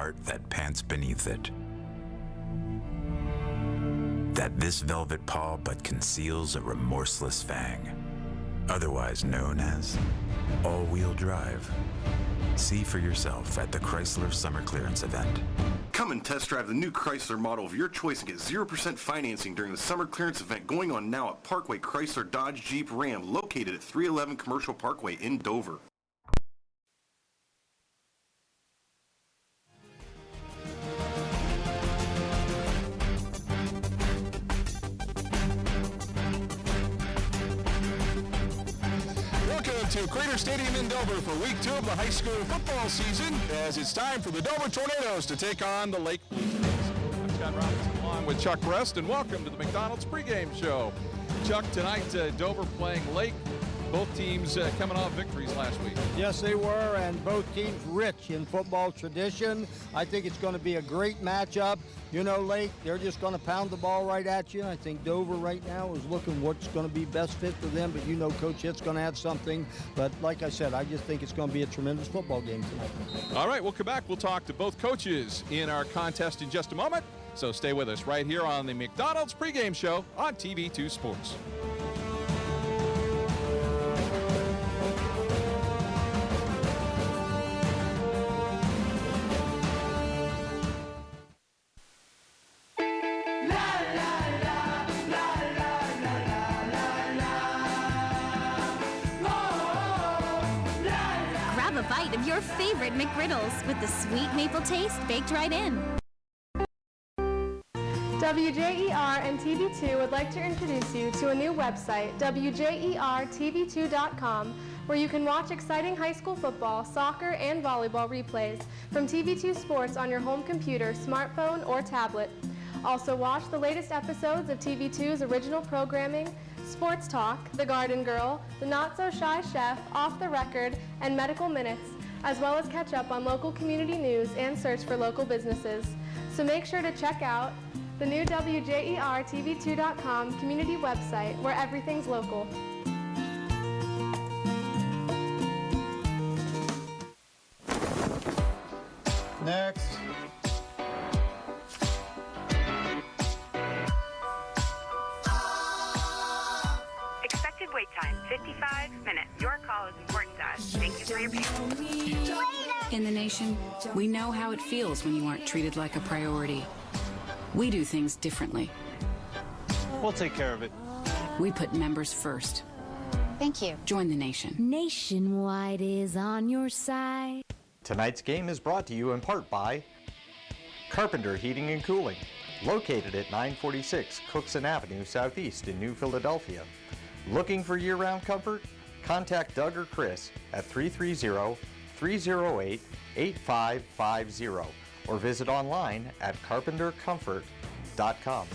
heart that pants beneath it. That this velvet paw but conceals a remorseless fang, otherwise known as all-wheel drive. See for yourself at the Chrysler Summer Clearance event. Come and test drive the new Chrysler model of your choice and get 0% financing during the Summer Clearance event going on now at Parkway Chrysler Dodge Jeep Ram, located at 311 Commercial Parkway in Dover. To Crater Stadium in Dover for week 2 of the high school football season, as it's time for the Dover Tornadoes to take on the Lake Blue Jays. I'm Scott Robinson along with Chuck Rest, and welcome to the McDonald's pregame show. Chuck, tonight Dover playing Lake. Both teams coming off victories last week. Yes, they were, and both teams rich in football tradition. I think it's going to be a great matchup. You know, Lake, they're just going to pound the ball right at you. I think Dover right now is looking what's going to be best fit for them, but you know Coach Hitt's going to have something. But like I said, I just think it's going to be a tremendous football game tonight. All right, we'll come back. We'll talk to both coaches in our contest in just a moment. So stay with us right here on the McDonald's pregame show on TV2 Sports. Grab a bite of your favorite McGriddles with the sweet maple taste baked right in. WJER and TV2 would like to introduce you to a new website, WJERTV2.com, where you can watch exciting high school football, soccer, and volleyball replays from TV2 Sports on your home computer, smartphone, or tablet. Also watch the latest episodes of TV2's original programming, Sports Talk, The Garden Girl, The Not So Shy Chef, Off the Record, and Medical Minutes, as well as catch up on local community news and search for local businesses. So make sure to check out the new WJERTV2.com community website where everything's local. Next. Expected wait time, 55 minutes. Your call is important to us. Thank you for your patience. In the nation, we know how it feels when you aren't treated like a priority. We do things differently. We'll take care of it. We put members first. Thank you. Join the nation. Nationwide is on your side. Tonight's game is brought to you in part by Carpenter Heating and Cooling, located at 946 Cookson Avenue Southeast in New Philadelphia. Looking for year-round comfort? Contact Doug or Chris at 330-308-8550 or visit online at carpentercomfort.com.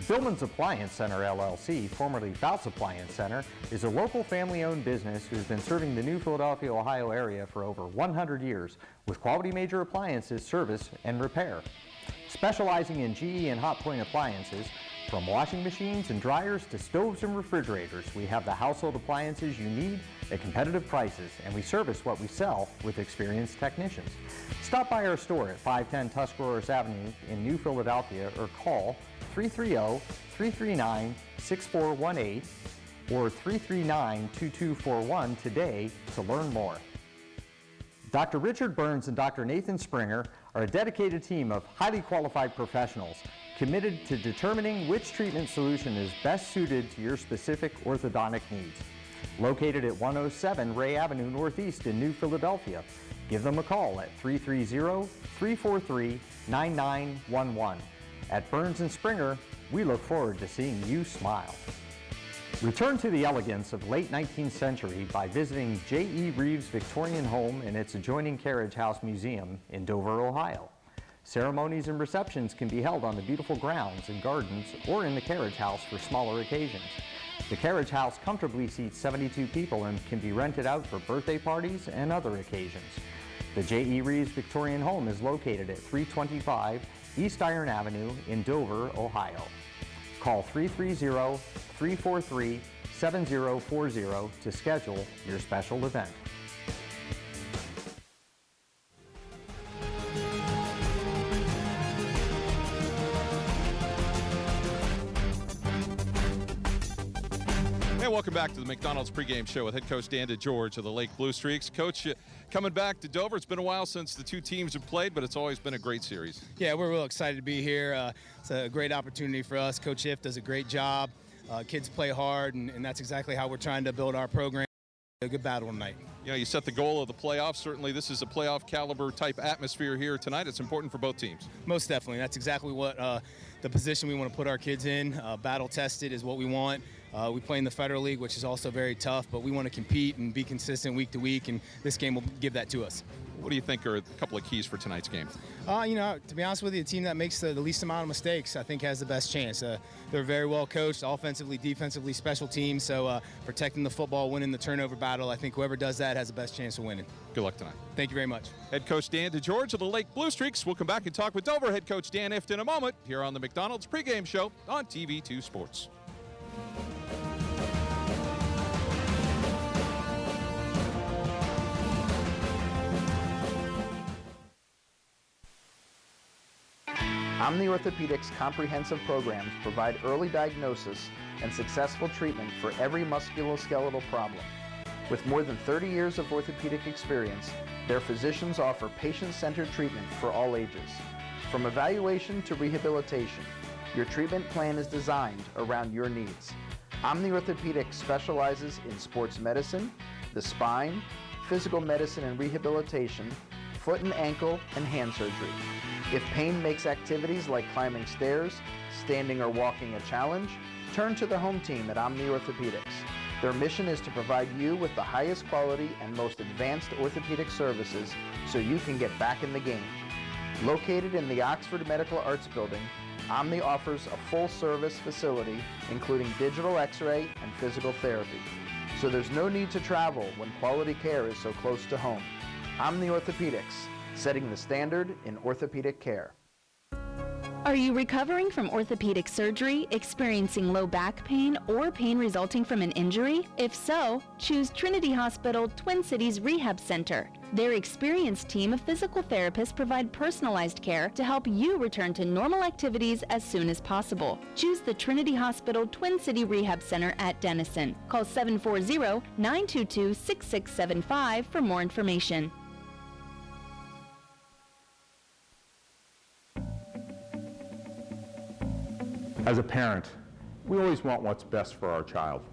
Billman's Appliance Center, LLC, formerly Fouts Appliance Center, is a local family-owned business who's been serving the New Philadelphia, Ohio area for over 100 years with quality major appliances, service, and repair. Specializing in GE and Hotpoint appliances, from washing machines and dryers to stoves and refrigerators, we have the household appliances you need at competitive prices, and we service what we sell with experienced technicians. Stop by our store at 510 Tuscarawas Avenue in New Philadelphia or call 330-339-6418 or 339-2241 today to learn more. Dr. Richard Burns and Dr. Nathan Springer are a dedicated team of highly qualified professionals committed to determining which treatment solution is best suited to your specific orthodontic needs. Located at 107 Ray Avenue Northeast in New Philadelphia, give them a call at 330-343-9911. At Burns and Springer, we look forward to seeing you smile. Return to the elegance of late 19th century by visiting J.E. Reeves Victorian Home and its adjoining Carriage House Museum in Dover, Ohio. Ceremonies and receptions can be held on the beautiful grounds and gardens or in the Carriage House for smaller occasions. The Carriage House comfortably seats 72 people and can be rented out for birthday parties and other occasions. The J.E. Reeves Victorian Home is located at 325 East Iron Avenue in Dover, Ohio. Call 330-343-7040 to schedule your special event. And welcome back to the McDonald's pregame show with head coach Dan DeGeorge of the Lake Blue Streaks. Coach, coming back to Dover, it's been a while since the two teams have played, but it's always been a great series. Yeah, we're real excited to be here. It's a great opportunity for us. Coach Schiff does a great job. Kids play hard, and that's exactly how we're trying to build our program. A good battle tonight. You know, you set the goal of the playoffs. Certainly this is a playoff caliber type atmosphere here tonight. It's important for both teams. Most definitely. That's exactly what the position we want to put our kids in. Battle tested is what we want. We play in the Federal League, which is also very tough, but we want to compete and be consistent week to week, and this game will give that to us. What do you think are a couple of keys for tonight's game? You know, to be honest with you, the team that makes the least amount of mistakes, I think, has the best chance. They're very well coached, offensively, defensively, special teams, so protecting the football, winning the turnover battle, I think whoever does that has the best chance of winning. Good luck tonight. Thank you very much. Head coach Dan DeGeorge of the Lake Blue Streaks. We'll come back and talk with Dover head coach Dan Ift in a moment here on the McDonald's pregame show on TV2 Sports. Omni Orthopedics comprehensive programs provide early diagnosis and successful treatment for every musculoskeletal problem. With more than 30 years of orthopedic experience, their physicians offer patient-centered treatment for all ages. From evaluation to rehabilitation, your treatment plan is designed around your needs. Omni Orthopedics specializes in sports medicine, the spine, physical medicine and rehabilitation, foot and ankle, and hand surgery. If pain makes activities like climbing stairs, standing or walking a challenge, turn to the home team at Omni Orthopedics. Their mission is to provide you with the highest quality and most advanced orthopedic services so you can get back in the game. Located in the Oxford Medical Arts Building, Omni offers a full-service facility including digital x-ray and physical therapy. So there's no need to travel when quality care is so close to home. Omni Orthopedics, setting the standard in orthopedic care. Are you recovering from orthopedic surgery, experiencing low back pain, or pain resulting from an injury? If so, choose Trinity Hospital Twin Cities Rehab Center. Their experienced team of physical therapists provide personalized care to help you return to normal activities as soon as possible. Choose the Trinity Hospital Twin City Rehab Center at Denison. Call 740-922-6675 for more information. As a parent, we always want what's best for our child.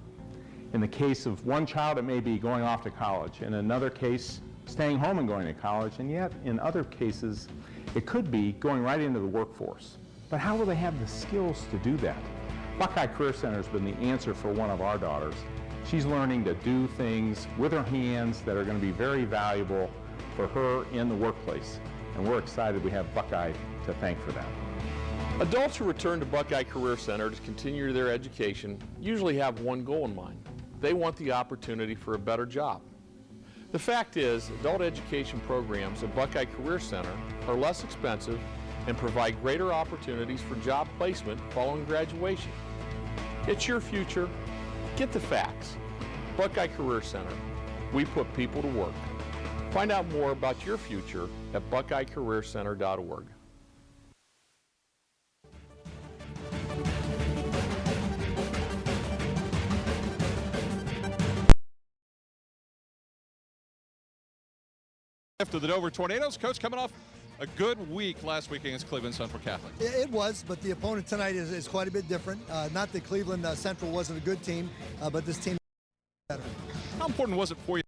In the case of one child, it may be going off to college. In another case, staying home and going to college. And yet, in other cases, it could be going right into the workforce. But how will they have the skills to do that? Buckeye Career Center has been the answer for one of our daughters. She's learning to do things with her hands that are going to be very valuable for her in the workplace. And we're excited we have Buckeye to thank for that. Adults who return to Buckeye Career Center to continue their education usually have one goal in mind. They want the opportunity for a better job. The fact is, adult education programs at Buckeye Career Center are less expensive and provide greater opportunities for job placement following graduation. It's your future. Get the facts. Buckeye Career Center. We put people to work. Find out more about your future at buckeyecareercenter.org. After the Dover Tornadoes, coach, coming off a good week last week against Cleveland Central Catholic. It was, but the opponent tonight is quite a bit different. Not that Cleveland Central wasn't a good team, but this team is better. How important was it for you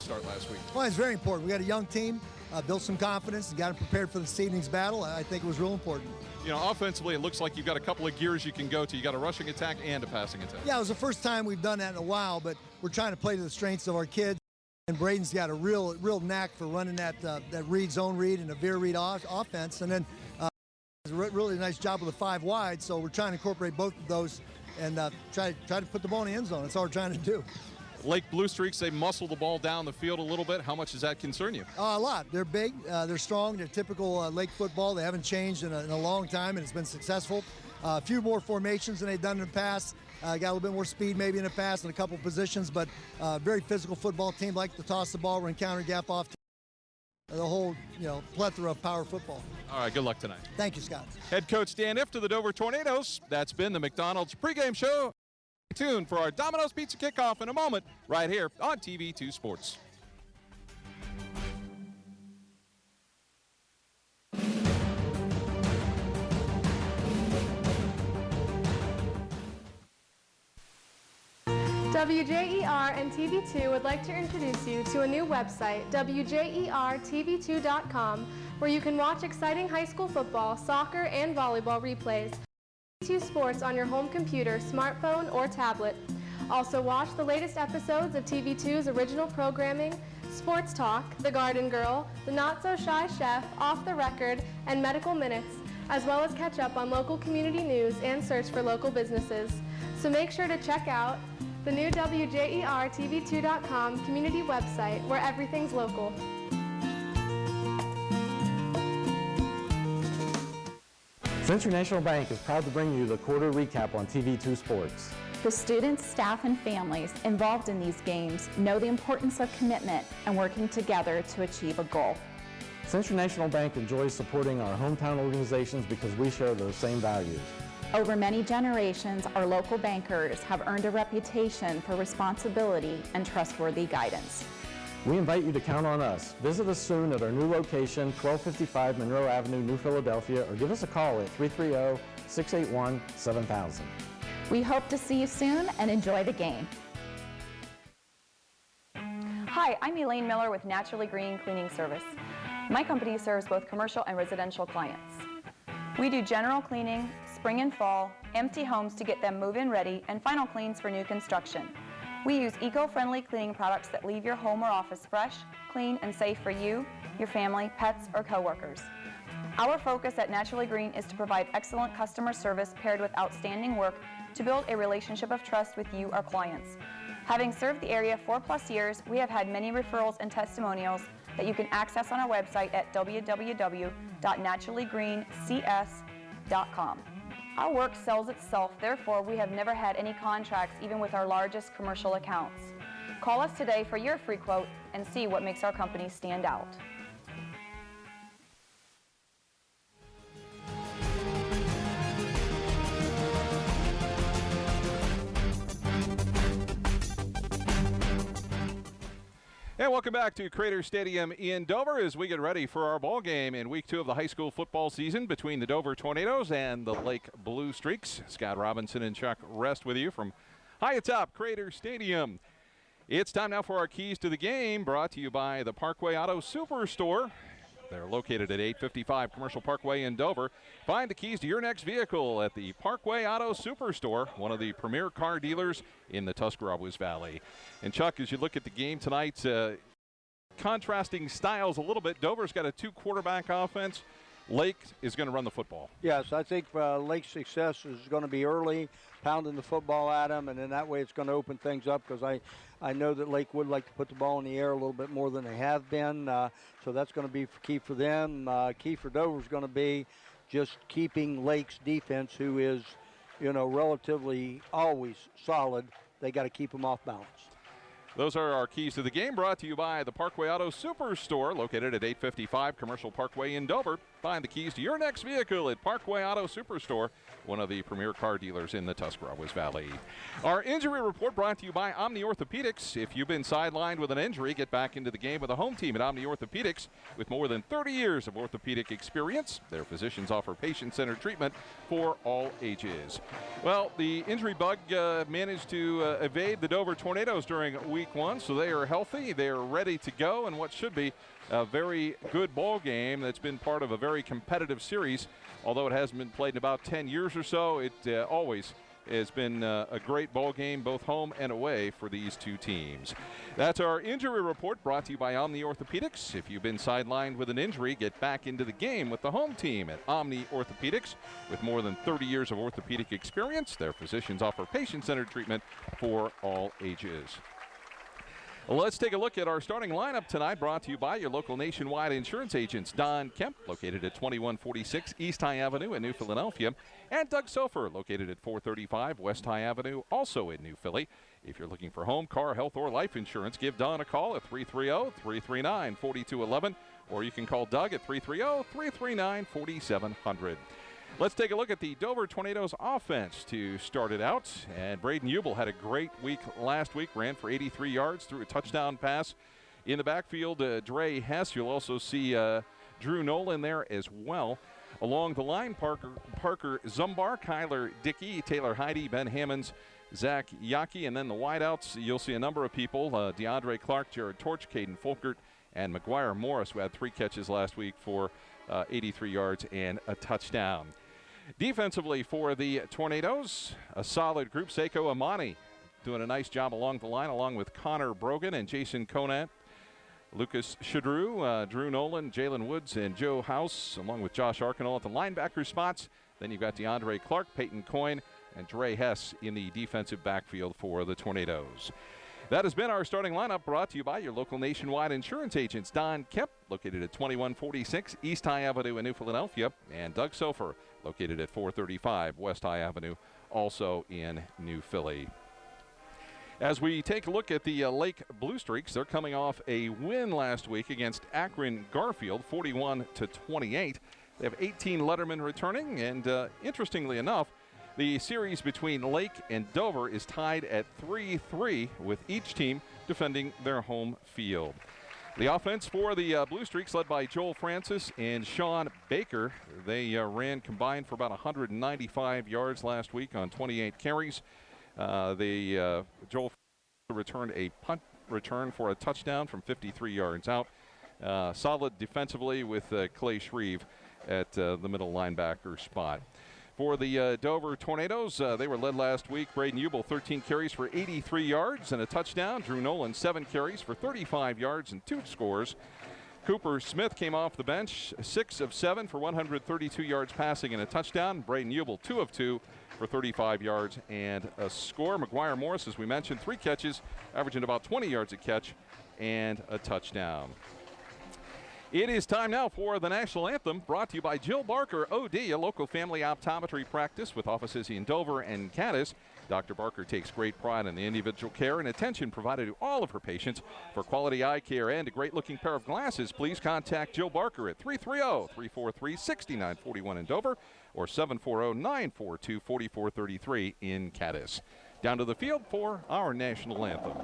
to start last week? Well, it's very important. We got a young team, built some confidence, and got them prepared for the seedings battle. I think it was real important. You know, offensively, it looks like you've got a couple of gears you can go to. You got a rushing attack and a passing attack. Yeah, it was the first time we've done that in a while, but we're trying to play to the strengths of our kids. And Braden's got a real knack for running that read, zone read, and a veer read offense. And then it's a really nice job with the 5 wide. So we're trying to incorporate both of those and try to put the ball in the end zone. That's all we're trying to do. Lake Blue Streaks, they muscle the ball down the field a little bit. How much does that concern you? A lot. They're big. They're strong. They're typical Lake football. They haven't changed in a long time, and it's been successful. A few more formations than they've done in the past. Got a little bit more speed maybe in the past in a couple positions, but very physical football team, like to toss the ball, run counter gap off. The whole, plethora of power football. All right, good luck tonight. Thank you, Scott. Head coach Dan Ift of the Dover Tornadoes. That's been the McDonald's pregame show. Tuned for our Domino's Pizza kickoff in a moment right here on TV2 Sports. WJER and TV2 would like to introduce you to a new website, WJERTV2.com, where you can watch exciting high school football, soccer, and volleyball replays. TV2 Sports on your home computer, smartphone, or tablet. Also watch the latest episodes of TV2's original programming, Sports Talk, The Garden Girl, The Not So Shy Chef, Off the Record, and Medical Minutes, as well as catch up on local community news and search for local businesses. So make sure to check out the new WJERTV2.com community website where everything's local. Century National Bank is proud to bring you the quarter recap on TV2 Sports. The students, staff, and families involved in these games know the importance of commitment and working together to achieve a goal. Century National Bank enjoys supporting our hometown organizations because we share those same values. Over many generations, our local bankers have earned a reputation for responsibility and trustworthy guidance. We invite you to count on us. Visit us soon at our new location, 1255 Monroe Avenue, New Philadelphia, or give us a call at 330-681-7000. We hope to see you soon and enjoy the game. Hi, I'm Elaine Miller with Naturally Green Cleaning Service. My company serves both commercial and residential clients. We do general cleaning, spring and fall, empty homes to get them move-in ready, and final cleans for new construction. We use eco-friendly cleaning products that leave your home or office fresh, clean, and safe for you, your family, pets, or coworkers. Our focus at Naturally Green is to provide excellent customer service paired with outstanding work to build a relationship of trust with you, our clients. Having served the area 4+ years, we have had many referrals and testimonials that you can access on our website at www.naturallygreencs.com. Our work sells itself, therefore we have never had any contracts even with our largest commercial accounts. Call us today for your free quote and see what makes our company stand out. And welcome back to Crater Stadium in Dover as we get ready for our ball game in Week 2 of the high school football season between the Dover Tornadoes and the Lake Blue Streaks. Scott Robinson and Chuck Rest with you from high atop Crater Stadium. It's time now for our keys to the game, brought to you by the Parkway Auto Superstore. They're located at 855 Commercial Parkway in Dover. Find the keys to your next vehicle at the Parkway Auto Superstore, one of the premier car dealers in the Tuscarawas Valley. And Chuck, as you look at the game tonight, contrasting styles a little bit. Dover's got a 2-quarterback offense. Lake is going to run the football. Yes, I think Lake's success is going to be early, pounding the football at them, and then that way it's going to open things up because I know that Lake would like to put the ball in the air a little bit more than they have been, so that's going to be key for them. Key for Dover is going to be just keeping Lake's defense, who is, relatively always solid. They got to keep them off balance. Those are our keys to the game, brought to you by the Parkway Auto Superstore, located at 855 Commercial Parkway in Dover. Find the keys to your next vehicle at Parkway Auto Superstore, one of the premier car dealers in the Tuscarawas Valley. Our injury report brought to you by Omni Orthopedics. If you've been sidelined with an injury, get back into the game with a home team at Omni Orthopedics. With more than 30 years of orthopedic experience, their physicians offer patient-centered treatment for all ages. Well, the injury bug managed to evade the Dover Tornadoes during Week 1, so they are healthy, they are ready to go, and what should be a very good ball game that's been part of a very competitive series. Although it hasn't been played in about 10 years or so, it always has been a great ball game, both home and away, for these two teams. That's our injury report, brought to you by Omni Orthopedics. If you've been sidelined with an injury, get back into the game with the home team at Omni Orthopedics. With more than 30 years of orthopedic experience, their physicians offer patient-centered treatment for all ages. Let's take a look at our starting lineup tonight, brought to you by your local nationwide insurance agents. Don Kemp, located at 2146 East High Avenue in New Philadelphia, and Doug Sofer, located at 435 West High Avenue, also in New Philly. If you're looking for home, car, health, or life insurance, give Don a call at 330-339-4211, or you can call Doug at 330-339-4700. Let's take a look at the Dover Tornadoes offense to start it out. And Braden Ubel had a great week last week, ran for 83 yards, threw a touchdown pass. In the backfield, Dre Hess. You'll also see Drew Nolan there as well. Along the line, Parker Zumbar, Kyler Dickey, Taylor Heide, Ben Hammonds, Zach Yaki. And then the wideouts, you'll see a number of people, DeAndre Clark, Jared Torch, Caden Folkert, and McGuire Morris, who had 3 catches last week for 83 yards and a touchdown. Defensively for the Tornadoes, a solid group. Seiko Amani doing a nice job along the line, along with Connor Brogan and Jason Conant. Lucas Shadrew, Drew Nolan, Jalen Woods, and Joe House, along with Josh Arkinall at the linebacker spots. Then you've got DeAndre Clark, Peyton Coyne, and Dre Hess in the defensive backfield for the Tornadoes. That has been our starting lineup, brought to you by your local nationwide insurance agents. Don Kemp, located at 2146 East High Avenue in New Philadelphia, and Doug Sofer, located at 435 West High Avenue, also in New Philly. As we take a look at the Lake Blue Streaks, they're coming off a win last week against Akron Garfield, 41-28. They have 18 Lettermen returning, and interestingly enough, the series between Lake and Dover is tied at 3-3, with each team defending their home field. The offense for the Blue Streaks, led by Joel Francis and Sean Baker. They ran combined for about 195 yards last week on 28 carries. Joel returned a punt return for a touchdown from 53 yards out. Solid defensively with Clay Shreve at the middle linebacker spot. For the Dover Tornadoes, they were led last week. Braden Ubel, 13 carries for 83 yards and a touchdown. Drew Nolan, 7 carries for 35 yards and 2 scores. Cooper Smith came off the bench, 6 of 7 for 132 yards passing and a touchdown. Braden Ubel, 2 of 2 for 35 yards and a score. McGuire Morris, as we mentioned, 3 catches, averaging about 20 yards a catch and a touchdown. It is time now for the National Anthem, brought to you by Jill Barker, OD, a local family optometry practice with offices in Dover and Cadiz. Dr. Barker takes great pride in the individual care and attention provided to all of her patients. For quality eye care and a great-looking pair of glasses, please contact Jill Barker at 330-343-6941 in Dover or 740-942-4433 in Cadiz. Down to the field for our National Anthem.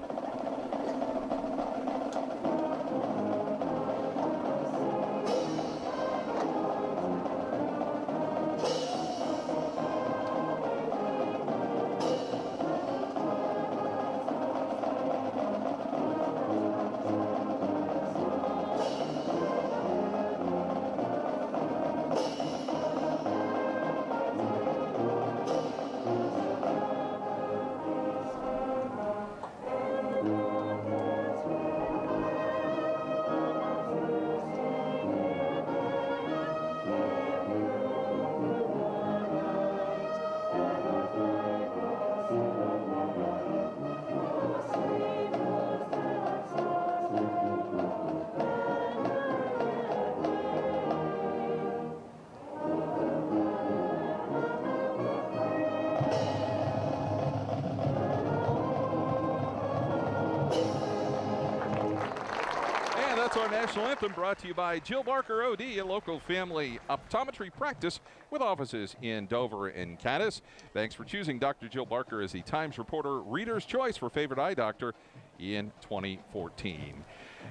Our National Anthem, brought to you by Jill Barker, OD, a local family optometry practice with offices in Dover and Cadiz. Thanks for choosing Dr. Jill Barker as the Times Reporter Reader's Choice for Favorite Eye Doctor in 2014.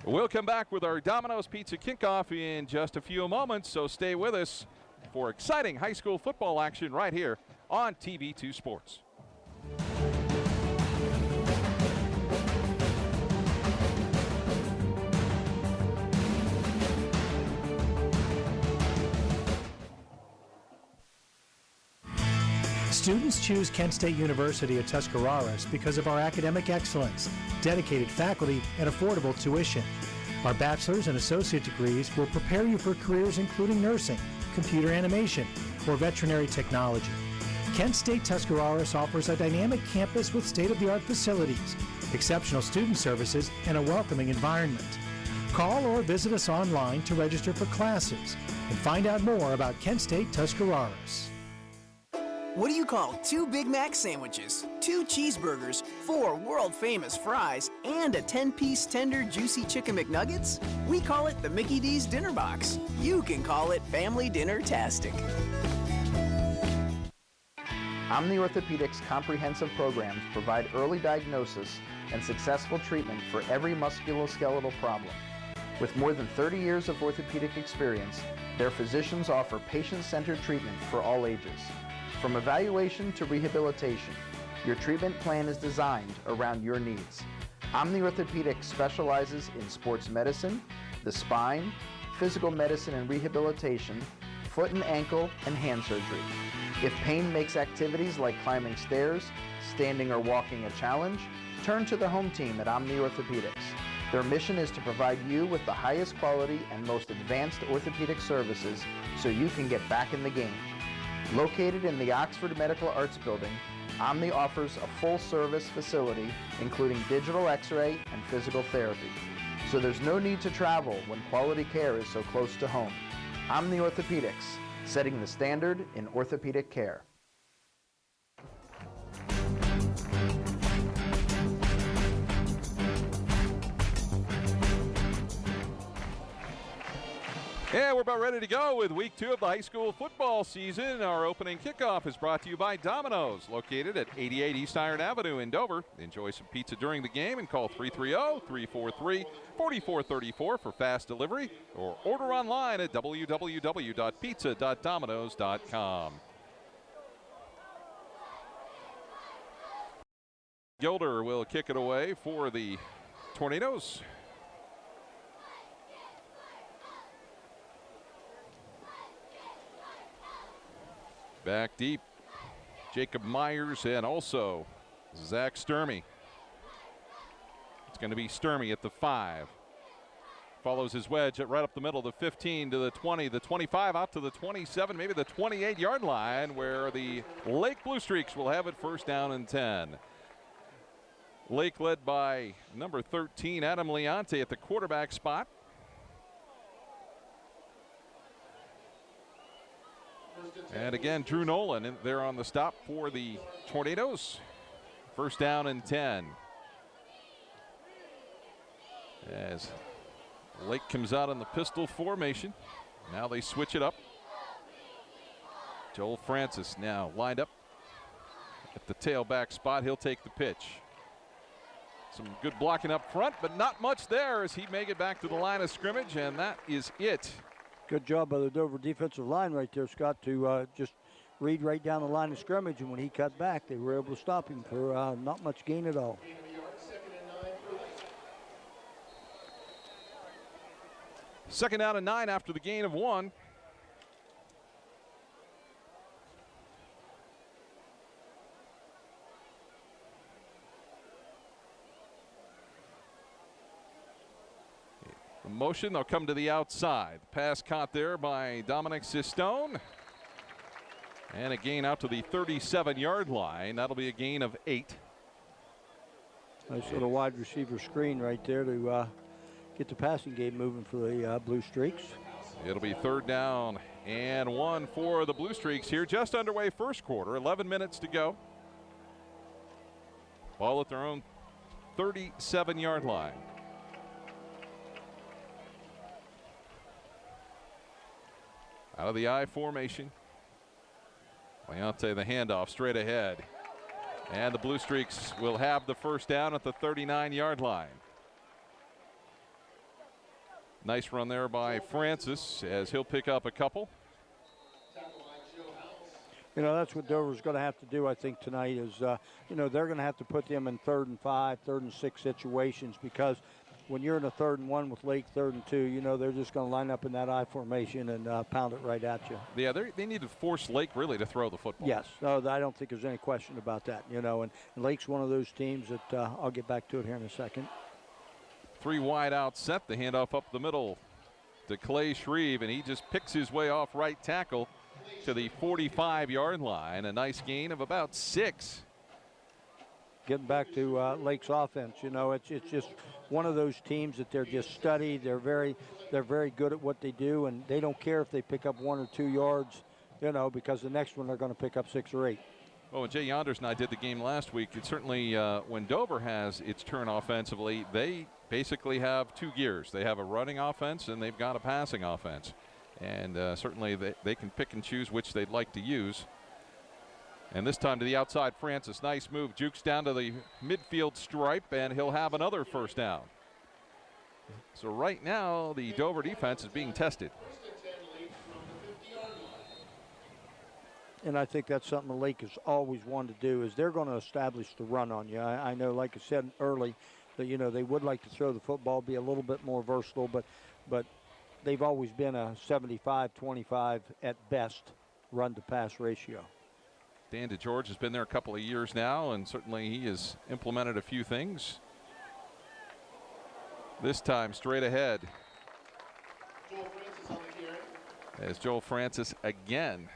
We'll come back with our Domino's Pizza kickoff in just a few moments, so stay with us for exciting high school football action right here on TV2 Sports. Students choose Kent State University at Tuscarawas because of our academic excellence, dedicated faculty, and affordable tuition. Our bachelor's and associate degrees will prepare you for careers including nursing, computer animation, or veterinary technology. Kent State Tuscarawas offers a dynamic campus with state-of-the-art facilities, exceptional student services, and a welcoming environment. Call or visit us online to register for classes and find out more about Kent State Tuscarawas. What do you call 2 Big Mac sandwiches, 2 cheeseburgers, 4 world-famous fries, and a 10-piece tender, juicy Chicken McNuggets? We call it the Mickey D's Dinner Box. You can call it Family Dinner-tastic. Omni Orthopedics comprehensive programs provide early diagnosis and successful treatment for every musculoskeletal problem. With more than 30 years of orthopedic experience, their physicians offer patient-centered treatment for all ages. From evaluation to rehabilitation, your treatment plan is designed around your needs. Omni Orthopedics specializes in sports medicine, the spine, physical medicine and rehabilitation, foot and ankle, and hand surgery. If pain makes activities like climbing stairs, standing or walking a challenge, turn to the home team at Omni Orthopedics. Their mission is to provide you with the highest quality and most advanced orthopedic services so you can get back in the game. Located in the Oxford Medical Arts Building, Omni offers a full-service facility including digital x-ray and physical therapy. So there's no need to travel when quality care is so close to home. Omni Orthopedics, setting the standard in orthopedic care. Yeah, we're about ready to go with week 2 of the high school football season. Our opening kickoff is brought to you by Domino's, located at 88 East Iron Avenue in Dover. Enjoy some pizza during the game and call 330-343-4434 for fast delivery or order online at www.pizza.domino's.com. Gilder will kick it away for the Tornadoes. Back deep, Jacob Myers and also Zach Sturmey. It's going to be Sturmey at the 5. Follows his wedge at right up the middle, the 15 to the 20, the 25 out to the 27, maybe the 28-yard line, where the Lake Blue Streaks will have it first down and 10. Lake led by number 13, Adam Leonte at the quarterback spot. And again, Drew Nolan in there on the stop for the Tornadoes. First down and 10. As Lake comes out in the pistol formation. Now they switch it up. Joel Francis now lined up at the tailback spot. He'll take the pitch. Some good blocking up front, but not much there as he make it back to the line of scrimmage, and that is it. Good job by the Dover defensive line right there, Scott, to just read right down the line of scrimmage, and when he cut back, they were able to stop him for not much gain at all. Second down and 9 after the gain of 1. The motion, they'll come to the outside. Pass caught there by Dominic Sistone. And a gain out to the 37-yard line. That'll be a gain of 8. Nice little wide receiver screen right there to get the passing game moving for the Blue Streaks. It'll be third down and 1 for the Blue Streaks here. Just underway first quarter, 11 minutes to go. Ball at their own 37-yard line. Out of the I formation. Leonte the handoff straight ahead. And the Blue Streaks will have the first down at the 39-yard line. Nice run there by Francis as he'll pick up a couple. You know, that's what Dover's going to have to do, I think, tonight is, you know, they're going to have to put them in 3rd and 5, 3rd and 6 situations, because when you're in a 3rd and 1 with Lake 3rd and 2, you know, they're just going to line up in that I formation and pound it right at you. Yeah, they need to force Lake really to throw the football. Yes, no, I don't think there's any question about that, you know, and Lake's one of those teams that I'll get back to it here in a second. 3 wide out set, the handoff up the middle to Clay Shreve, and he just picks his way off right tackle to the 45-yard line. A nice gain of about 6. Getting back to Lake's offense, you know, it's just one of those teams that they're just studied. They're very good at what they do, and they don't care if they pick up 1 or 2 yards, you know, because the next one they're going to pick up 6 or 8. Well, when Jay Yonders and I did the game last week, it certainly when Dover has its turn offensively, they basically have 2 gears. They have a running offense and they've got a passing offense, and certainly they can pick and choose which they'd like to use. And this time to the outside, Francis. Nice move. Jukes down to the midfield stripe, and he'll have another first down. So right now, the Dover defense is being tested. And I think that's something the Lake has always wanted to do, is they're going to establish the run on you. I know, like I said early, that, you know, they would like to throw the football, be a little bit more versatile, but they've always been a 75-25 at best run-to-pass ratio. Dan DeGeorge has been there a couple of years now, and certainly he has implemented a few things. This time straight ahead as Joel Francis again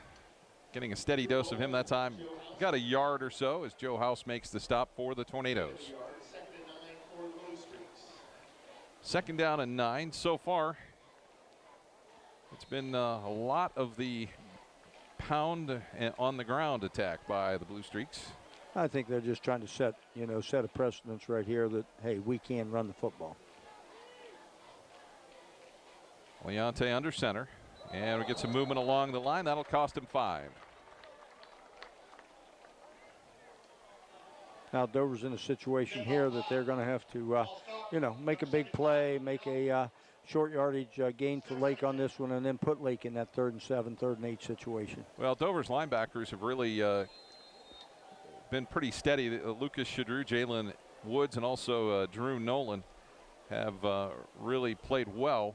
getting a steady dose of him that time. Got a yard or so as Joe House makes the stop for the Tornadoes. 2nd down and 9 so far. It's been a lot of the pound on the ground attack by the Blue Streaks. I think they're just trying to set a precedence right here that, hey, we can run the football. Leonte under center, and we get some movement along the line. That'll cost him 5. Now Dover's in a situation here that they're going to have to, make a big play, make a short yardage gain for Lake on this one, and then put Lake in that 3rd and 7, 3rd and 8 situation. Well, Dover's linebackers have really been pretty steady. Lucas Shadrew, Jalen Woods, and also Drew Nolan have really played well.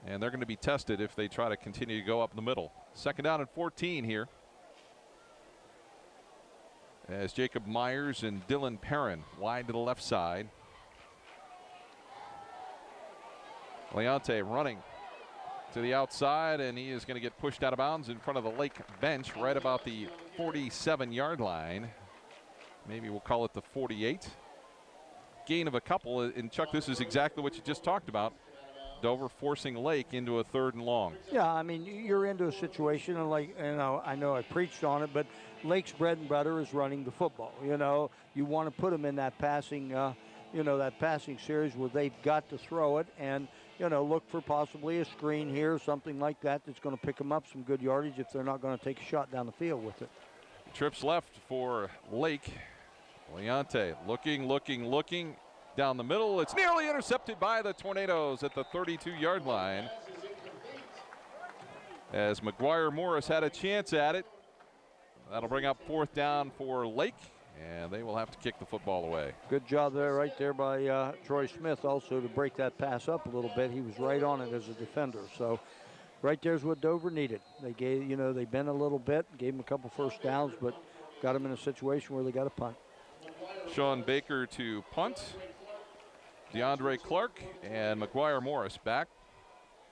And they're going to be tested if they try to continue to go up the middle. 2nd down and 14 here, as Jacob Myers and Dylan Perrin wide to the left side. Leonte running to the outside, and he is going to get pushed out of bounds in front of the Lake bench right about the 47-yard line. Maybe we'll call it the 48. Gain of a couple, and Chuck, this is exactly what you just talked about. Dover forcing Lake into a 3rd and long. Yeah, I mean, you're into a situation, and I know I preached on it, but Lake's bread and butter is running the football. You want to put them in that passing, that passing series where they've got to throw it, and look for possibly a screen here, something like that, that's going to pick them up some good yardage if they're not going to take a shot down the field with it. Trips left for Lake. Leonte looking. Down the middle, it's nearly intercepted by the Tornadoes at the 32-yard line. As McGuire Morris had a chance at it. That'll bring up 4th down for Lake, and they will have to kick the football away. Good job there, right there by Troy Smith also to break that pass up a little bit. He was right on it as a defender. So right there's what Dover needed. They gave, they bent a little bit, gave him a couple first downs, but got him in a situation where they got to punt. Sean Baker to punt. DeAndre Clark and McGuire Morris back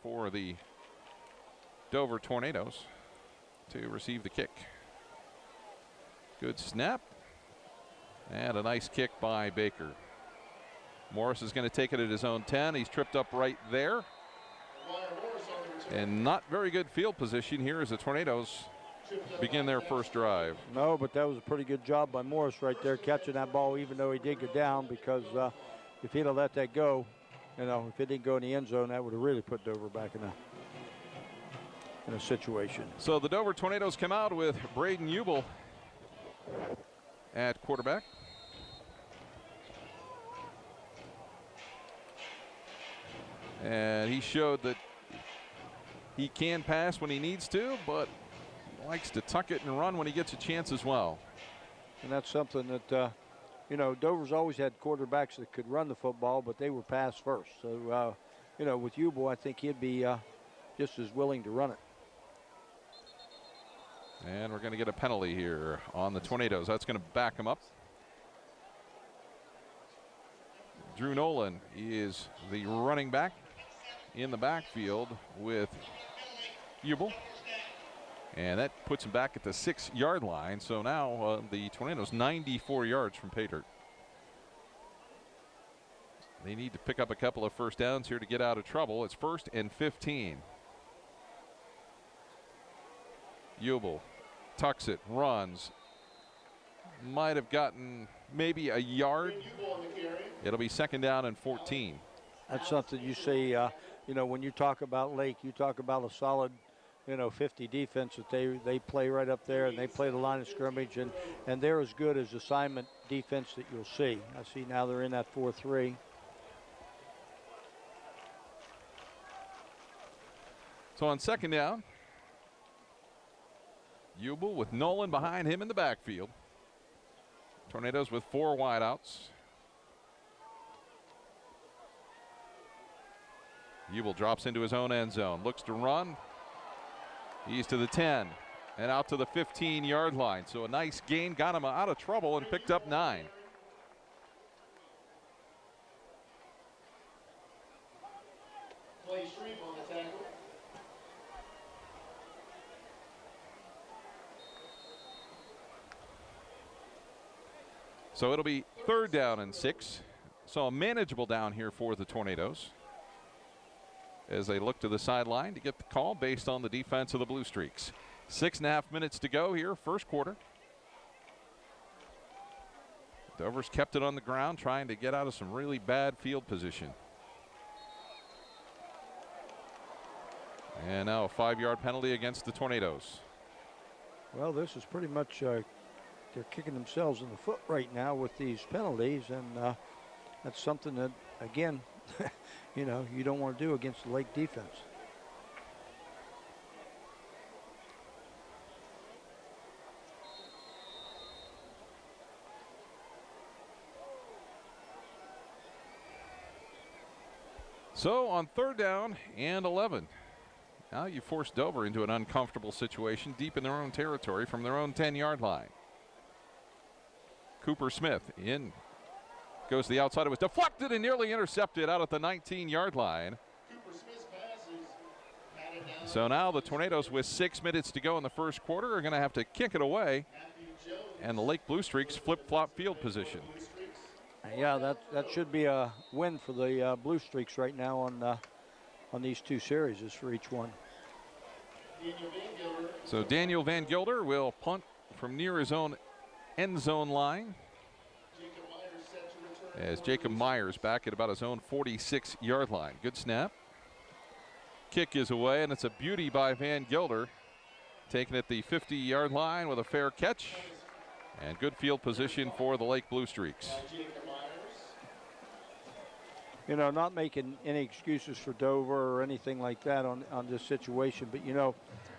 for the Dover Tornadoes to receive the kick. Good snap. And a nice kick by Baker. Morris is going to take it at his own 10. He's tripped up right there. And not very good field position here as the Tornadoes begin their first drive. No, but that was a pretty good job by Morris right there, catching that ball even though he did go down, because if he'd have let that go, if it didn't go in the end zone, that would have really put Dover back in a situation. So the Dover Tornadoes come out with Braden Ubel at quarterback. And he showed that he can pass when he needs to, but likes to tuck it and run when he gets a chance as well. And that's something that Dover's always had quarterbacks that could run the football, but they were pass first. So, with Ubel, I think he'd be just as willing to run it. And we're going to get a penalty here on the Tornadoes. That's going to back him up. Drew Nolan is the running back in the backfield with Ubel. And that puts him back at the 6-yard line. So now the Tornadoes 94 yards from pay dirt. They need to pick up a couple of first downs here to get out of trouble. It's 1st and 15. Ubel tucks it, runs. Might have gotten maybe a yard. It'll be 2nd down and 14. That's something you say, when you talk about Lake, you talk about a solid, 50 defense that they play right up there, and they play the line of scrimmage, and they're as good as assignment defense that you'll see. I see now they're in that 4-3. So on second down, Hubel with Nolan behind him in the backfield. Tornadoes with 4 wideouts. Hubel drops into his own end zone, looks to run. He's to the 10 and out to the 15-yard line. So a nice gain, got him out of trouble and picked up 9. So it'll be 3rd down and 6. So a manageable down here for the Tornadoes as they look to the sideline to get the call based on the defense of the Blue Streaks. 6.5 minutes to go here, first quarter. Dover's kept it on the ground, trying to get out of some really bad field position. And now a 5-yard penalty against the Tornadoes. Well, this is pretty much, they're kicking themselves in the foot right now with these penalties, and that's something that, again, you don't want to do against the Lake defense. So on 3rd down and 11. Now you force Dover into an uncomfortable situation deep in their own territory from their own 10-yard line. Cooper Smith in. Goes to the outside. It was deflected and nearly intercepted out at the 19-yard line. So now the Tornadoes, with 6 minutes to go in the first quarter, are going to have to kick it away. And the Lake Blue Streaks flip-flop field position. Yeah, that should be a win for the Blue Streaks right now on these 2 series for each one. So Daniel Van Gilder will punt from near his own end zone line, as Jacob Myers back at about his own 46-yard line. Good snap. Kick is away, and it's a beauty by Van Gilder, taking it the 50-yard line with a fair catch, and good field position for the Lake Blue Streaks. Not making any excuses for Dover or anything like that on this situation, but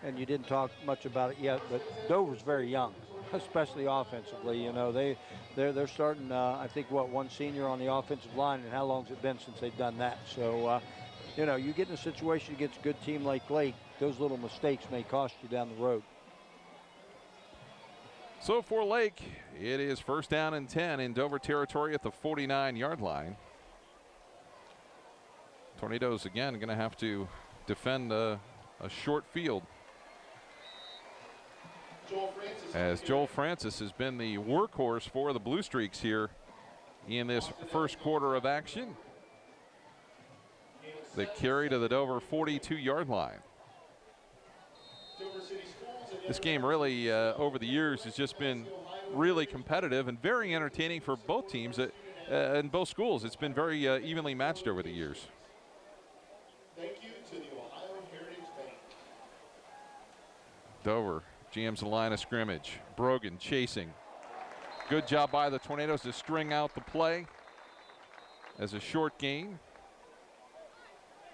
and you didn't talk much about it yet, but Dover's very young, especially offensively. They're starting, I think, one senior on the offensive line, and how long's it been since they've done that? So, you get in a situation against a good team like Lake, those little mistakes may cost you down the road. So for Lake, it is 1st down and 10 in Dover territory at the 49-yard line. Tornadoes, again, going to have to defend a short field, as Joel Francis has been the workhorse for the Blue Streaks here in this first quarter of action. The carry to the Dover 42-yard line. This game really, over the years, has just been really competitive and very entertaining for both teams and both schools. It's been very evenly matched over the years. Thank you to the Ohio Heritage Bank. Dover jams the line of scrimmage. Brogan chasing. Good job by the Tornadoes to string out the play as a short gain.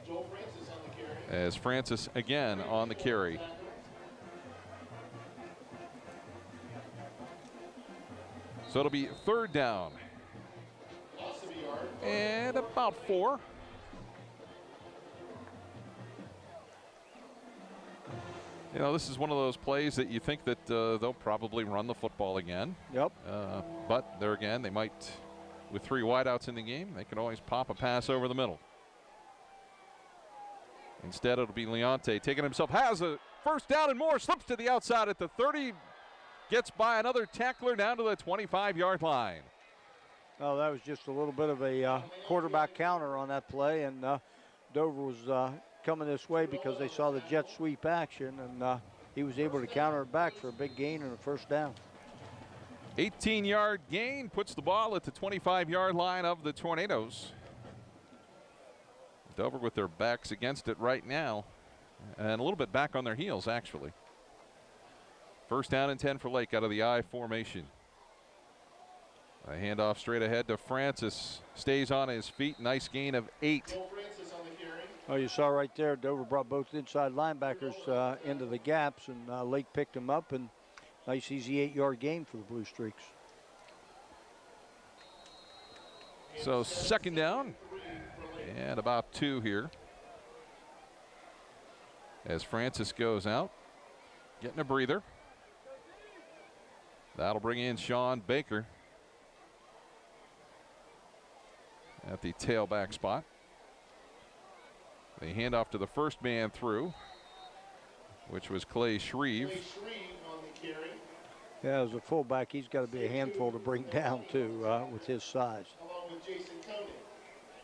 Joel Francis on the carry. As Francis again on the carry. So it'll be 3rd down and about 4. This is one of those plays that you think that they'll probably run the football again. Yep. But there again, they might, with 3 wideouts in the game, they can always pop a pass over the middle. Instead, it'll be Leonte taking himself, has a 1st down and more, slips to the outside at the 30, gets by another tackler down to the 25-yard line. Oh, that was just a little bit of a quarterback counter on that play, and Dover was coming this way because they saw the jet sweep action, and he was able to counter it back for a big gain and a 1st down. 18-yard gain puts the ball at the 25-yard line of the Tornadoes. Dover with their backs against it right now. and a little bit back on their heels, actually. First down and 10 for Lake out of the I formation. A handoff straight ahead to Francis. Stays on his feet. Nice gain of 8. Oh, you saw right there, Dover brought both inside linebackers into the gaps, and Lake picked them up, and nice easy 8-yard gain for the Blue Streaks. So second down and about 2 here as Francis goes out, getting a breather. That'll bring in Sean Baker at the tailback spot. They hand off to the first man through, which was Clay Shreve. Yeah, as a fullback, he's got to be a handful to bring down, too, with his size.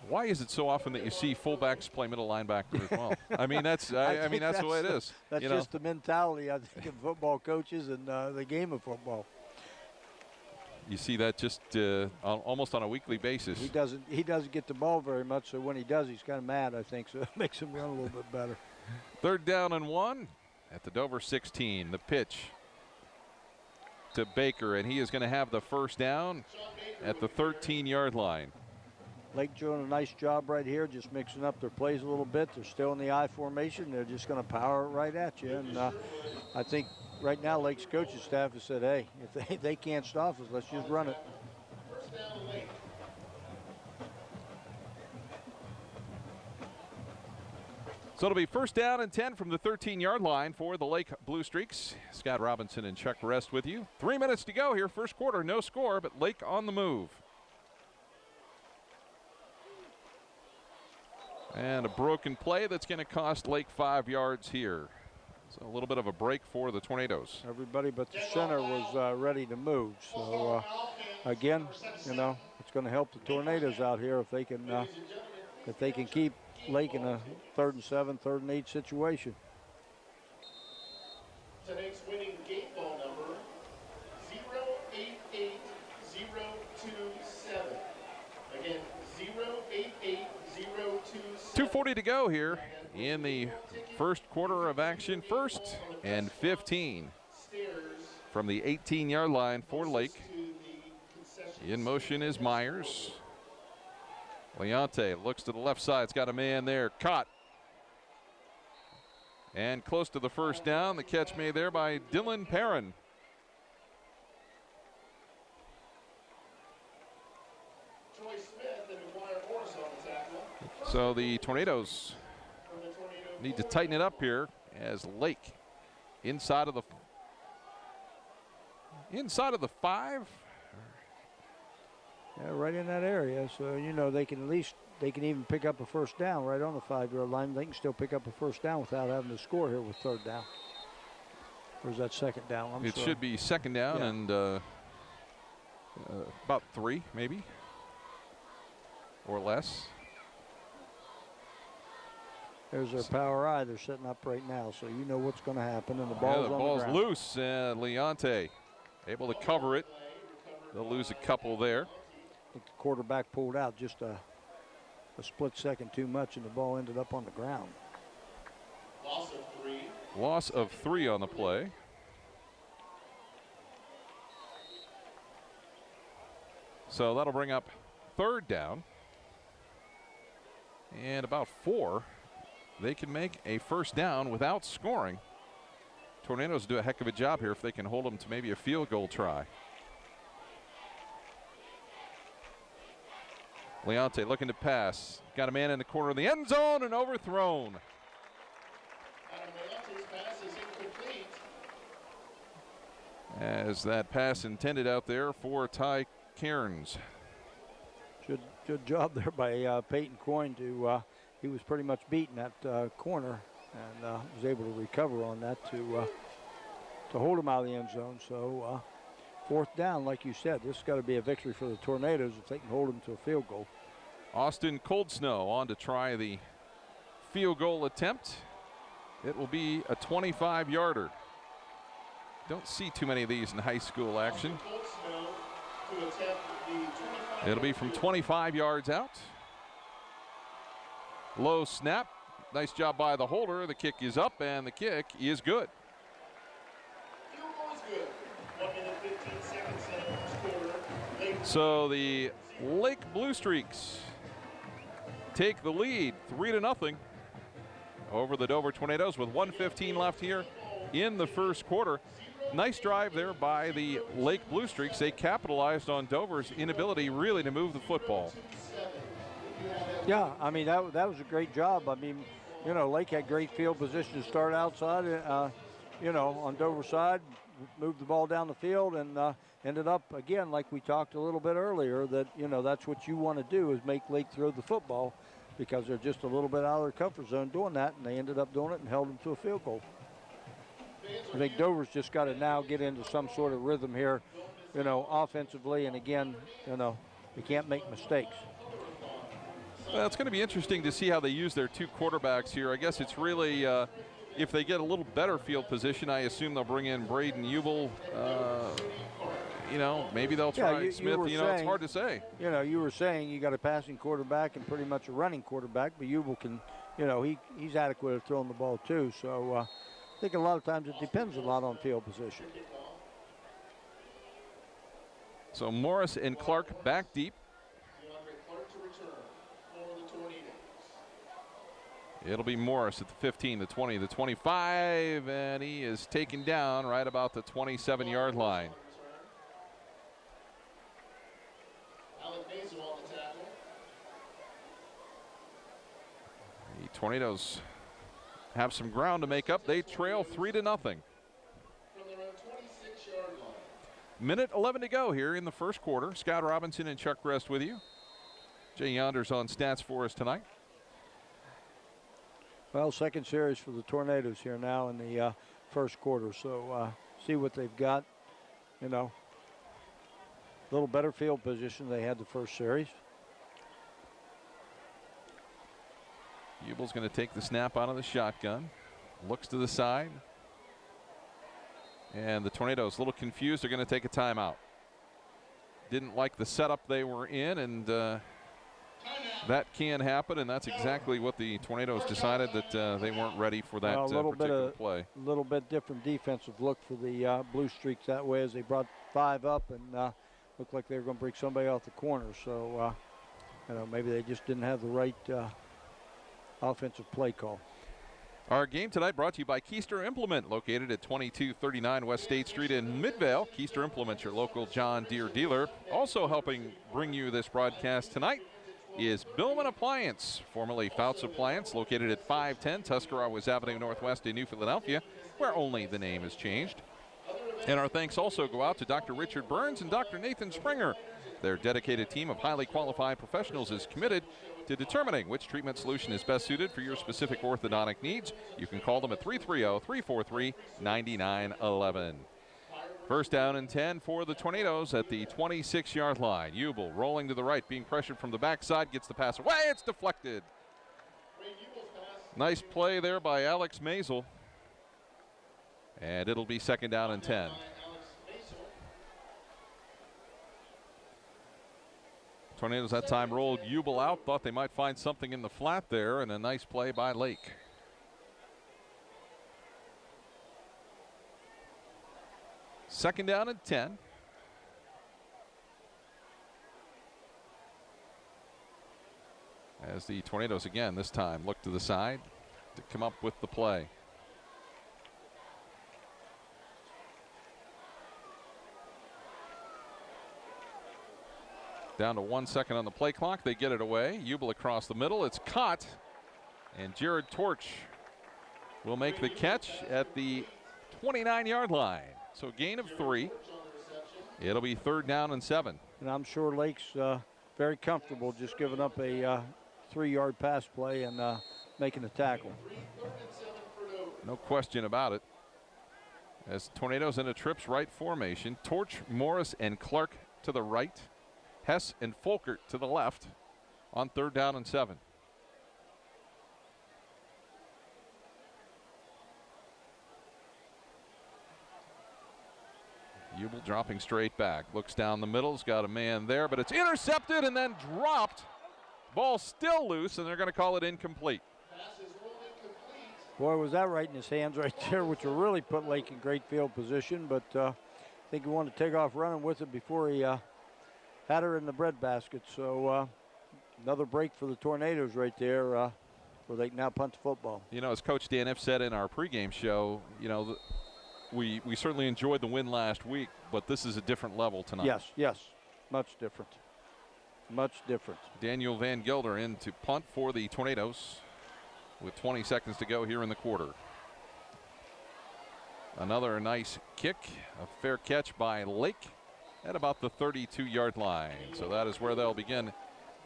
Why is it so often that you see fullbacks play middle linebacker as well? I mean, that's I mean that's the way it is. That's just the mentality, I think, of football coaches and the game of football. You see that just almost on a weekly basis. He doesn't get the ball very much, so when he does, he's kind of mad, I think, so it makes him run a little bit better. Third down and 1 at the Dover 16. The pitch to Baker, and he is going to have the first down at the 13-yard line. Lake doing a nice job right here, just mixing up their plays a little bit. They're still in the I formation. They're just going to power it right at you. And I think right now Lake's coaching staff has said, hey, if they can't stop us, let's just run it. So it'll be first down and 10 from the 13-yard line for the Lake Blue Streaks. Scott Robinson and Chuck Rest with you. 3 minutes to go here, first quarter, no score, but Lake on the move. And a broken play that's going to cost Lake 5 yards here. So a little bit of a break for the Tornadoes. Everybody but the center was ready to move. So again, you know, it's going to help the Tornadoes out here if they can keep Lake in a 3rd and 7, 3rd and 8 situation. Tonight's winning gate ball number 088027. Again, 088027. 2:40 to go here in the first quarter of action. 1st and 15 from the 18-yard line for Lake. In motion is Myers. Leonte looks to the left side. It's got a man there. Caught. And close to the first down. The catch made there by Dylan Perrin. So the Tornadoes need to tighten it up here as Lake inside of the 5. Yeah, right in that area. So, you know, they can even pick up a first down right on the 5-yard line. They can still pick up a first down without having to score here with 3rd down. Or is that 2nd down? It should be 2nd down, yeah. And about 3 maybe or less. There's their power eye. They're setting up right now, so you know what's going to happen. And the ball's on the ground. Loose, and Leonte able to cover it. They'll lose a couple there. I think the quarterback pulled out just a split second too much, and the ball ended up on the ground. Loss of 3 on the play. So that'll bring up 3rd down. And about 4. They can make a first down without scoring. Tornadoes do a heck of a job here if they can hold them to maybe a field goal try. Leonte looking to pass. Got a man in the corner of the end zone and overthrown. Leonte's pass is incomplete. As that pass intended out there for Ty Cairns. Good job there by Peyton Coyne to he was pretty much beating that corner and was able to recover on that to hold him out of the end zone. So 4th down, like you said, this has got to be a victory for the Tornadoes if they can hold them to a field goal. Austin Coldsnow on to try the field goal attempt. It will be a 25-yarder. Don't see too many of these in high school action. It'll be from 25 yards out. Low snap, Nice job by the holder. The kick is up, and the kick is good. Field goal is good. 1 minute 15 seconds in the first quarter. Lake So the Lake Blue Streaks take the lead 3-0 over the Dover Tornadoes with 1:15 left here in the first quarter. Nice drive there by the Lake Blue Streaks. They capitalized on Dover's inability really to move the football. Yeah, I mean, that was a great job. I mean, you know, Lake had great field position to start outside, you know, on Dover's side, moved the ball down the field, and ended up, again, like we talked a little bit earlier, that, you know, that's what you want to do is make Lake throw the football because they're just a little bit out of their comfort zone doing that, and they ended up doing it and held them to a field goal. I think Dover's just got to now get into some sort of rhythm here, you know, offensively, and again, you know, they can't make mistakes. Well, it's going to be interesting to see how they use their two quarterbacks here. I guess it's really, if they get a little better field position, I assume they'll bring in Braden Ubel. You know, maybe they'll try Smith. You know, it's hard to say. You know, you were saying you got a passing quarterback and pretty much a running quarterback, but Ubel can, you know, he's adequate at throwing the ball too. So I think a lot of times it depends a lot on field position. So Morris and Clark back deep. It'll be Morris at the 15, the 20, the 25, and he is taken down right about the 27-yard line. The Tornadoes have some ground to make up. They trail 3-0. Minute 11 to go here in the first quarter. Scott Robinson and Chuck Rest with you. Jay Yonder's on stats for us tonight. Well, second series for the Tornadoes here now in the first quarter. So see what they've got. You know, a little better field position they had the first series. Ubel's going to take the snap out of the shotgun. Looks to the side. And the Tornadoes a little confused. They're going to take a timeout. Didn't like the setup they were in, and that can happen, and that's exactly what the Tornadoes decided, that they weren't ready for that particular play. A little bit different defensive look for the Blue Streaks that way as they brought 5 up and looked like they were going to break somebody off the corner. So, you know, maybe they just didn't have the right offensive play call. Our game tonight brought to you by Keister Implement, located at 2239 West State Street in Midvale. Keister Implement, your local John Deere dealer. Also helping bring you this broadcast tonight is Billman Appliance, formerly Fouts Appliance, located at 510 Tuscarawas Avenue Northwest in New Philadelphia, where only the name has changed. And our thanks also go out to Dr. Richard Burns and Dr. Nathan Springer. Their dedicated team of highly qualified professionals is committed to determining which treatment solution is best suited for your specific orthodontic needs. You can call them at 330-343-9911. First down and 10 for the Tornadoes at the 26-yard line. Ubel rolling to the right, being pressured from the backside, gets the pass away. It's deflected. Nice play there by Alex Mazel. And it'll be second down and 10. Tornadoes that time rolled Ubel out, thought they might find something in the flat there, and a nice play by Lake. Second down and 10. As the Tornadoes again this time look to the side to come up with the play. Down to 1 second on the play clock. They get it away. Ubel across the middle. It's caught. And Jared Torch will make the catch at the 29-yard line. So gain of 3. It'll be third down and 7. And I'm sure Lake's very comfortable just giving up a 3-yard pass play and making a tackle. No question about it. As Tornadoes in a trips right formation. Torch, Morris, and Clark to the right. Hess and Folkert to the left on third down and 7. Ubel dropping straight back. Looks down the middle. Has got a man there, but it's intercepted and then dropped. Ball still loose, and they're going to call it incomplete. Boy, was that right in his hands right there, which will really put Lake in great field position. But I think he wanted to take off running with it before he had her in the breadbasket. So another break for the Tornadoes right there, where they can now punt the football. You know, as Coach Dan F said in our pregame show, you know, we certainly enjoyed the win last week, but this is a different level tonight. Yes, much different. Much different. Daniel Van Gelder in to punt for the Tornadoes with 20 seconds to go here in the quarter. Another nice kick, a fair catch by Lake at about the 32-yard line. So that is where they'll begin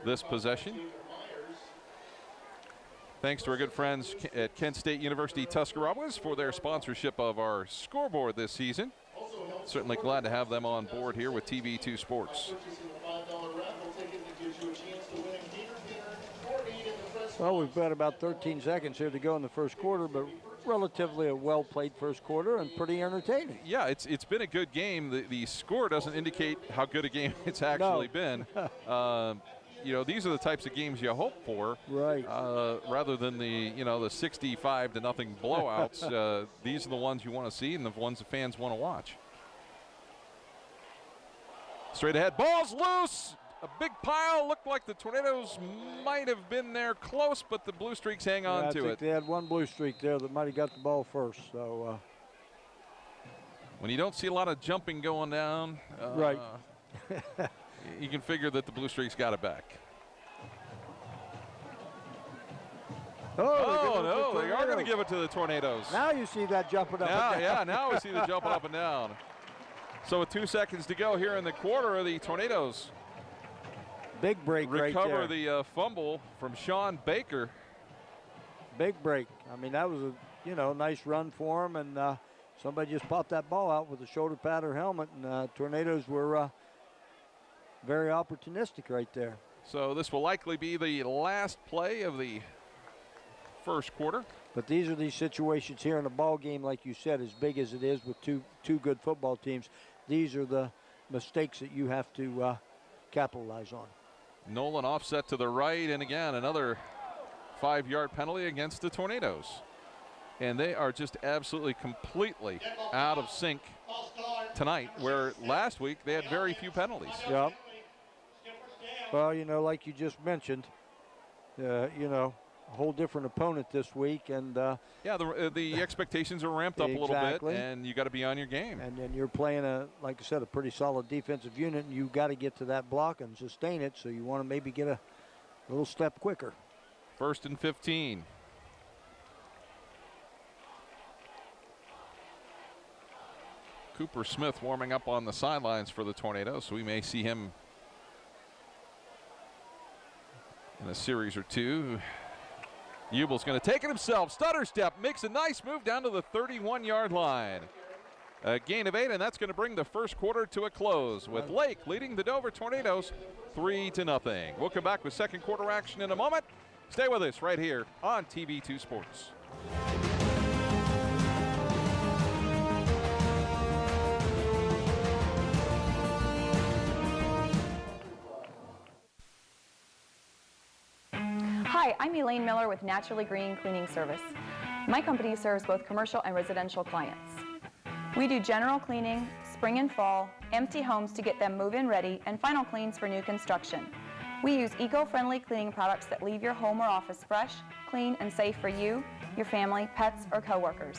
this possession. Thanks to our good friends at Kent State University Tuscarawas for their sponsorship of our scoreboard this season. Certainly glad to have them on board here with TV2 Sports. Well, we've got about 13 seconds here to go in the first quarter, but relatively a well-played first quarter and pretty entertaining. Yeah, it's been a good game. The score doesn't indicate how good a game it's actually been. You know, these are the types of games you hope for, right? Rather than the 65-0 blowouts. These are the ones you want to see and the ones the fans want to watch. Straight ahead, ball's loose. A big pile. Looked like the Tornadoes might have been there close, but the Blue Streaks hang on to it. They had one Blue Streak there that might have got the ball first. So when you don't see a lot of jumping going down, right, you can figure that the Blue Streaks got it back. Oh no, they are going to give it to the Tornadoes. Now you see that jumping up and down. Yeah, now we see the jumping up and down. So with 2 seconds to go here in the quarter, the Tornadoes big break recover right there. The fumble from Sean Baker. Big break. I mean, that was a nice run for him, and somebody just popped that ball out with a shoulder pad or helmet, and Tornadoes were very opportunistic right there. So this will likely be the last play of the first quarter. But these are these situations here in a ball game, like you said, as big as it is with two good football teams. These are the mistakes that you have to capitalize on. Nolan offset to the right, and again, another 5-yard penalty against the Tornadoes. And they are just absolutely completely out of sync tonight, where last week they had very few penalties. Yep. Well, like you just mentioned, a whole different opponent this week, and yeah, the expectations are ramped up a little bit, and you got to be on your game. And then you're playing like I said, a pretty solid defensive unit, and you got to get to that block and sustain it. So you want to maybe get a little step quicker. 1st and 15. Cooper Smith warming up on the sidelines for the Tornadoes, so we may see him in a series or two. Ubel's going to take it himself. Stutter step, makes a nice move down to the 31-yard line. A gain of 8, and that's going to bring the first quarter to a close with Lake leading the Dover Tornadoes 3-0. We'll come back with second quarter action in a moment. Stay with us right here on TV2 Sports. Hi, I'm Elaine Miller with Naturally Green Cleaning Service. My company serves both commercial and residential clients. We do general cleaning, spring and fall, empty homes to get them move-in ready, and final cleans for new construction. We use eco-friendly cleaning products that leave your home or office fresh, clean, and safe for you, your family, pets, or coworkers.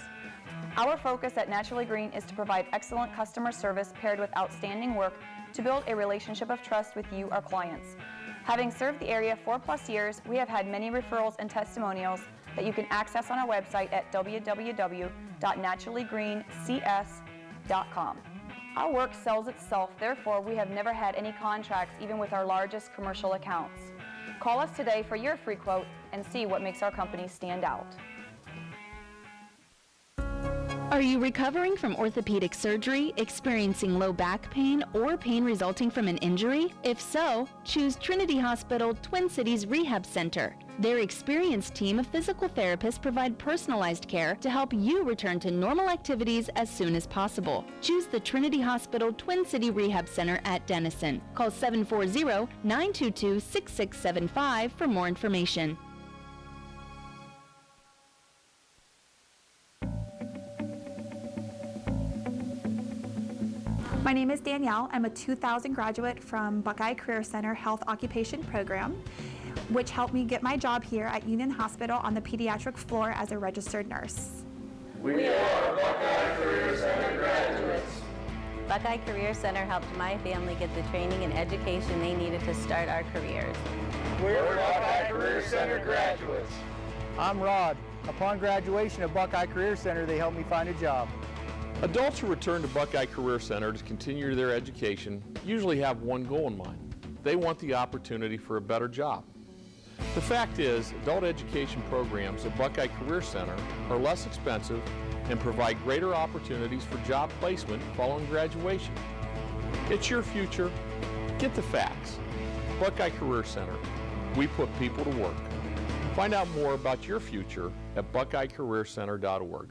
Our focus at Naturally Green is to provide excellent customer service paired with outstanding work to build a relationship of trust with you, our clients. Having served the area 4+ years, we have had many referrals and testimonials that you can access on our website at www.naturallygreencs.com. Our work sells itself, therefore we have never had any contracts even with our largest commercial accounts. Call us today for your free quote and see what makes our company stand out. Are you recovering from orthopedic surgery, experiencing low back pain, or pain resulting from an injury? If so, choose Trinity Hospital Twin Cities Rehab Center. Their experienced team of physical therapists provide personalized care to help you return to normal activities as soon as possible. Choose the Trinity Hospital Twin City Rehab Center at Denison. Call 740-922-6675 for more information. My name is Danielle. I'm a 2000 graduate from Buckeye Career Center Health Occupation Program, which helped me get my job here at Union Hospital on the pediatric floor as a registered nurse. We are Buckeye Career Center graduates. Buckeye Career Center helped my family get the training and education they needed to start our careers. We're Buckeye Career Center graduates. I'm Rod. Upon graduation at Buckeye Career Center, they helped me find a job. Adults who return to Buckeye Career Center to continue their education usually have one goal in mind. They want the opportunity for a better job. The fact is, adult education programs at Buckeye Career Center are less expensive and provide greater opportunities for job placement following graduation. It's your future. Get the facts. Buckeye Career Center. We put people to work. Find out more about your future at buckeyecareercenter.org.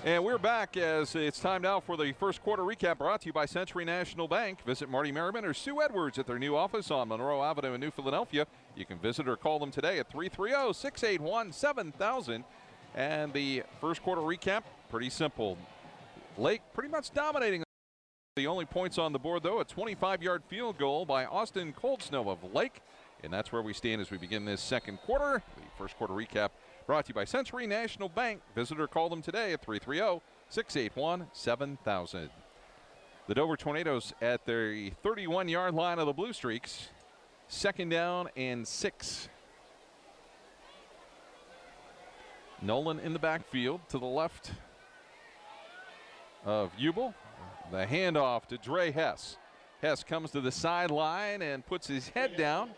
And we're back as it's time now for the first quarter recap brought to you by Century National Bank. Visit Marty Merriman or Sue Edwards at their new office on Monroe Avenue in New Philadelphia. You can visit or call them today at 330-681-7000. And the first quarter recap, pretty simple. Lake pretty much dominating. The only points on the board, though, a 25-yard field goal by Austin Coldsnow of Lake. And that's where we stand as we begin this second quarter. The first quarter recap brought to you by Century National Bank. Visit or call them today at 330-681-7000. The Dover Tornadoes at their 31-yard line of the Blue Streaks. Second down and 6. Nolan in the backfield to the left of Ubel. The handoff to Dre Hess. Hess comes to the sideline and puts his head down.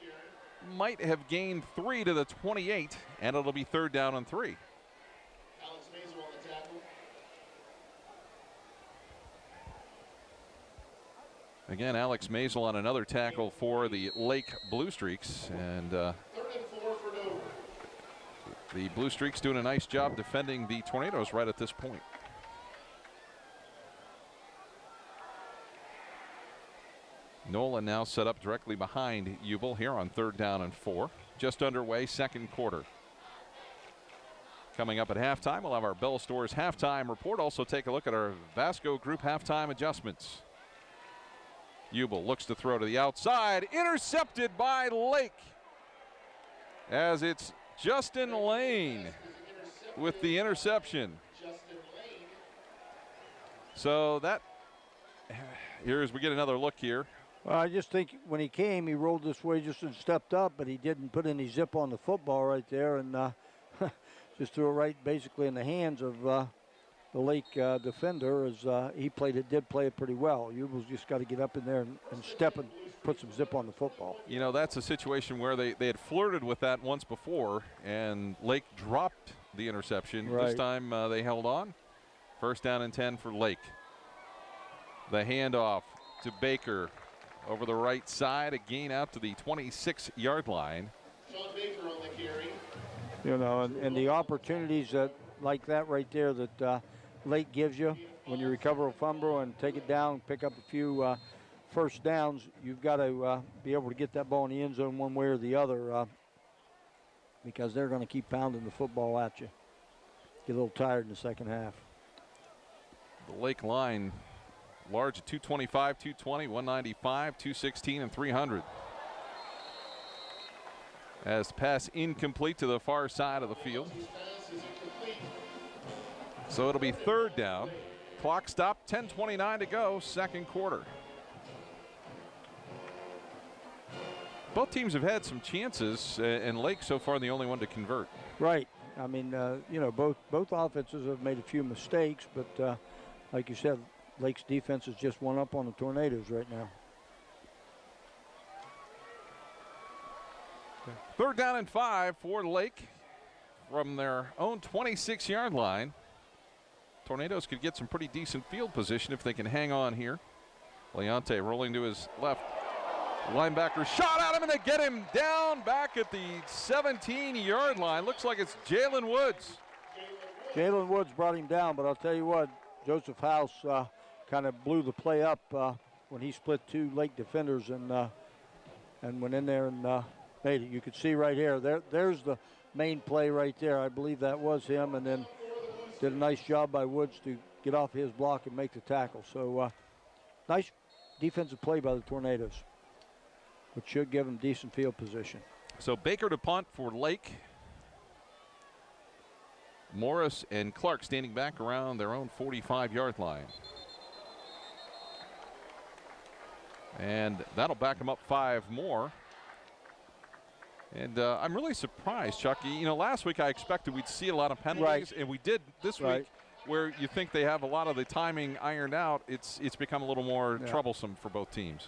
Might have gained 3 to the 28, and it'll be third down and 3. Alex Mazel on the tackle. Again, Alex Mazel on another tackle for the Lake Blue Streaks. And 3rd and 4 for Dover. the Blue Streaks doing a nice job defending the Tornadoes right at this point. Nolan now set up directly behind Ubel here on third down and 4. Just underway, second quarter. Coming up at halftime, we'll have our Bell Stores halftime report. Also take a look at our Vasco Group halftime adjustments. Ubel looks to throw to the outside. Intercepted by Lake. As it's Justin Lane with the interception. So that, here as we get another look here. Well, I just think when he came, he rolled this way just and stepped up, but he didn't put any zip on the football right there, and just threw it right basically in the hands of the Lake defender as he did play it pretty well. Ubel's just got to get up in there and step and put some zip on the football. You know, that's a situation where they had flirted with that once before, and Lake dropped the interception. Right. This time they held on. First down and 10 for Lake. The handoff to Baker. Over the right side, a gain out to the 26-yard line. Sean Baker on the carry. You know, and the opportunities that like that right there that Lake gives you when you recover a fumble and take it down, pick up a few first downs, you've got to be able to get that ball in the end zone one way or the other because they're going to keep pounding the football at you. Get a little tired in the second half. The Lake line large at 225, 220, 195, 216, and 300. As the pass incomplete to the far side of the field. So it'll be third down. Clock stopped, 10:29 to go, second quarter. Both teams have had some chances, and Lake so far the only one to convert. Right. I mean, you know, both offenses have made a few mistakes, but like you said, Lake's defense is just one up on the Tornadoes right now. Third down and 5 for Lake from their own 26-yard line. Tornadoes could get some pretty decent field position if they can hang on here. Leonte rolling to his left. Linebacker shot at him, and they get him down back at the 17-yard line. Looks like it's Jalen Woods. Jalen Woods brought him down, but I'll tell you what, Joseph House kind of blew the play up when he split two Lake defenders and went in there and made it. You could see right here. There's the main play right there. I believe that was him, and then did a nice job by Woods to get off his block and make the tackle. So nice defensive play by the Tornadoes, which should give them decent field position. So Baker to punt for Lake. Morris and Clark standing back around their own 45-yard line. And that'll back them up 5 more. And I'm really surprised, Chucky. You know, last week I expected we'd see a lot of penalties, and we did this week, where you think they have a lot of the timing ironed out. It's become a little more troublesome for both teams.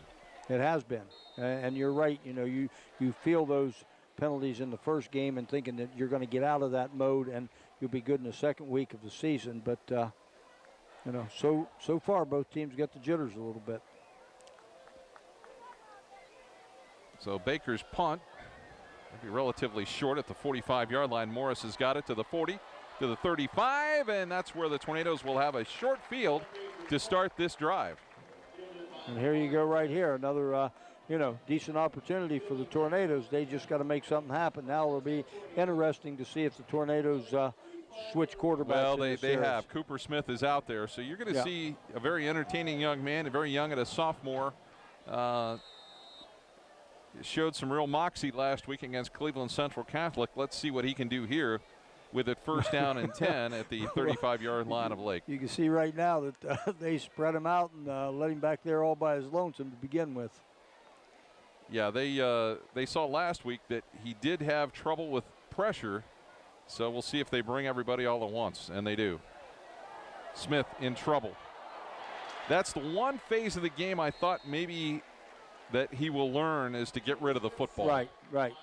It has been. And you're right. You know, you feel those penalties in the first game and thinking that you're going to get out of that mode and you'll be good in the second week of the season. But, you know, so far both teams get the jitters a little bit. So Baker's punt will be relatively short at the 45-yard line. Morris has got it to the 40, to the 35, and that's where the Tornadoes will have a short field to start this drive. And here you go right here. Another, you know, decent opportunity for the Tornadoes. They just got to make something happen. Now it'll be interesting to see if the Tornadoes switch quarterbacks. Well, they have. Cooper Smith is out there. So you're going to see a very entertaining young man, very young at a sophomore. Showed some real moxie last week against Cleveland Central Catholic. Let's see what he can do here with it first down and 10 at the 35-yard line of Lake. You can see right now that they spread him out and let him back there all by his lonesome to begin with. Yeah, they saw last week that he did have trouble with pressure, so we'll see if they bring everybody all at once, and they do. Smith in trouble. That's the one phase of the game I thought maybe that he will learn is to get rid of the football. Right.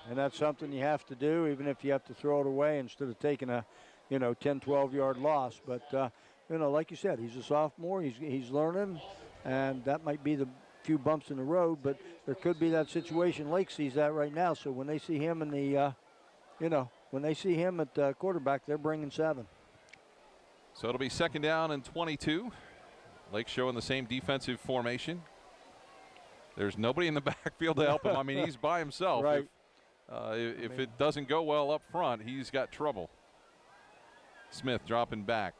And that's something you have to do, even if you have to throw it away instead of taking a, 10, 12-yard loss. But, like you said, he's a sophomore. He's learning, and that might be the few bumps in the road, but there could be that situation. Lake sees that right now. So when they see him in the, when they see him at quarterback, they're bringing 7. So it'll be second down and 22. Lake showing the same defensive formation. There's nobody in the backfield to help him. I mean, he's by himself. Right. If it doesn't go well up front, he's got trouble. Smith dropping back.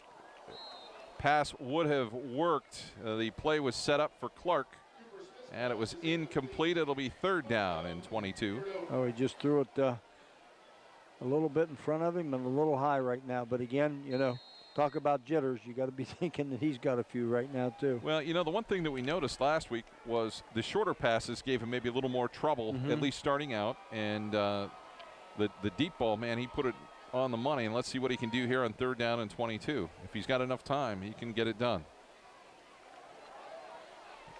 Pass would have worked. The play was set up for Clark, and it was incomplete. It'll be third down and 22. Oh, he just threw it a little bit in front of him and a little high right now. But again, talk about jitters. You got to be thinking that he's got a few right now too. Well, the one thing that we noticed last week was the shorter passes gave him maybe a little more trouble, at least starting out. And the deep ball, man, he put it on the money. And let's see what he can do here on third down and 22. If he's got enough time, he can get it done.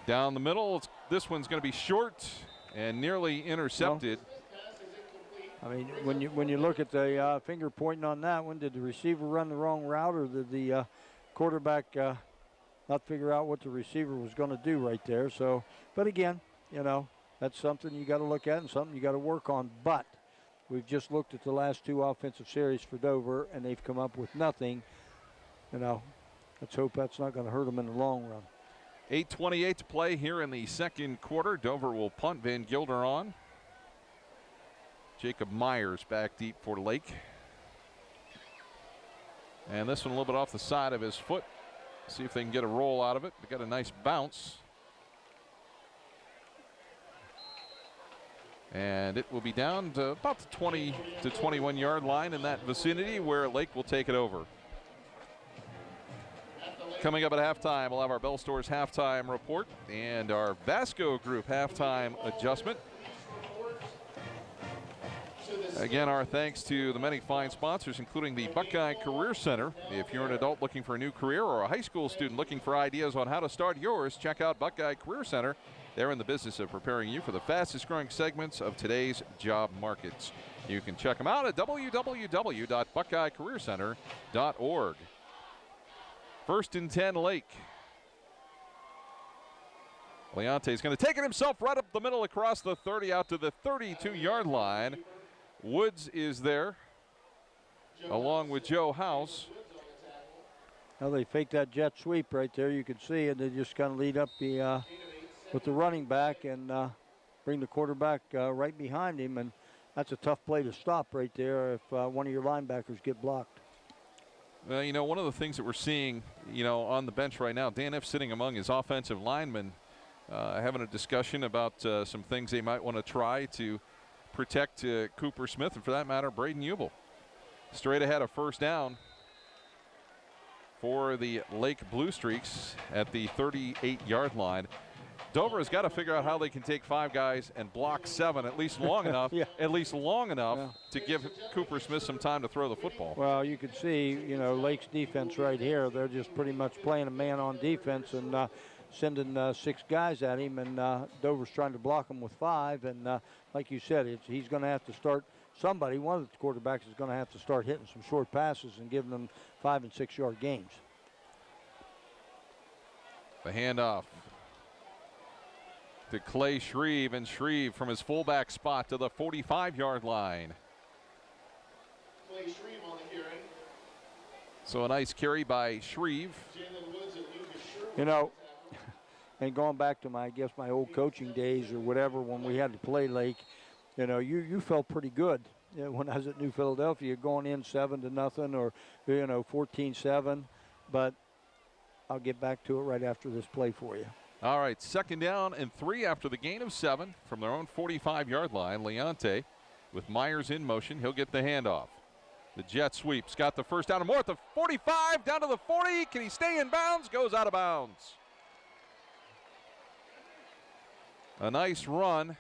Down the middle, this one's going to be short and nearly intercepted. I mean, when you look at the finger pointing on that one, did the receiver run the wrong route, or did the quarterback not figure out what the receiver was going to do right there? So, but again, that's something you got to look at and something you got to work on. But we've just looked at the last 2 offensive series for Dover, and they've come up with nothing. Let's hope that's not going to hurt them in the long run. 8:28 to play here in the second quarter. Dover will punt. Van Gilder on. Jacob Myers back deep for Lake. And this one a little bit off the side of his foot. See if they can get a roll out of it. They got a nice bounce. And it will be down to about the 20 to 21-yard line in that vicinity where Lake will take it over. Coming up at halftime, we'll have our Bell Stores halftime report and our Vasco Group halftime adjustment. Again, our thanks to the many fine sponsors, including the Buckeye Career Center. If you're an adult looking for a new career or a high school student looking for ideas on how to start yours, check out Buckeye Career Center. They're in the business of preparing you for the fastest growing segments of today's job markets. You can check them out at www.buckeyecareercenter.org. First and 10, Lake. Leonte is going to take it himself right up the middle across the 30 out to the 32-yard line. Woods is there along with Joe House. Now they fake that jet sweep right there. You can see, and they just kind of lead up with the running back and bring the quarterback right behind him. And that's a tough play to stop right there if one of your linebackers get blocked. Well, you know, one of the things that we're seeing, you know, on the bench right now, Dan F. sitting among his offensive linemen, having a discussion about some things they might want to try to protect Cooper Smith, and for that matter, Braden Ubel. Straight ahead, a first down for the Lake Blue Streaks at the 38-yard line. Dover has got to figure out how they can take 5 guys and block 7 at least long enough, to give Cooper Smith some time to throw the football. Well, you can see, you know, Lake's defense right here. They're just pretty much playing a man on defense and sending 6 guys at him, and Dover's trying to block him with 5. And like you said, he's going to have to start. Somebody, one of the quarterbacks, is going to have to start hitting some short passes and giving them 5- and 6-yard gains. The handoff to Clay Shreve, and Shreve from his fullback spot to the 45-yard line. Clay Shreve on the carry. So a nice carry by Shreve. You know, and going back to my old coaching days or whatever, when we had to play Lake, you know, you felt pretty good. You know, when I was at New Philadelphia, going in 7-0 or, you know, 14-7. But I'll get back to it right after this play for you. All right, 2nd down and 3 after the gain of 7 from their own 45-yard line. Leonte with Myers in motion. He'll get the handoff. The jet sweeps, got the first down and more at the 45, down to the 40. Can he stay in bounds? Goes out of bounds. A nice run.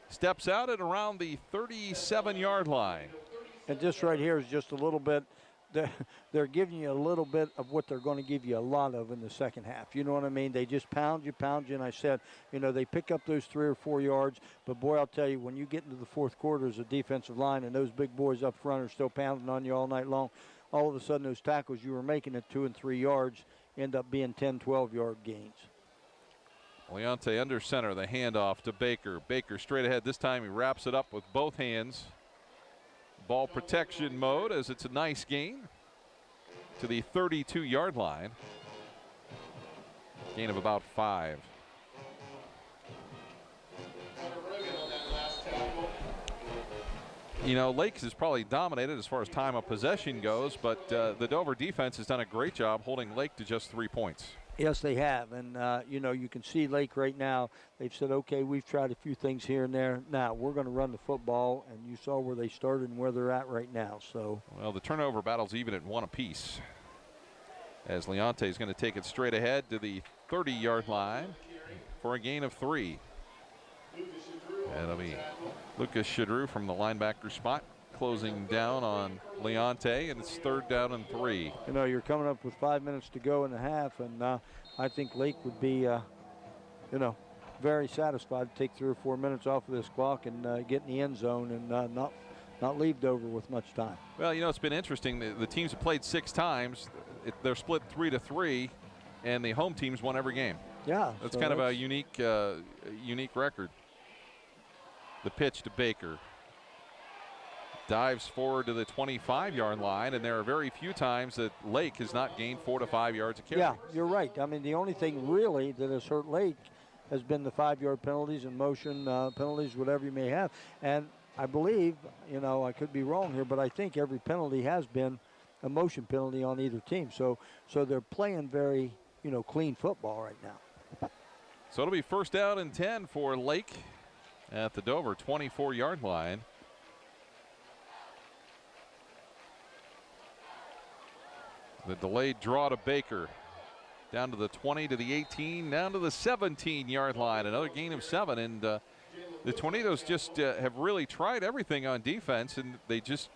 Steps out at around the 37-yard line. And this right here is just a little bit, they're giving you a little bit of what they're going to give you a lot of in the second half. You know what I mean? They just pound you. And I said, you know, they pick up those 3 or 4 yards. But, boy, I'll tell you, when you get into the fourth quarter as a defensive line and those big boys up front are still pounding on you all night long, all of a sudden those tackles you were making at 2 and 3 yards end up being 10, 12-yard gains. Leonte under center, the handoff to Baker. Baker straight ahead. This time he wraps it up with both hands. Ball protection mode as it's a nice gain to the 32-yard line. Gain of about 5. You know, Lakes is probably dominated as far as time of possession goes, but the Dover defense has done a great job holding Lake to just 3 points. Yes, they have. And, you know, you can see Lake right now. They've said, okay, we've tried a few things here and there. Now we're going to run the football, and you saw where they started and where they're at right now. So, well, the turnover battle's even at 1 apiece, as Leonte is going to take it straight ahead to the 30-yard line for a gain of 3. And it'll be Lucas Shadrew from the linebacker spot closing down on Leonte, and it's 3rd down and 3. You know, you're coming up with 5 minutes to go in the half, and I think Lake would be, you know, very satisfied to take 3 or 4 minutes off of this clock and get in the end zone and not leave Dover with much time. Well, you know, it's been interesting. The teams have played 6 times. They're split 3-3, and the home teams won every game. Yeah. That's kind of a unique record. The pitch to Baker. Dives forward to the 25-yard line, and there are very few times that Lake has not gained 4 to 5 yards of carry. Yeah, you're right. I mean, the only thing really that has hurt Lake has been the 5-yard penalties and motion penalties, whatever you may have. And I believe, you know, I could be wrong here, but I think every penalty has been a motion penalty on either team. So they're playing very, you know, clean football right now. So it'll be 1st down and 10 for Lake at the Dover 24-yard line. The delayed draw to Baker. Down to the 20, to the 18, down to the 17-yard line. Another gain of 7. And the Tornadoes just have really tried everything on defense, and they just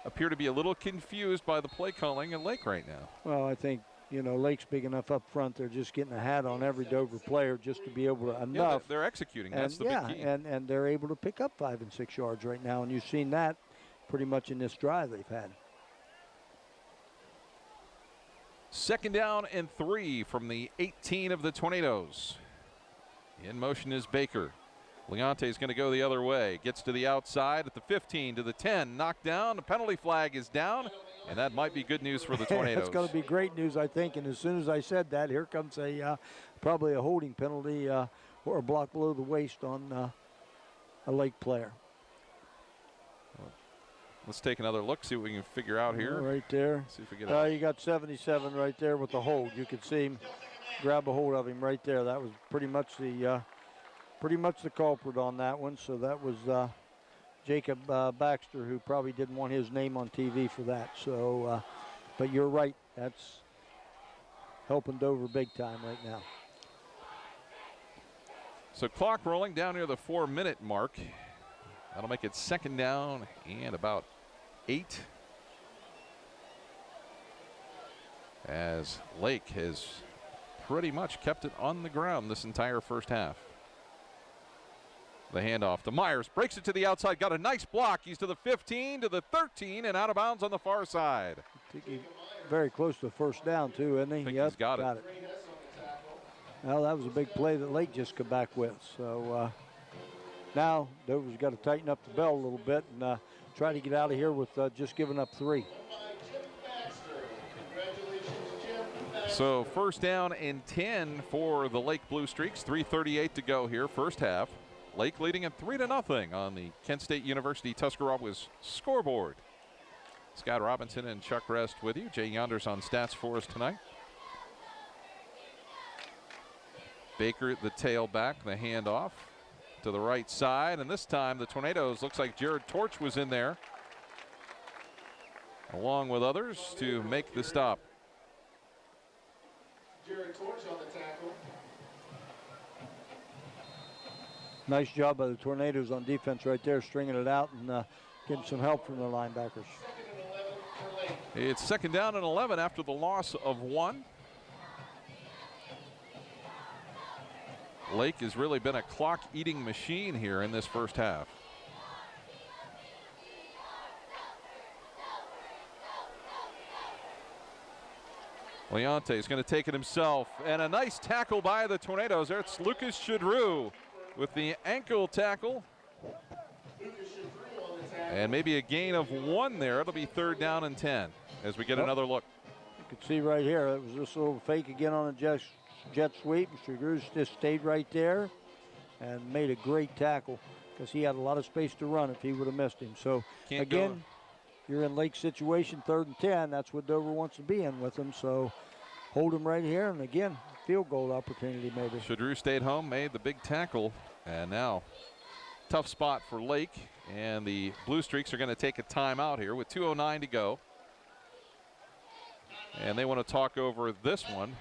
appear to be a little confused by the play calling at Lake right now. Well, I think, you know, Lake's big enough up front. They're just getting a hat on every Dover player just to be able to enough. Yeah, they're executing. That's the big key. And they're able to pick up 5 and 6 yards right now, and you've seen that pretty much in this drive they've had. 2nd down and 3 from the 18 of the Tornadoes. In motion is Baker. Leonte is going to go the other way. Gets to the outside at the 15, to the 10. Knocked down. The penalty flag is down, and that might be good news for the Tornadoes. That's going to be great news, I think. And as soon as I said that, here comes probably a holding penalty or a block below the waist on a Lake player. Let's take another look, see what we can figure out here. Right there. See if we get you got 77 right there with the hold. You could see him grab a hold of him right there. That was pretty much the culprit on that one. So that was Jacob Baxter, who probably didn't want his name on TV for that. So, but you're right. That's helping Dover big time right now. So clock rolling down near the 4-minute mark. That'll make it second down and about 8. As Lake has pretty much kept it on the ground this entire first half. The handoff to Myers, breaks it to the outside, got a nice block. He's to the 15, to the 13, and out of bounds on the far side. I think he's very close to the first down, too, isn't he? I think yep, he's got it. Well, that was a big play that Lake just come back with. So now Dover's got to tighten up the belt a little bit and try to get out of here with just giving up 3. So first down and 10 for the Lake Blue Streaks. 3:38 to go here, first half. Lake leading at 3-0 on the Kent State University Tuscarawas scoreboard. Scott Robinson and Chuck Rest with you. Jay Yonders on stats for us tonight. Baker, the tailback, the handoff to the right side. And this time the Tornadoes, looks like Jared Torch was in there, along with others, to make the stop. Jared Torch on the tackle. Nice job by the Tornadoes on defense right there, stringing it out and getting some help from the linebackers. It's second down and 11 after the loss of 1. Lake has really been a clock-eating machine here in this first half. Leonte is going to take it himself, and a nice tackle by the Tornadoes. There it's Lucas Chadru with the ankle tackle. And maybe a gain of 1 there. It'll be third down and 10 as we get another look. You can see right here, it was this little fake again on the jet sweep. Chadru just stayed right there and made a great tackle because he had a lot of space to run if he would have missed him. So again, you're in Lake situation, 3rd and 10. That's what Dover wants to be in with them. So hold him right here, and again, field goal opportunity maybe. Chadru stayed home, made the big tackle, and now tough spot for Lake. And the Blue Streaks are going to take a timeout here with 2:09 to go. And they want to talk over this one.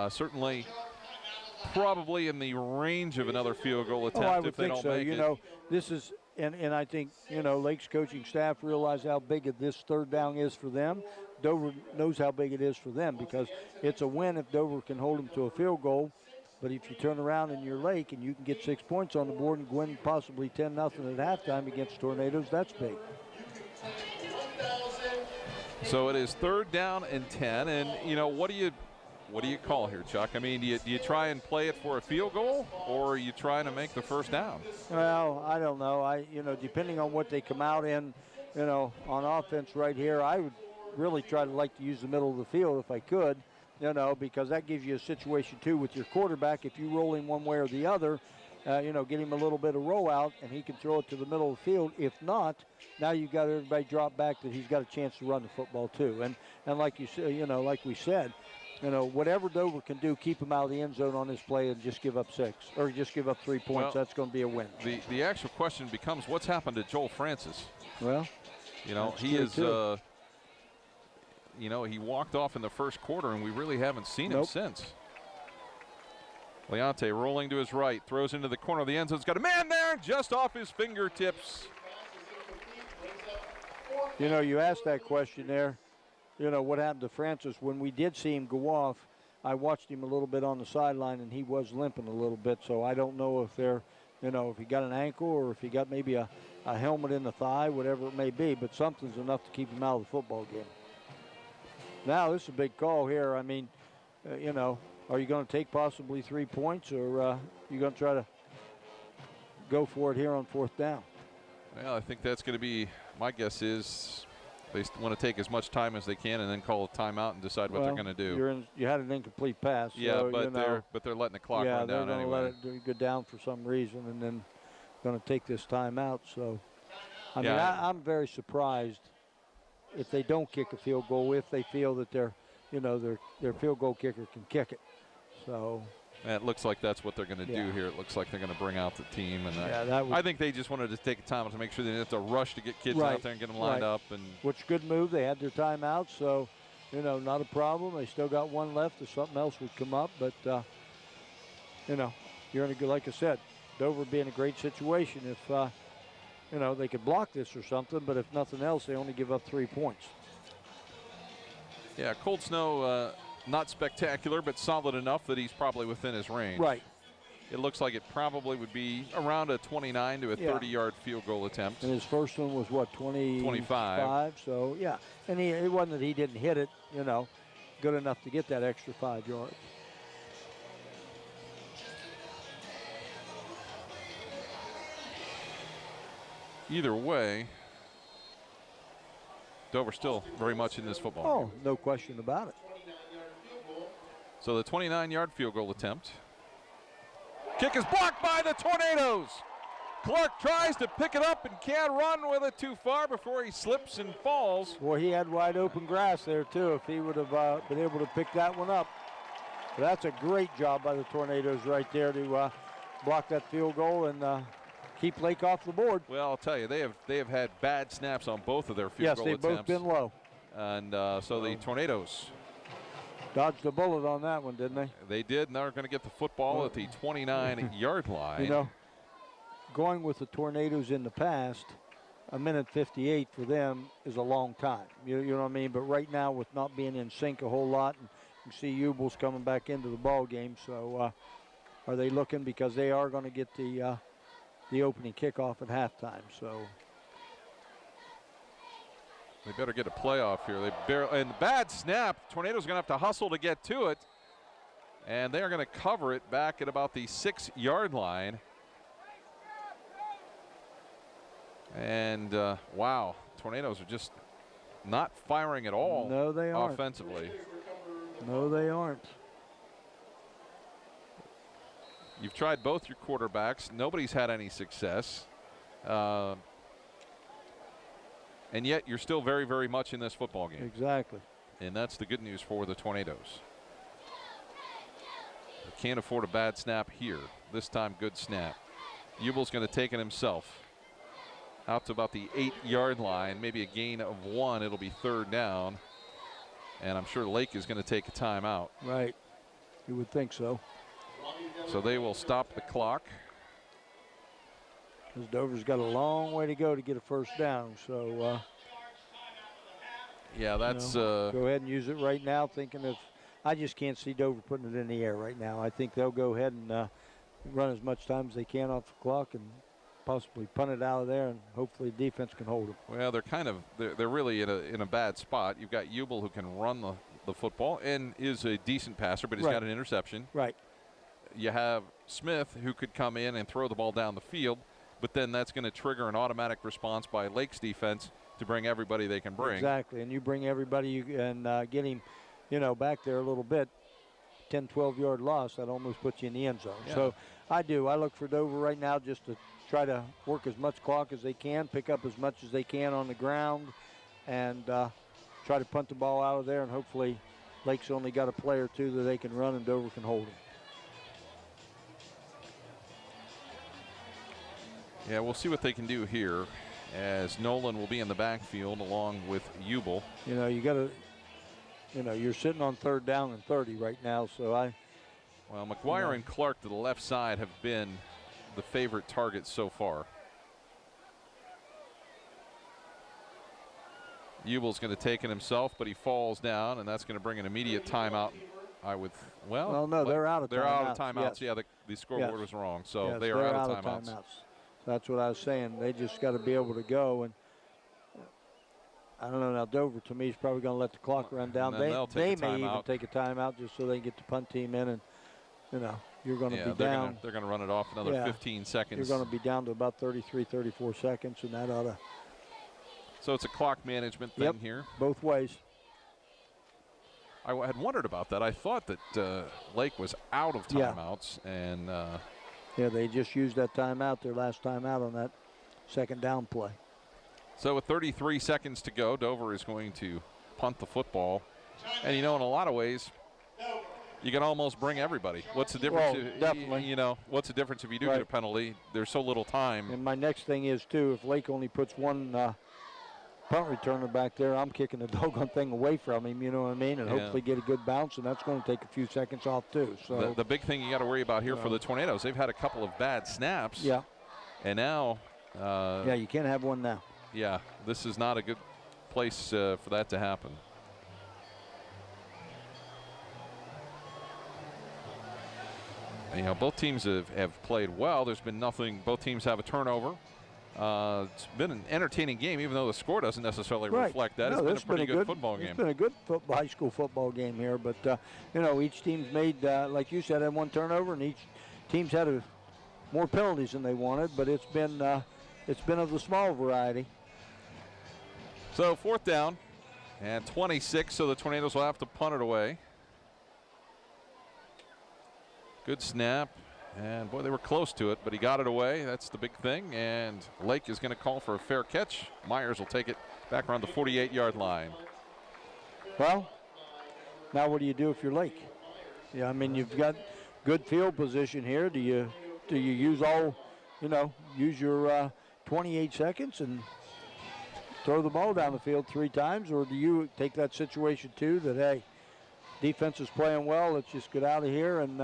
Certainly, probably in the range of another field goal attempt I would if they think don't so. make You it. know, this is, and I think, you know, Lake's coaching staff realize how big of this third down is for them. Dover knows how big it is for them because it's a win if Dover can hold them to a field goal. But if you turn around in your Lake and you can get 6 points on the board and win possibly 10-0 at halftime against Tornadoes, that's big. So it is third down and 10, and you know, what do you call here, Chuck? I mean, do you try and play it for a field goal, or are you trying to make the first down? Well, I don't know. Depending on what they come out in, on offense right here, I would really try to like to use the middle of the field if I could, because that gives you a situation too with your quarterback. If you roll him one way or the other, get him a little bit of rollout and he can throw it to the middle of the field. If not, now you've got everybody drop back that he's got a chance to run the football too. And like you said, like we said, whatever Dover can do, keep him out of the end zone on this play and just give up 6 or just give up 3 points. Well, that's going to be a win. The actual question becomes, what's happened to Joel Francis? Well, he is. He walked off in the first quarter, and we really haven't seen him since. Leonte rolling to his right, throws into the corner of the end zone. He's got a man there just off his fingertips. You asked that question there. What happened to Francis? When we did see him go off, I watched him a little bit on the sideline, and he was limping a little bit. So I don't know if if he got an ankle or if he got maybe a helmet in the thigh, whatever it may be. But something's enough to keep him out of the football game. Now, this is a big call here. I mean, are you going to take possibly 3 points, or are you going to try to go for it here on 4th down? Well, I think that's going to be, my guess is they want to take as much time as they can and then call a timeout and decide what they're going to do. You had an incomplete pass. Yeah, so, but they're letting the clock run down anyway. Yeah, they're going to let it go down for some reason and then going to take this timeout. So, I'm very surprised if they don't kick a field goal, if they feel that their field goal kicker can kick it. So. And it looks like that's what they're going to do here. It looks like they're going to bring out the team. And I think they just wanted to take a time to make sure they didn't have to rush to get kids out there and get them lined up. And which good move. They had their timeout, so, not a problem. They still got one left if something else would come up. But, you're in a good, like I said, Dover be in a great situation if, they could block this or something. But if nothing else, they only give up 3 points. Yeah, Cold Snow, not spectacular, but solid enough that he's probably within his range. Right. It looks like it probably would be around a 29 to a 30-yard field goal attempt. And his first one was, 25? So, yeah. And it wasn't that he didn't hit it, good enough to get that extra 5 yards. Either way, Dover still very much in this football game. Oh, no question about it. So the 29-yard field goal attempt. Kick is blocked by the Tornadoes. Clark tries to pick it up and can't run with it too far before he slips and falls. Boy, he had wide open grass there too if he would have been able to pick that one up. But that's a great job by the Tornadoes right there to block that field goal and keep Lake off the board. Well, I'll tell you, they have had bad snaps on both of their field goal attempts. Yes, they've both been low. And so the Tornadoes dodged a bullet on that one, didn't they? They did, and they're going to get the football at the 29-yard line. Going with the Tornadoes in the past, a minute 58 for them is a long time. You know what I mean? But right now, with not being in sync a whole lot, and you see Ubel's coming back into the ball game. So are they looking, because they are going to get the opening kickoff at halftime. So they better get a playoff here. And the bad snap, Tornadoes going to have to hustle to get to it. And they are going to cover it back at about the 6-yard line. And, wow, Tornadoes are just not firing at all. No, they aren't. Offensively. No, they aren't. You've tried both your quarterbacks. Nobody's had any success. And yet you're still very, very much in this football game. Exactly. And that's the good news for the Tornadoes. They can't afford a bad snap here. This time, good snap. Ubel's going to take it himself. Out to about the 8-yard line, maybe a gain of 1. It'll be 3rd down. And I'm sure Lake is going to take a timeout. Right. You would think so. So they will stop the clock. Because Dover's got a long way to go to get a first down. So, yeah, that's. Go ahead and use it right now, thinking of. I just can't see Dover putting it in the air right now. I think they'll go ahead and run as much time as they can off the clock and possibly punt it out of there, and hopefully the defense can hold them. Well, they're really in a bad spot. You've got Ubel, who can run the football and is a decent passer, but he's got an interception. Right. You have Smith, who could come in and throw the ball down the field, but then that's going to trigger an automatic response by Lake's defense to bring everybody they can bring. Exactly, and you bring everybody and get him, back there a little bit. 10, 12-yard loss, that almost puts you in the end zone. Yeah. So I look for Dover right now just to try to work as much clock as they can, pick up as much as they can on the ground, and try to punt the ball out of there, and hopefully Lake's only got a play or two that they can run and Dover can hold them. Yeah, we'll see what they can do here, as Nolan will be in the backfield along with Ubel. You're sitting on 3rd down and 30 right now, so Well, McGuire and Clark to the left side have been the favorite targets so far. Ubel's going to take it himself, but he falls down, and that's going to bring an immediate timeout. Well, no, they're out of timeouts. They're out of timeouts. Yes. Yeah, the scoreboard was wrong, so yes, they are out of timeouts. That's what I was saying. They just got to be able to go, and I don't know. Now Dover, to me, is probably going to let the clock run down. They may even take a timeout just so they can get the punt team in, and you're going to be down. They're going to run it off another 15 seconds. You're going to be down to about 33, 34 seconds, and that ought to. So it's a clock management thing here. Both ways. I had wondered about that. I thought that Lake was out of timeouts, and they just used that timeout, their last timeout on that 2nd down play. So with 33 seconds to go, Dover is going to punt the football. And, in a lot of ways, you can almost bring everybody. What's the difference? Well, definitely. What's the difference if you do get a penalty? There's so little time. And my next thing is, too, if Lake only puts one punt returner back there, I'm kicking the doggone thing away from him, you know what I mean, and hopefully get a good bounce, and that's going to take a few seconds off, too. So the big thing you got to worry about here for the Tornadoes, they've had a couple of bad snaps. Yeah. And now. Yeah, you can't have one now. Yeah, this is not a good place for that to happen. Both teams have played well. There's been nothing. Both teams have a turnover. It's been an entertaining game, even though the score doesn't necessarily reflect that. No, it's been a pretty good football game. It's been a good high school football game here, but each team's made, like you said, had one turnover, and each team's had more penalties than they wanted. But it's been of the small variety. So 4th down and 26. So the Tornadoes will have to punt it away. Good snap, and boy, they were close to it, but he got it away. That's the big thing, and Lake is going to call for a fair catch. Myers will take it back around the 48-yard line. Well, now what do you do if you're Lake? Yeah, I mean, you've got good field position here. Do you use all, use your 28 seconds and throw the ball down the field 3 times, or do you take that situation too that, hey, defense is playing well, let's just get out of here and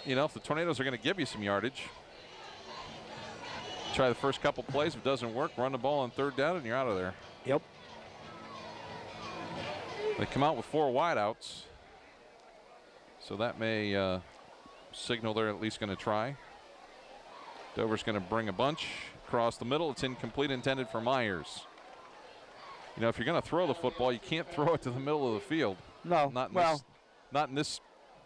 if the Tornadoes are going to give you some yardage, try the first couple plays. If it doesn't work, run the ball on 3rd down and you're out of there. Yep. They come out with 4 wideouts, so that may signal they're at least going to try. Dover's going to bring a bunch across the middle. It's incomplete, intended for Myers. If you're going to throw the football, you can't throw it to the middle of the field. No, not in this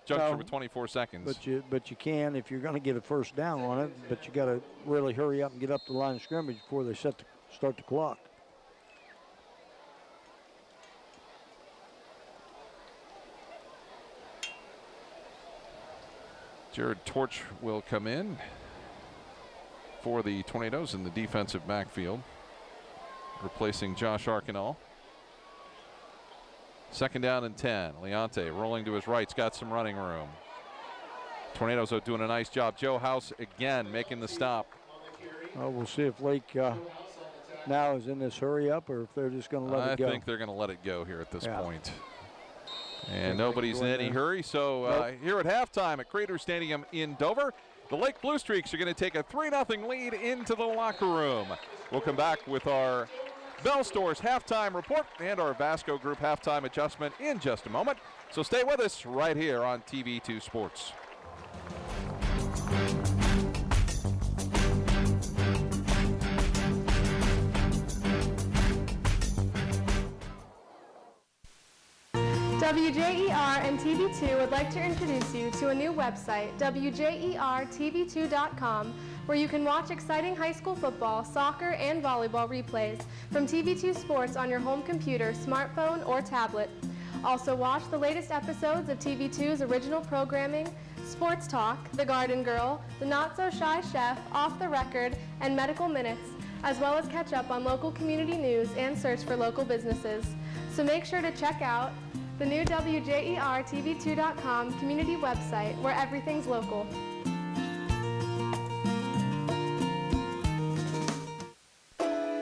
juncture with 24 seconds. But you can if you're going to get a first down on it. But you got to really hurry up and get up to the line of scrimmage before they start the clock. Jared Torch will come in for the Tornadoes in the defensive backfield, replacing Josh Arkinall. 2nd down and 10. Leonte rolling to his right. He's got some running room. Tornadoes are doing a nice job. Joe House again making the stop. Well, we'll see if Lake now is in this hurry up or if they're just going to let it go. I think they're going to let it go here at this point. And nobody's in any hurry. So here at halftime at Crater Stadium in Dover, the Lake Blue Streaks are going to take a 3-0 lead into the locker room. We'll come back with our Bell Stores halftime report and our Vasco Group halftime adjustment in just a moment. So stay with us right here on TV2 Sports. WJER and TV2 would like to introduce you to a new website, WJERTV2.com, where you can watch exciting high school football, soccer, and volleyball replays from TV2 Sports on your home computer, smartphone, or tablet. Also watch the latest episodes of TV2's original programming, Sports Talk, The Garden Girl, The Not So Shy Chef, Off the Record, and Medical Minutes, as well as catch up on local community news and search for local businesses. So make sure to check out the new WJERTV2.com community website where everything's local.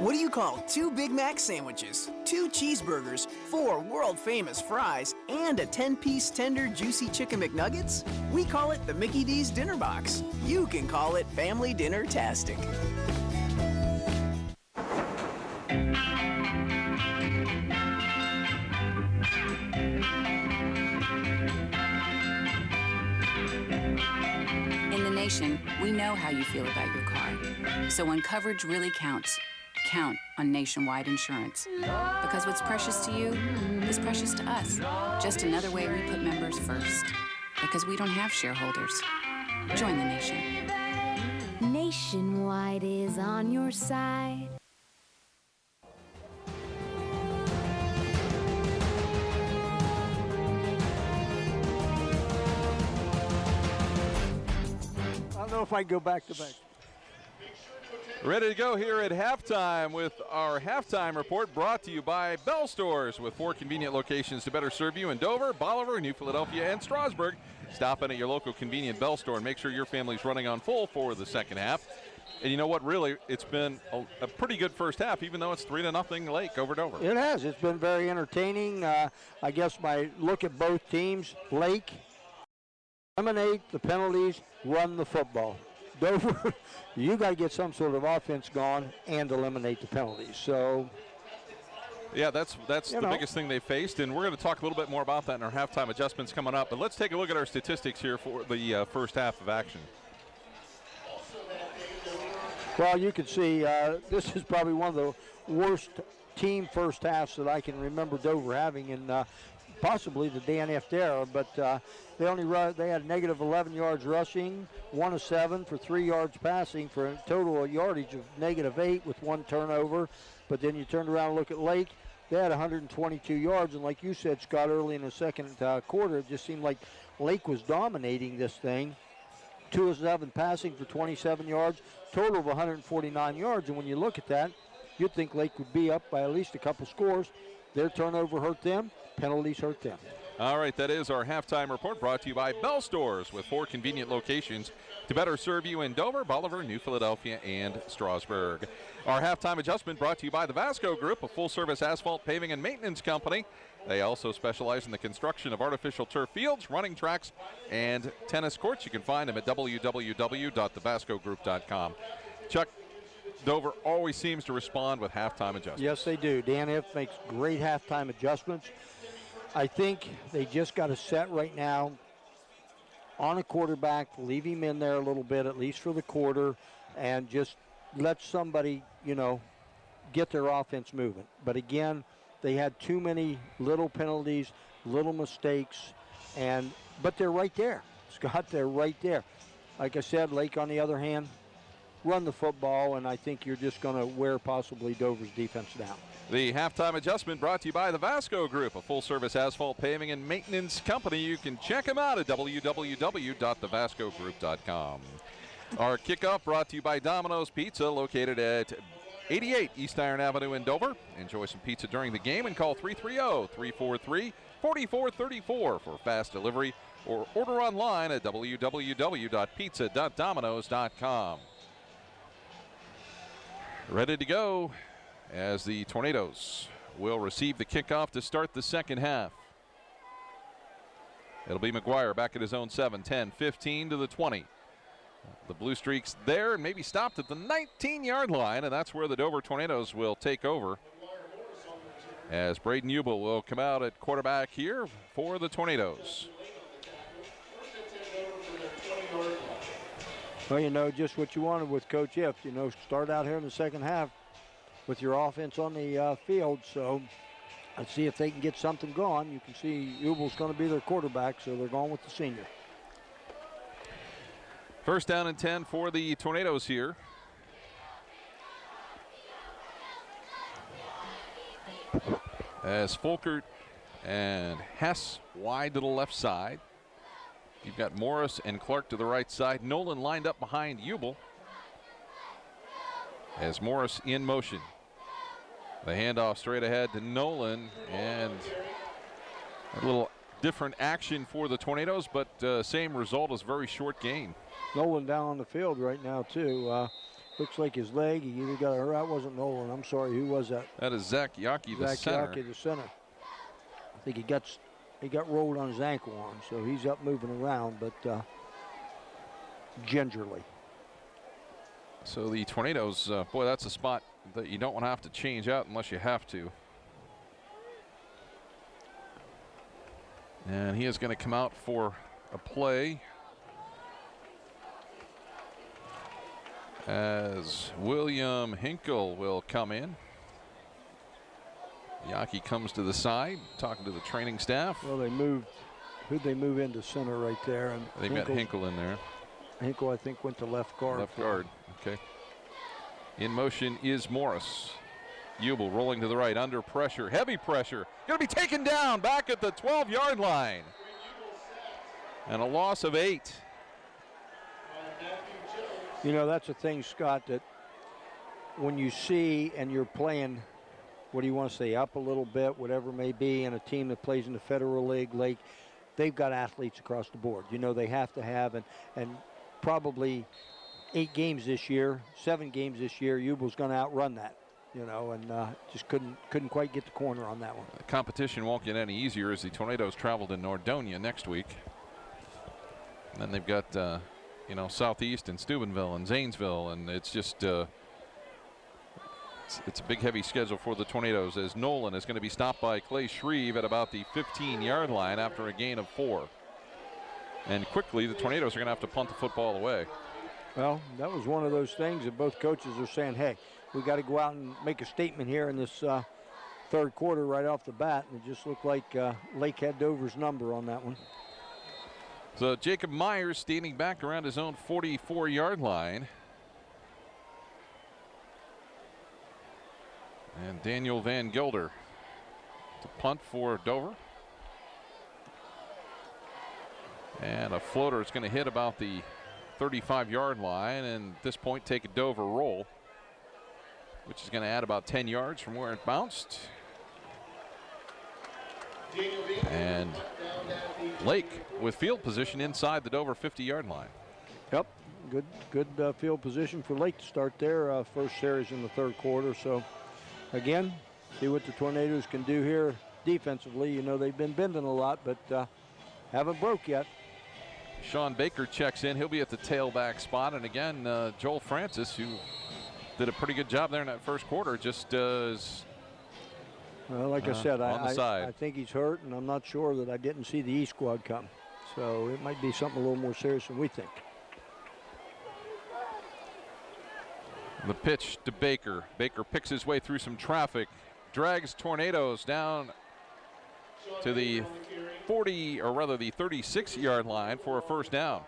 What do you call 2 Big Mac sandwiches, 2 cheeseburgers, 4 world-famous fries, and a 10-piece tender juicy chicken McNuggets? We call it the Mickey D's Dinner Box. You can call it Family Dinner-tastic. We know how you feel about your car. So when coverage really counts, count on Nationwide Insurance. Because what's precious to you is precious to us. Just another way we put members first. Because we don't have shareholders. Join the nation. Nationwide is on your side. I don't know if I can go back to back. Ready to go here at halftime with our halftime report brought to you by Bell Stores, with 4 convenient locations to better serve you in Dover, Bolivar, New Philadelphia, and Strasburg. Stop in at your local convenient Bell Store and make sure your family's running on full for the second half. And you know what, really, it's been a pretty good first half, even though it's 3-0 Lake over Dover. It has. It's been very entertaining. I guess by look at both teams, Lake eliminate the penalties, run the football. Dover, you got to get some sort of offense going and eliminate the penalties. So, yeah, that's the biggest thing they faced, and we're going to talk a little bit more about that in our halftime adjustments coming up. But let's take a look at our statistics here for the first half of action. Well, you can see this is probably one of the worst team first halves that I can remember Dover having in possibly the Dan F. era, but they had negative 11 yards rushing, 1 of 7 for 3 yards passing for a total yardage of negative 8 with 1 turnover. But then you turn around and look at Lake, they had 122 yards, and like you said, Scott, early in the second quarter, it just seemed like Lake was dominating this thing. 2 of 7 passing for 27 yards, total of 149 yards, and when you look at that, you'd think Lake would be up by at least a couple scores. Their turnover hurt them, penalties hurt them. All right, that is our halftime report brought to you by Bell Stores, with 4 convenient locations to better serve you in Dover, Bolivar, New Philadelphia, and Strasburg. Our halftime adjustment brought to you by the Vasco Group, a full-service asphalt paving and maintenance company. They also specialize in the construction of artificial turf fields, running tracks, and tennis courts. You can find them at www.thevascogroup.com. Chuck, Dover always seems to respond with halftime adjustments. Yes, they do. Dan F. makes great halftime adjustments. I think they just got to set right now on a quarterback, leave him in there a little bit, at least for the quarter, and just let somebody, get their offense moving. But again, they had too many little penalties, little mistakes, but they're right there. Scott, they're right there. Like I said, Lake, on the other hand, run the football, and I think you're just going to wear possibly Dover's defense down. The halftime adjustment brought to you by the Vasco Group, a full-service asphalt paving and maintenance company. You can check them out at www.thevascogroup.com. Our kickoff brought to you by Domino's Pizza, located at 88 East Iron Avenue in Dover. Enjoy some pizza during the game and call 330-343-4434 for fast delivery, or order online at www.pizza.domino's.com. Ready to go as the Tornadoes will receive the kickoff to start the second half. It'll be McGuire back at his own 7, 10, 15 to the 20. The Blue Streaks there and maybe stopped at the 19-yard line, and that's where the Dover Tornadoes will take over, as Braden Ubel will come out at quarterback here for the Tornadoes. Well, just what you wanted with Coach F. Start out here in the second half with your offense on the field. So let's see if they can get something going. You can see Ubel's going to be their quarterback, so they're going with the senior. First down and 10 for the Tornadoes here. As Folkert and Hess wide to the left side. You've got Morris and Clark to the right side. Nolan lined up behind Ubel as Morris in motion. The handoff straight ahead to Nolan, and a little different action for the Tornadoes, but same result as very short gain. Nolan down on the field right now, too. Looks like his leg, he either got a, that wasn't Nolan, I'm sorry, who was that? That is Zach Yockey, the center. Zach Yockey, the center. I think he got rolled on his ankle arm, so he's up moving around, but gingerly. So the Tornadoes, boy, that's a spot that you don't want to have to change out unless you have to. And he is going to come out for a play as William Hinkle will come in. Yockey comes to the side, talking to the training staff. Well, who'd they move into center right there? And they've got Hinkle in there. Hinkle, I think, went to left guard. Left guard, okay. In motion is Morris. Ubel rolling to the right, under pressure, heavy pressure. Going to be taken down back at the 12-yard line. And a loss of 8. That's a thing, Scott, that when you see and you're playing, what do you want to say, up a little bit, whatever it may be, and a team that plays in the Federal League, Lake, they've got athletes across the board. You know, they have to have, and probably 8 games this year, 7 games this year, Ubel's going to outrun that, you know, and just couldn't quite get the corner on that one. The competition won't get any easier as the Tornadoes travel to Nordonia next week. And then they've got, you know, Southeast and Steubenville and Zanesville, and it's just it's a big, heavy schedule for the Tornadoes, as Nolan is going to be stopped by Clay Shreve at about the 15-yard line after a gain of 4. And quickly, the Tornadoes are going to have to punt the football away. Well, that was one of those things that both coaches are saying, hey, we got to go out and make a statement here in this third quarter right off the bat. And it just looked like Lake had Dover's number on that one. So Jacob Myers standing back around his own 44-yard line. And Daniel Van Gilder to punt for Dover. And a floater is going to hit about the 35-yard line, and at this point take a Dover roll, which is going to add about 10 yards from where it bounced. And Lake with field position inside the Dover 50-yard line. Yep, good field position for Lake to start their first series in the third quarter. So again, see what the Tornadoes can do here defensively. You know, they've been bending a lot, but haven't broke yet. Sean Baker checks in. He'll be at the tailback spot. And again, Joel Francis, who did a pretty good job there in that first quarter, just is well, like I said, on the side. I think he's hurt, and I'm not sure that I didn't see the E squad come. So it might be something a little more serious than we think. The pitch to Baker. Baker picks his way through some traffic, drags Tornadoes down to the 40, or rather the 36-yard line for a first down.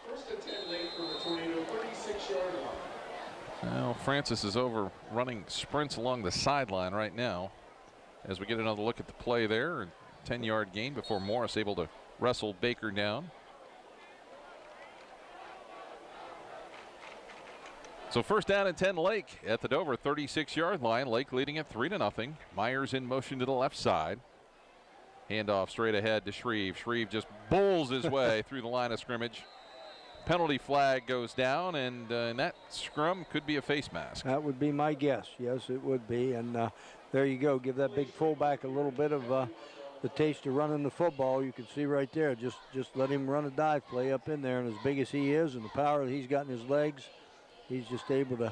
First and 10 late for the Tornado, 36-yard line. Now Francis is over running sprints along the sideline right now as we get another look at the play there. 10-yard gain before Morris able to wrestle Baker down. So first down and 10 Lake at the Dover 36-yard line. Lake leading at 3-0. Myers in motion to the left side. Handoff straight ahead to Shreve. Shreve just bowls his way through the line of scrimmage. Penalty flag goes down, and that scrum could be a face mask. That would be my guess. Yes, it would be. And there you go. Give that big fullback a little bit of the taste of running the football. You can see right there. Just let him run a dive play up in there. And as big as he is and the power that he's got in his legs, he's just able to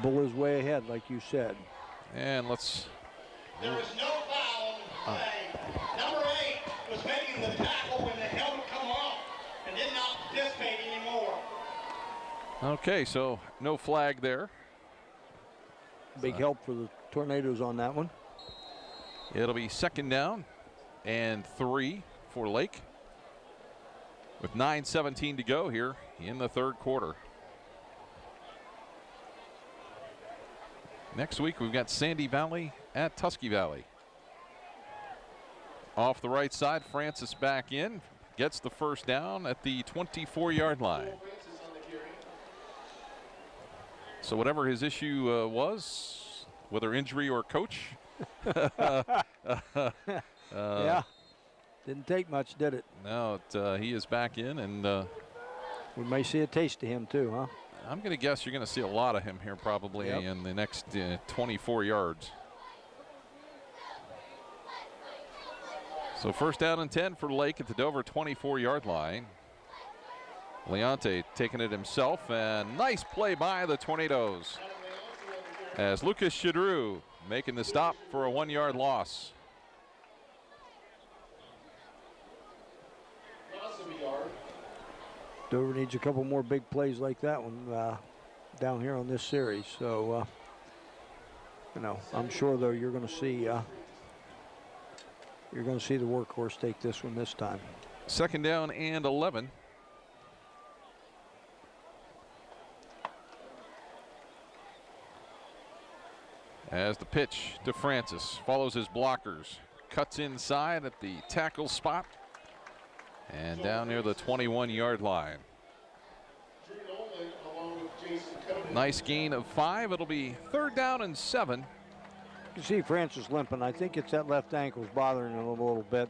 bull his way ahead, like you said. And let's. There was no foul on the play. Number 8 was making the tackle when the helmet come off and did not participate anymore. Okay, so no flag there. Big help for the Tornadoes on that one. It'll be second down and 3 for Lake, with 9:17 to go here in the third quarter. Next week, we've got Sandy Valley at Tusky Valley. Off the right side, Francis back in, gets the first down at the 24-yard line. So whatever his issue was, whether injury or coach. Yeah, didn't take much, did it? No, he is back in, and we may see a taste of him too, huh? I'm going to guess you're going to see a lot of him here probably in the next 24 yards. So first down and 10 for Lake at the Dover 24-yard line. Leonte taking it himself, and nice play by the Tornadoes as Lucas Chadreau making the stop for a 1-yard loss. Dover needs a couple more big plays like that one down here on this series. So, you know, I'm sure though you're going to see the workhorse take this one this time. Second down and 11. As the pitch to Francis follows his blockers, cuts inside at the tackle spot. And down near the 21-yard line. Nice gain of 5. It'll be 3rd down and 7. You can see Francis limping. I think it's that left ankle's bothering him a little bit.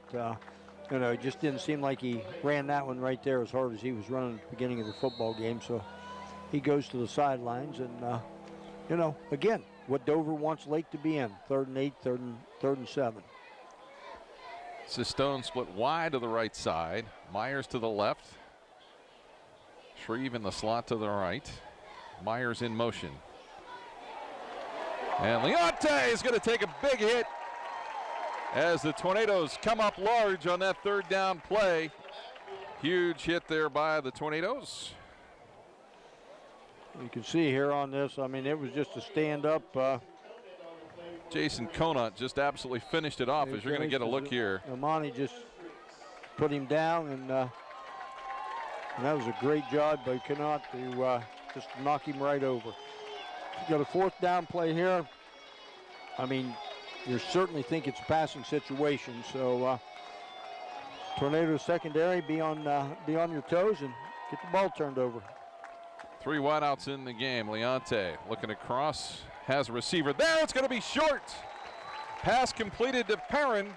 You know, it just didn't seem like he ran that one right there as hard as he was running at the beginning of the football game. So he goes to the sidelines, and you know, again, what Dover wants Lake to be in: 3rd and 8, 3rd and 7. Sistone split wide to the right side. Myers to the left. Shreve in the slot to the right. Myers in motion. And Leonte is going to take a big hit as the Tornadoes come up large on that 3rd down play. Huge hit there by the Tornadoes. You can see here on this, I mean, it was just a stand-up. Jason Conant just absolutely finished it off, as you're going to get a look here. Amani just put him down, and that was a great job by Conant to just knock him right over. You got a 4th down play here. I mean, you certainly think it's a passing situation, so Tornado secondary, be on your toes and get the ball turned over. 3 wideouts in the game. Leonte looking across, has a receiver there. It's going to be short. Pass completed to Perrin,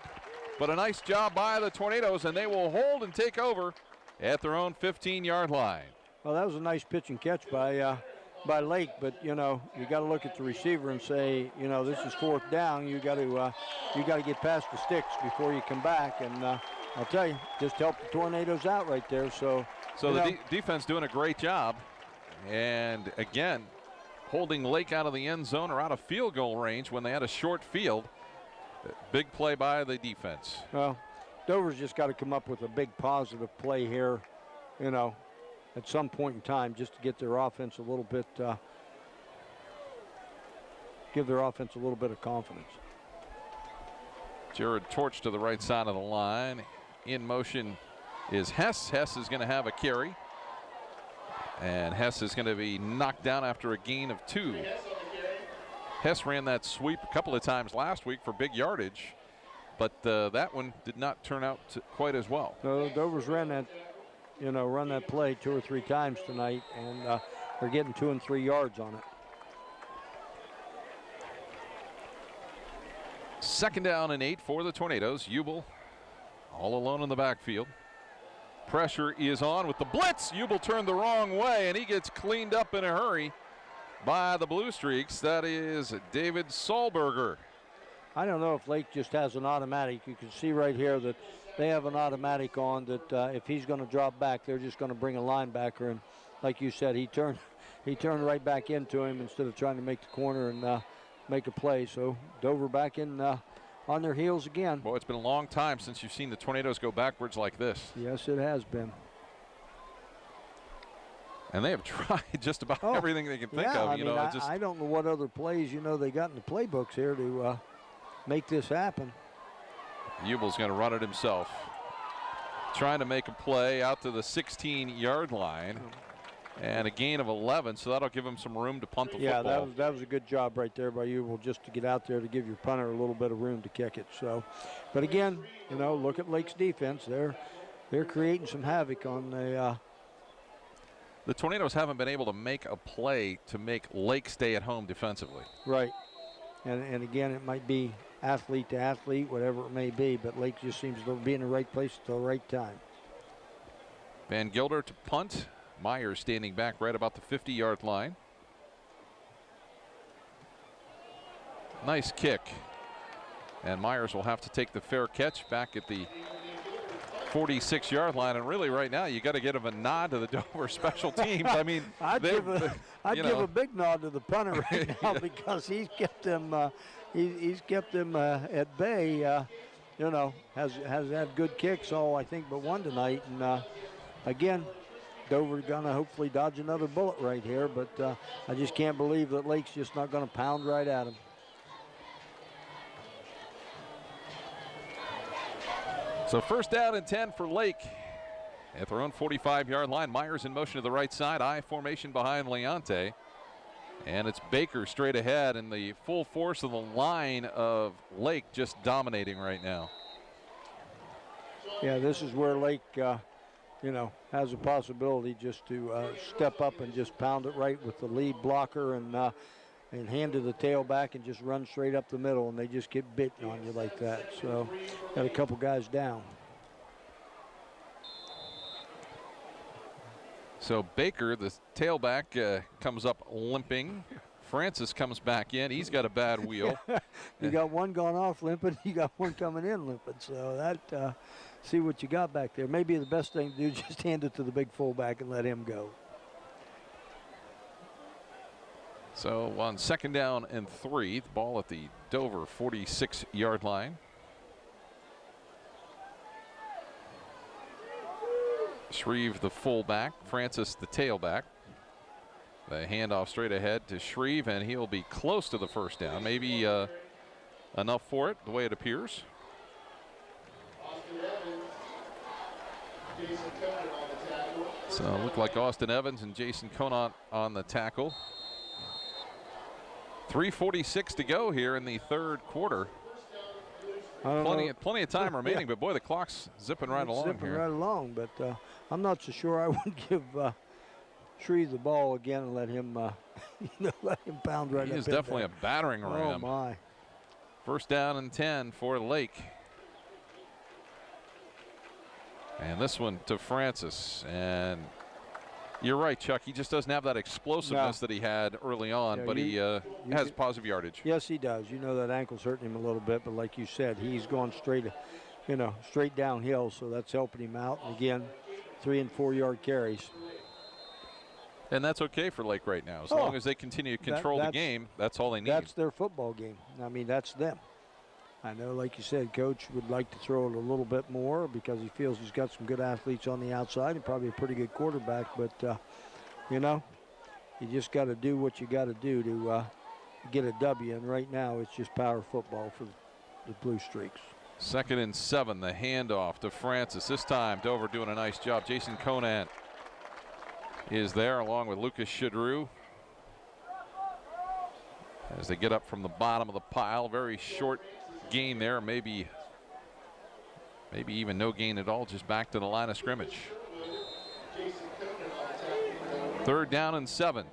but a nice job by the Tornadoes, and they will hold and take over at their own 15-yard line. Well, that was a nice pitch and catch by Lake, but you know, you got to look at the receiver and say, you know, this is 4th down. You got to get past the sticks before you come back, and I'll tell you, just help the Tornadoes out right there. So the defense doing a great job, and again, holding Lake out of the end zone or out of field goal range when they had a short field. Big play by the defense. Well, Dover's just got to come up with a big positive play here, you know, at some point in time, just to get their offense a little bit, give their offense a little bit of confidence. Jared Torch to the right side of the line. In motion is Hess. Hess is going to have a carry. And Hess is going to be knocked down after a gain of 2. Hess ran that sweep a couple of times last week for big yardage, but that one did not turn out quite as well. So Dover's run that play 2 or 3 times tonight, and they're getting 2 and 3 yards on it. 2nd down and 8 for the Tornadoes. Ubel all alone in the backfield. Pressure is on with the blitz. Ubel turned the wrong way, and he gets cleaned up in a hurry by the Blue Streaks. That is David Solberger. I don't know if Lake just has an automatic. You can see right here that they have an automatic on that if he's going to drop back, they're just going to bring a linebacker. And like you said, he turned right back into him instead of trying to make the corner and make a play. So Dover back in on their heels again. Boy, it's been a long time since you've seen the Tornadoes go backwards like this. Yes, it has been. And they have tried just about everything they can think of. I don't know what other plays they got in the playbooks here to make this happen. Ubel's going to run it himself, trying to make a play out to the 16-yard line, and a gain of 11. So that'll give him some room to punt the football. Yeah, that was a good job right there by Ubel, just to get out there to give your punter a little bit of room to kick it. So, but again, look at Lake's defense. They're creating some havoc on the. The Tornadoes haven't been able to make a play to make Lake stay at home defensively. Right. And again, it might be athlete to athlete, whatever it may be, but Lake just seems to be in the right place at the right time. Van Gilder to punt. Myers standing back right about the 50-yard line. Nice kick. And Myers will have to take the fair catch back at the 46-yard line, and really right now you got to give him a nod to the Dover special teams. I mean, I'd give a big nod to the punter right now because he's kept them at bay. Has had good kicks all I think but one tonight, and again, Dover's gonna hopefully dodge another bullet right here, but I just can't believe that Lake's just not gonna pound right at him. So 1st down and 10 for Lake at their own 45-yard line. Myers in motion to the right side. I formation behind Leonte. And it's Baker straight ahead, and the full force of the line of Lake just dominating right now. Yeah, this is where Lake, has a possibility just to step up and just pound it right with the lead blocker and hand to the tailback and just run straight up the middle, and they just get bitten on you like that. So got a couple guys down. So Baker, the tailback, comes up limping. Francis comes back in. He's got a bad wheel. You got one gone off limping. You got one coming in limping. So that, see what you got back there. Maybe the best thing to do is just hand it to the big fullback and let him go. So on 2nd down and 3, the ball at the Dover 46-yard line. Shreve the fullback, Francis the tailback. The handoff straight ahead to Shreve, and he'll be close to the first down. Maybe enough for it, the way it appears. So it looked like Austin Evans and Jason Conant on the tackle. 3:46 to go here in the 3rd quarter. Plenty of time remaining, but boy, the clock's zipping right along zipping here. right along, but I'm not so sure I would give Shreve the ball again and let him, let him pound right up. He is definitely a battering ram. Oh my! 1st down and 10 for Lake. And this one to Francis, and you're right, Chuck. He just doesn't have that explosiveness that he had early on, but he has positive yardage. Yes, he does. You know that ankle's hurting him a little bit, but like you said, he's going straight downhill, so that's helping him out. And again, 3- and 4-yard carries. And that's okay for Lake right now. As long as they continue to control the game, that's all they need. That's their football game. I mean, that's them. I know, like you said, Coach would like to throw it a little bit more because he feels he's got some good athletes on the outside and probably a pretty good quarterback. But, you just got to do what you got to do to get a W. And right now it's just power football for the Blue Streaks. 2nd and 7, the handoff to Francis. This time, Dover doing a nice job. Jason Conant is there along with Lucas Shadrew. As they get up from the bottom of the pile, very short gain there, maybe even no gain at all, just back to the line of scrimmage. 3rd down and 7.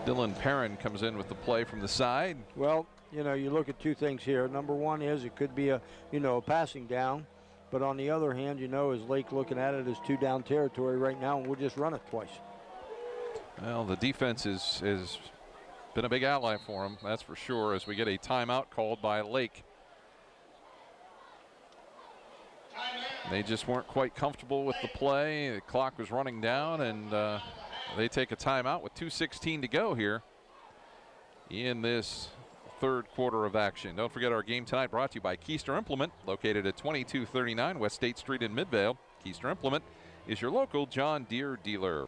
Dylan Perrin comes in with the play from the side. Well, you look at two things here. Number one is it could be a passing down, but on the other hand, is Lake looking at it as 2-down territory right now, and we'll just run it twice. Well, the defense is been a big ally for him, that's for sure, as we get a timeout called by Lake. They just weren't quite comfortable with the play. The clock was running down, and they take a timeout with 2:16 to go here in this 3rd quarter of action. Don't forget our game tonight brought to you by Keister Implement, located at 2239 West State Street in Midvale. Keister Implement is your local John Deere dealer.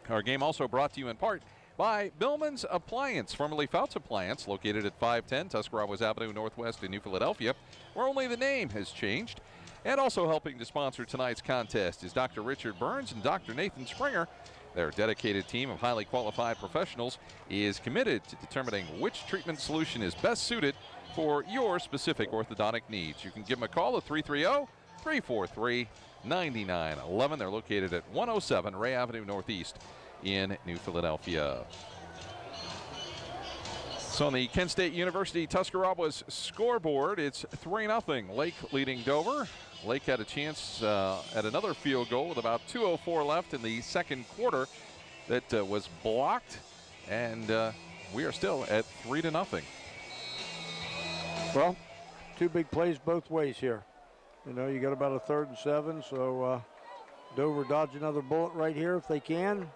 Our game also brought to you in part by Billman's Appliance, formerly Fouts Appliance, located at 510 Tuscarawas Avenue Northwest in New Philadelphia, where only the name has changed. And also helping to sponsor tonight's contest is Dr. Richard Burns and Dr. Nathan Springer. Their dedicated team of highly qualified professionals is committed to determining which treatment solution is best suited for your specific orthodontic needs. You can give them a call at 330-343-9911. They're located at 107 Ray Avenue Northeast in New Philadelphia. So on the Kent State University Tuscarawas scoreboard, it's 3-0. Lake leading Dover. Lake had a chance at another field goal with about 2:04 left in the 2nd quarter that was blocked, and we are still at 3-0. Well, 2 big plays both ways here. You got about a 3rd and 7, so Dover dodge another bullet right here if they can.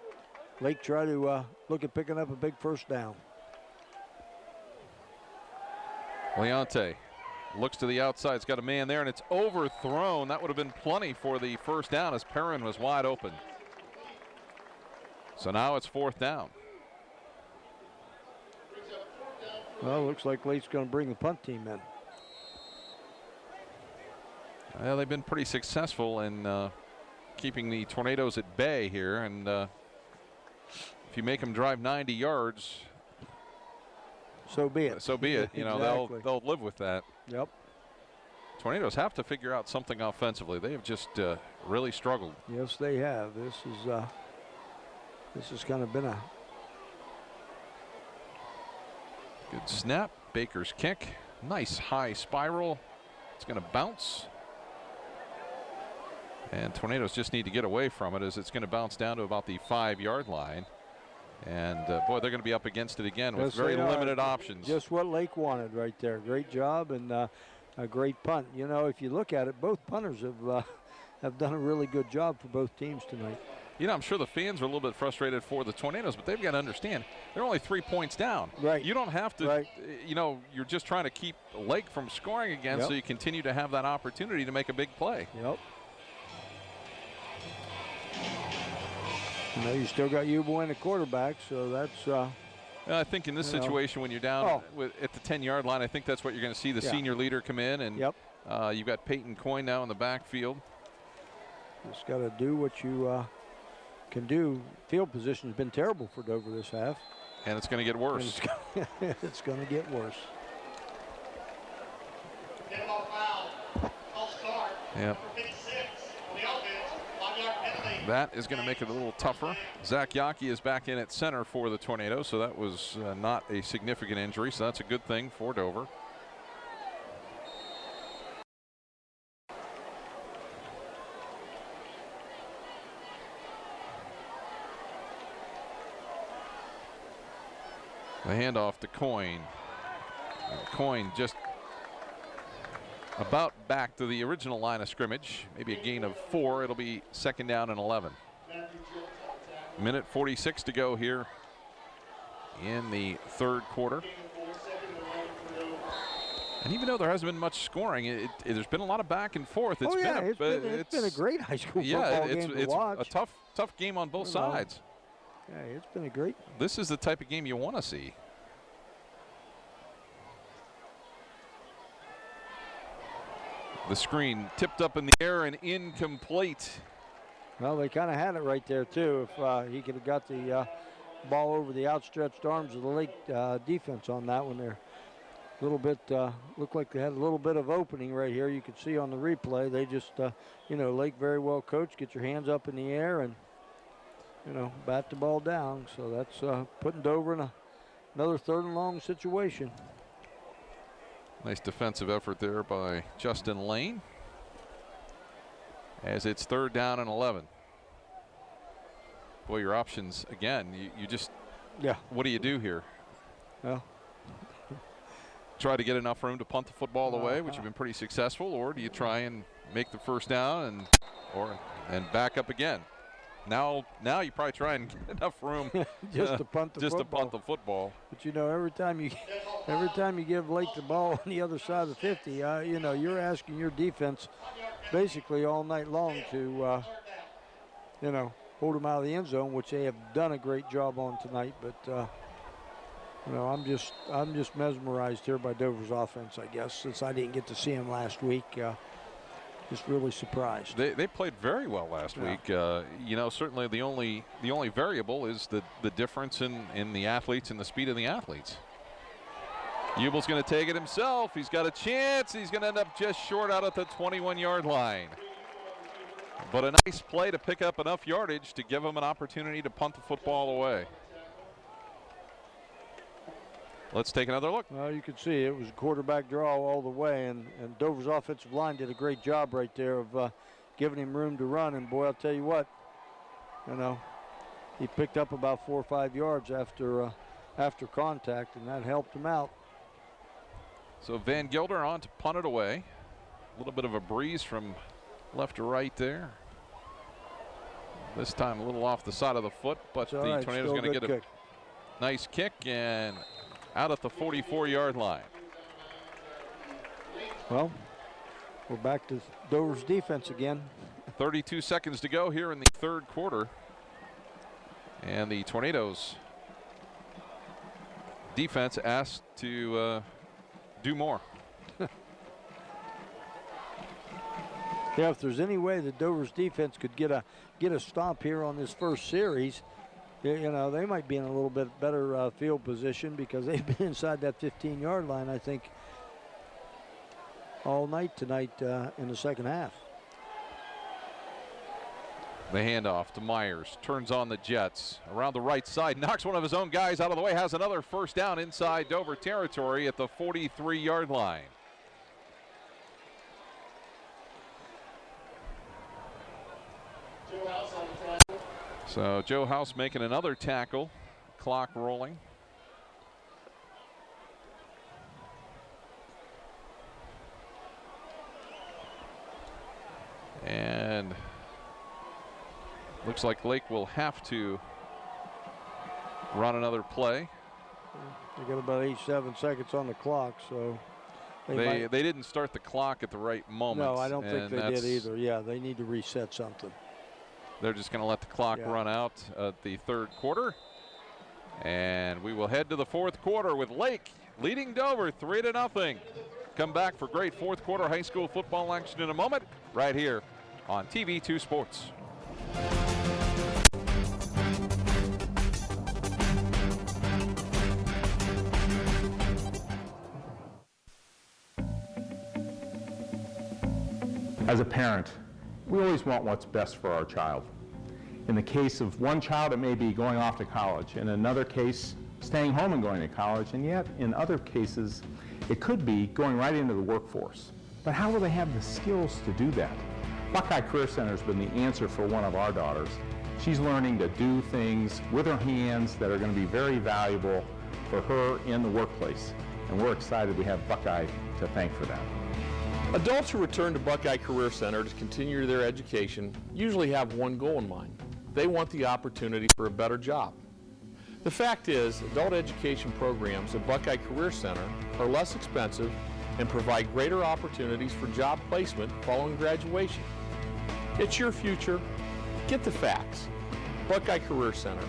Lake try to look at picking up a big 1st down. Leonte looks to the outside. It's got a man there, and it's overthrown. That would have been plenty for the 1st down as Perrin was wide open. So now it's 4th down. Well, looks like Lake's going to bring the punt team in. Well, they've been pretty successful in keeping the Tornadoes at bay here, and if you make them drive 90 yards, so be it. So be it. Exactly. They'll live with that. Yep. Tornadoes have to figure out something offensively. They have just really struggled. Yes, they have. This has kind of been a good snap. Baker's kick. Nice high spiral. It's going to bounce. And Tornadoes just need to get away from it as it's going to bounce down to about the 5-yard line. And boy, they're going to be up against it again with very limited options. Just what Lake wanted right there. Great job and a great punt. You know, if you look at it, both punters have done a really good job for both teams tonight. You know, I'm sure the fans are a little bit frustrated for the Tornadoes, but they've got to understand they're only 3 points down. Right. You don't have to, you know, you're just trying to keep Lake from scoring again, so you continue to have that opportunity to make a big play. Yep. You know, you still got Ubo in the quarterback, so that's. I think in this situation, when you're down at the 10-yard line, I think that's what you're going to see the senior leader come in, and you've got Peyton Coyne now in the backfield. Just got to do what you can do. Field position has been terrible for Dover this half. And it's going to get worse. It's going to get worse. Yep. That is going to make it a little tougher. Zach Yockey is back in at center for the Tornadoes, so that was not a significant injury, so that's a good thing for Dover. The handoff to Coyne. Coyne just about back to the original line of scrimmage. Maybe a gain of 4. It'll be 2nd down and 11. Minute 46 to go here in the 3rd quarter. And even though there hasn't been much scoring, there's been a lot of back and forth. It's been a great high school football game to watch. It's a tough game on both sides. Yeah, it's been a great. This is the type of game you want to see. The screen tipped up in the air and incomplete. Well, they kind of had it right there, too. If he could have got the ball over the outstretched arms of the Lake defense on that one there. A little bit, looked like they had a little bit of opening right here. You could see on the replay. They just, you know, Lake very well coached. Get your hands up in the air and, you know, bat the ball down. So that's putting Dover in another 3rd and long situation. Nice defensive effort there by Justin Lane as it's 3rd down and 11. Boy, your options again. You just, what do you do here? Well, try to get enough room to punt the football away, which have been pretty successful, or do you try and make the 1st down and back up again? Now you probably try and get enough room just to punt the football. But you know, every time you give Lake the ball on the other side of the 50, you know, you're asking your defense basically all night long to, you know, hold them out of the end zone, which they have done a great job on tonight. But you know, I'm just mesmerized here by Dover's offense, I guess, since I didn't get to see him last week. Just really surprised. They played very well last week. You know, certainly the only variable is the difference in the athletes and the speed of the athletes. Ubel's going to take it himself. He's got a chance. He's going to end up just short out at the 21-yard line. But a nice play to pick up enough yardage to give him an opportunity to punt the football away. Let's take another look. Well, you can see it was a quarterback draw all the way, and Dover's offensive line did a great job right there of giving him room to run. And boy, I'll tell you what, you know, he picked up about 4 or 5 yards after contact, and that helped him out. So Van Gilder on to punt it away. A little bit of a breeze from left to right there. This time a little off the side of the foot, but the Tornadoes going to get a nice kick and out at the 44-yard line. Well, we're back to Dover's defense again. 32 seconds to go here in the 3rd quarter. And the Tornadoes defense asked to do more. Yeah, if there's any way that Dover's defense could get a stop here on this first series, you know, they might be in a little bit better field position because they've been inside that 15-yard line, I think, all night tonight in the second half. The handoff to Myers, turns on the Jets around the right side, knocks one of his own guys out of the way, has another first down inside Dover territory at the 43-yard line. So Joe House making another tackle, clock rolling. And looks like Lake will have to run another play. They got about 87 seconds on the clock, so they didn't start the clock at the right moment. No, I don't think they did either. Yeah, they need to reset something. They're just going to let the clock run out at the third quarter. And we will head to the fourth quarter with Lake leading Dover 3-0. Come back for great fourth quarter high school football action in a moment, right here on TV2 Sports. As a parent, we always want what's best for our child. In the case of one child, it may be going off to college. In another case, staying home and going to college. And yet, in other cases, it could be going right into the workforce. But how will they have the skills to do that? Buckeye Career Center has been the answer for one of our daughters. She's learning to do things with her hands that are going to be very valuable for her in the workplace. And we're excited we have Buckeye to thank for that. Adults who return to Buckeye Career Center to continue their education usually have one goal in mind. They want the opportunity for a better job. The fact is, adult education programs at Buckeye Career Center are less expensive and provide greater opportunities for job placement following graduation. It's your future. Get the facts. Buckeye Career Center.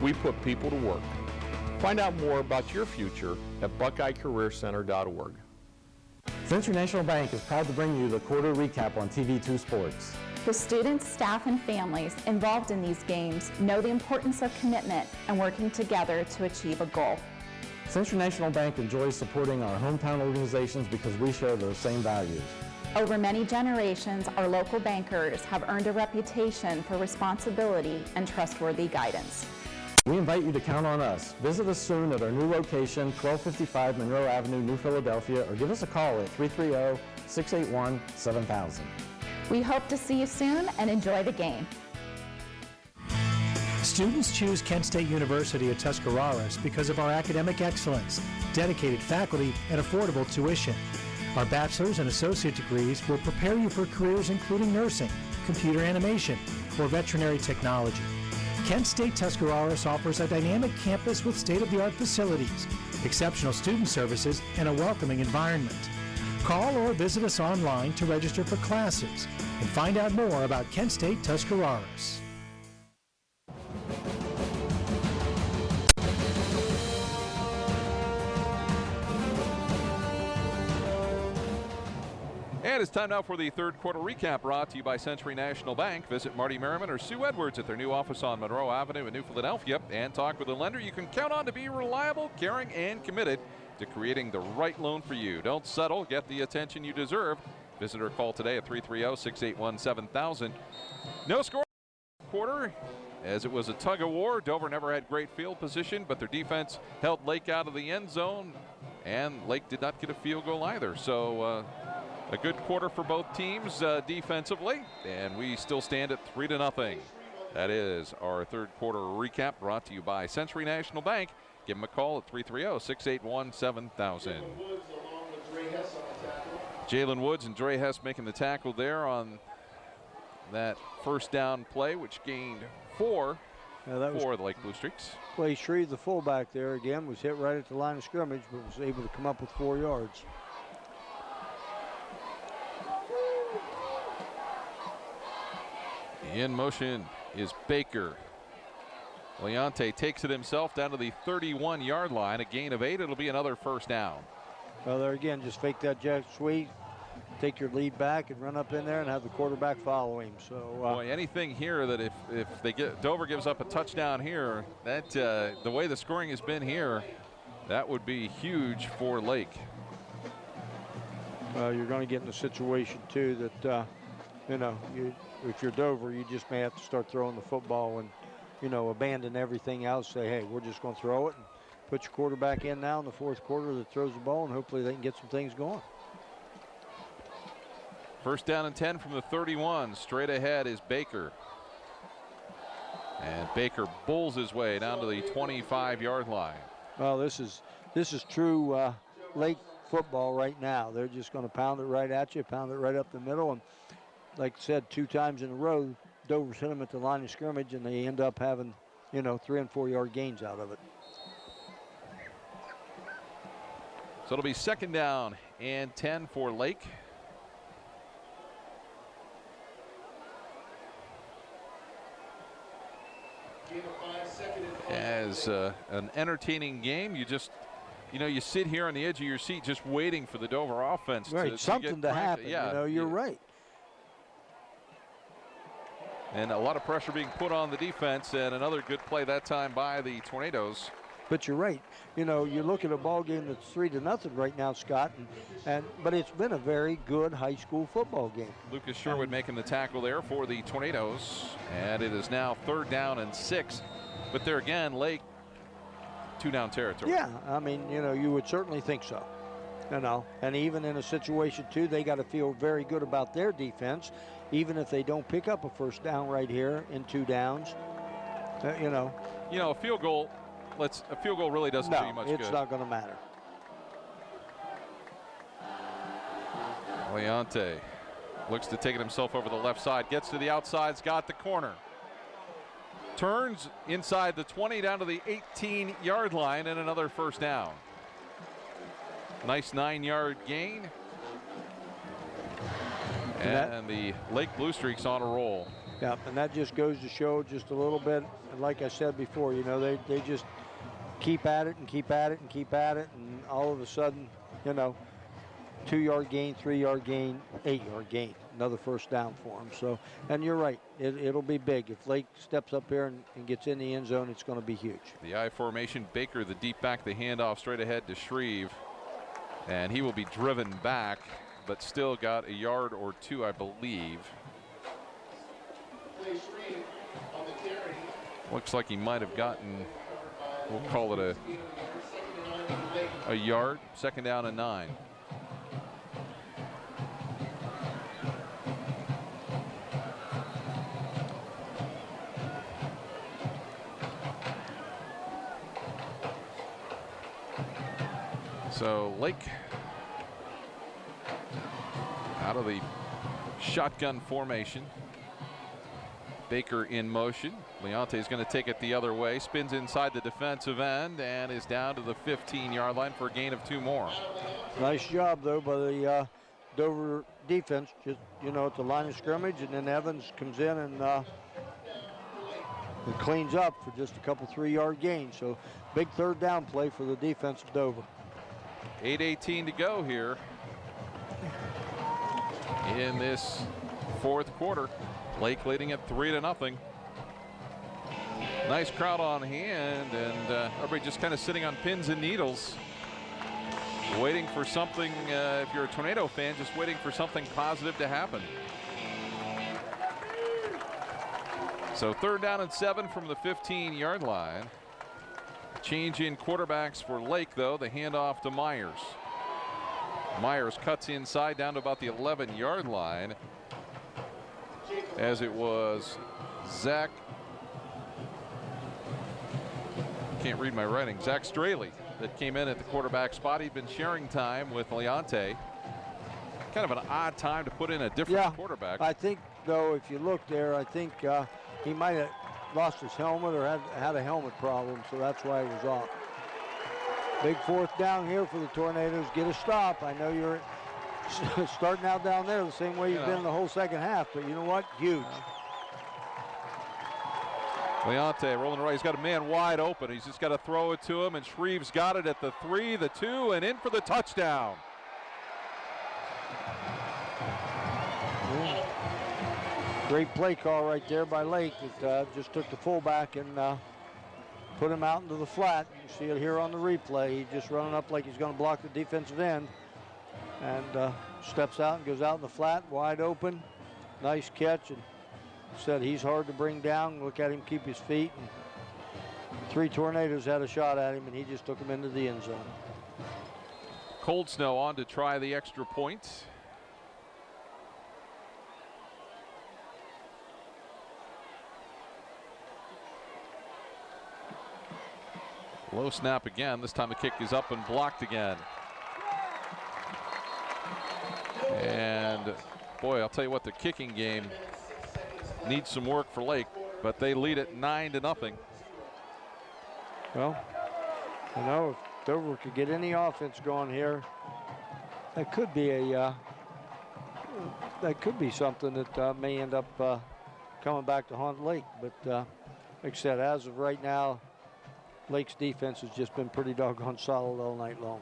We put people to work. Find out more about your future at buckeyecareercenter.org. Century National Bank is proud to bring you the quarter recap on TV2 Sports. The students, staff, and families involved in these games know the importance of commitment and working together to achieve a goal. Century National Bank enjoys supporting our hometown organizations because we share those same values. Over many generations, our local bankers have earned a reputation for responsibility and trustworthy guidance. We invite you to count on us. Visit us soon at our new location, 1255 Monroe Avenue, New Philadelphia, or give us a call at 330-681-7000. We hope to see you soon and enjoy the game. Students choose Kent State University at Tuscarawas because of our academic excellence, dedicated faculty, and affordable tuition. Our bachelor's and associate degrees will prepare you for careers including nursing, computer animation, or veterinary technology. Kent State Tuscarawas offers a dynamic campus with state-of-the-art facilities, exceptional student services, and a welcoming environment. Call or visit us online to register for classes and find out more about Kent State Tuscarawas. And it's time now for the third quarter recap, brought to you by Century National Bank. Visit Marty Merriman or Sue Edwards at their new office on Monroe Avenue in New Philadelphia and talk with a lender you can count on to be reliable, caring, and committed to creating the right loan for you. Don't settle. Get the attention you deserve. Visit or call today at 330-681-7000. No score quarter, as it was a tug of war. Dover never had great field position, but their defense held Lake out of the end zone, and Lake did not get a field goal either. So a good quarter for both teams defensively, and we still stand at 3-0. That is our third quarter recap, brought to you by Century National Bank. Give them a call at 330-681-7000. Jalen Woods and Dre Hess making the tackle there on that first down play, which gained 4 for the Lake Blue Streaks. Clay Shreve, the fullback there, again, was hit right at the line of scrimmage, but was able to come up with 4 yards. In motion is Baker. Leonte takes it himself down to the 31-yard line. A gain of 8. It'll be another first down. Well, there again, just fake that jet sweep, take your lead back and run up in there and have the quarterback follow him. So boy, anything here that if they get Dover gives up a touchdown here, that the way the scoring has been here, that would be huge for Lake. you're going to get in a situation too that, if you're Dover, you just may have to start throwing the football and, abandon everything else. Say, hey, we're just going to throw it and put your quarterback in now in the fourth quarter that throws the ball, and hopefully they can get some things going. First down and 10 from the 31. Straight ahead is Baker. And Baker bulls his way down to the 25-yard line. Well, this is true Lake football right now. They're just going to pound it right at you, pound it right up the middle. And like I said, 2 times in a row, Dover's hit them at the line of scrimmage, and they end up having, 3 and 4 yard gains out of it. So it'll be second down and 10 for Lake. As an entertaining game, you just, you sit here on the edge of your seat just waiting for the Dover offense something to happen. Yeah, you're right. And a lot of pressure being put on the defense, and another good play that time by the Tornadoes. But you're right. You look at a ball game that's 3-0 right now, Scott, but it's been a very good high school football game. Lucas Sherwood making the tackle there for the Tornadoes, and it is now 3rd down and 6. But there again, Lake, 2-down territory. Yeah, I mean, you would certainly think so. And even in a situation too, they got to feel very good about their defense, even if they don't pick up a first down right here in 2 downs. A field goal. A field goal really doesn't do you much good. It's not going to matter. Leonte looks to take it himself over the left side, gets to the outside's got the corner. Turns inside the 20 down to the 18-yard line, and another first down. Nice 9-yard gain. And the Lake Blue Streaks on a roll. Yeah, and that just goes to show just a little bit, and like I said before, they just keep at it and keep at it and keep at it, and all of a sudden, 2-yard gain, 3-yard gain, 8-yard gain, another first down for them. So, and you're right, it'll be big. If Lake steps up here and gets in the end zone, it's going to be huge. The I formation, Baker, the deep back, the handoff straight ahead to Shreve, and he will be driven back, but still got a yard or 2, I believe. Looks like he might have gotten, we'll call it a yard. Second down and 9. So Lake out of the shotgun formation. Baker in motion. Leonte is going to take it the other way. Spins inside the defensive end and is down to the 15-yard line for a gain of 2 more. Nice job, though, by the Dover defense. Just, at the line of scrimmage, and then Evans comes in and cleans up for just a couple 3-yard gains. So big 3rd down play for the defense of Dover. 8:18 to go here in this 4th quarter. Lake leading at 3-0. Nice crowd on hand, and everybody just kind of sitting on pins and needles, waiting for something. If you're a Tornado fan, just waiting for something positive to happen. So 3rd down and 7 from the 15-yard line. Change in quarterbacks for Lake, though. The handoff to Myers. Myers cuts inside down to about the 11-yard line, as it was Zach, can't read my writing, Zach Straley that came in at the quarterback spot. He'd been sharing time with Leonte. Kind of an odd time to put in a different quarterback. I think, though, if you look there, I think he might have lost his helmet or had a helmet problem, so that's why he was off. Big 4th down here for the Tornadoes. Get a stop. I know you're starting out down there the same way you've been the whole second half, but you know what? Huge. Leonte rolling right. He's got a man wide open. He's just got to throw it to him, and Shreve's got it at the 3, the 2, and in for the touchdown. Great play call right there by Lake. It just took the fullback and put him out into the flat. You see it here on the replay. He's just running up like he's going to block the defensive end. And steps out and goes out in the flat, wide open. Nice catch, and said he's hard to bring down. Look at him keep his feet. And 3 Tornadoes had a shot at him, and he just took him into the end zone. Cold Snow on to try the extra point. Low snap again. This time the kick is up and blocked again. And boy, I'll tell you what, the kicking game needs some work for Lake, but they lead it 9-0. Well, you know, if Dover could get any offense going here, that could be something that may end up coming back to haunt Lake. But like I said, as of right now, Lake's defense has just been pretty doggone solid all night long.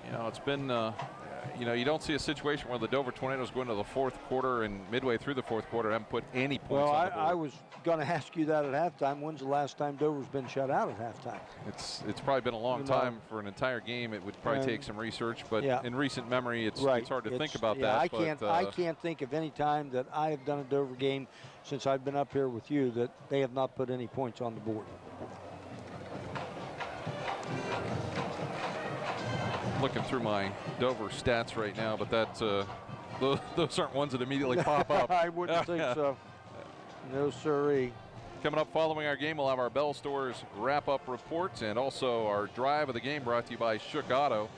You know, it's been, you know, you don't see a situation where the Dover Tornadoes go into the fourth quarter and midway through the fourth quarter haven't put any points on the board. I was going to ask you that at halftime. When's the last time Dover's been shut out at halftime? It's probably been a long time for an entire game. It would probably take some research, but in recent memory, it's hard to think about that. I can't think of any time that I have done a Dover game since I've been up here with you that they have not put any points on the board. Looking through my Dover stats right now, but that's those aren't ones that immediately pop up. I wouldn't think so. No sirree. Coming up following our game, we'll have our Bell Stores wrap-up reports and also our drive of the game brought to you by Shook Auto.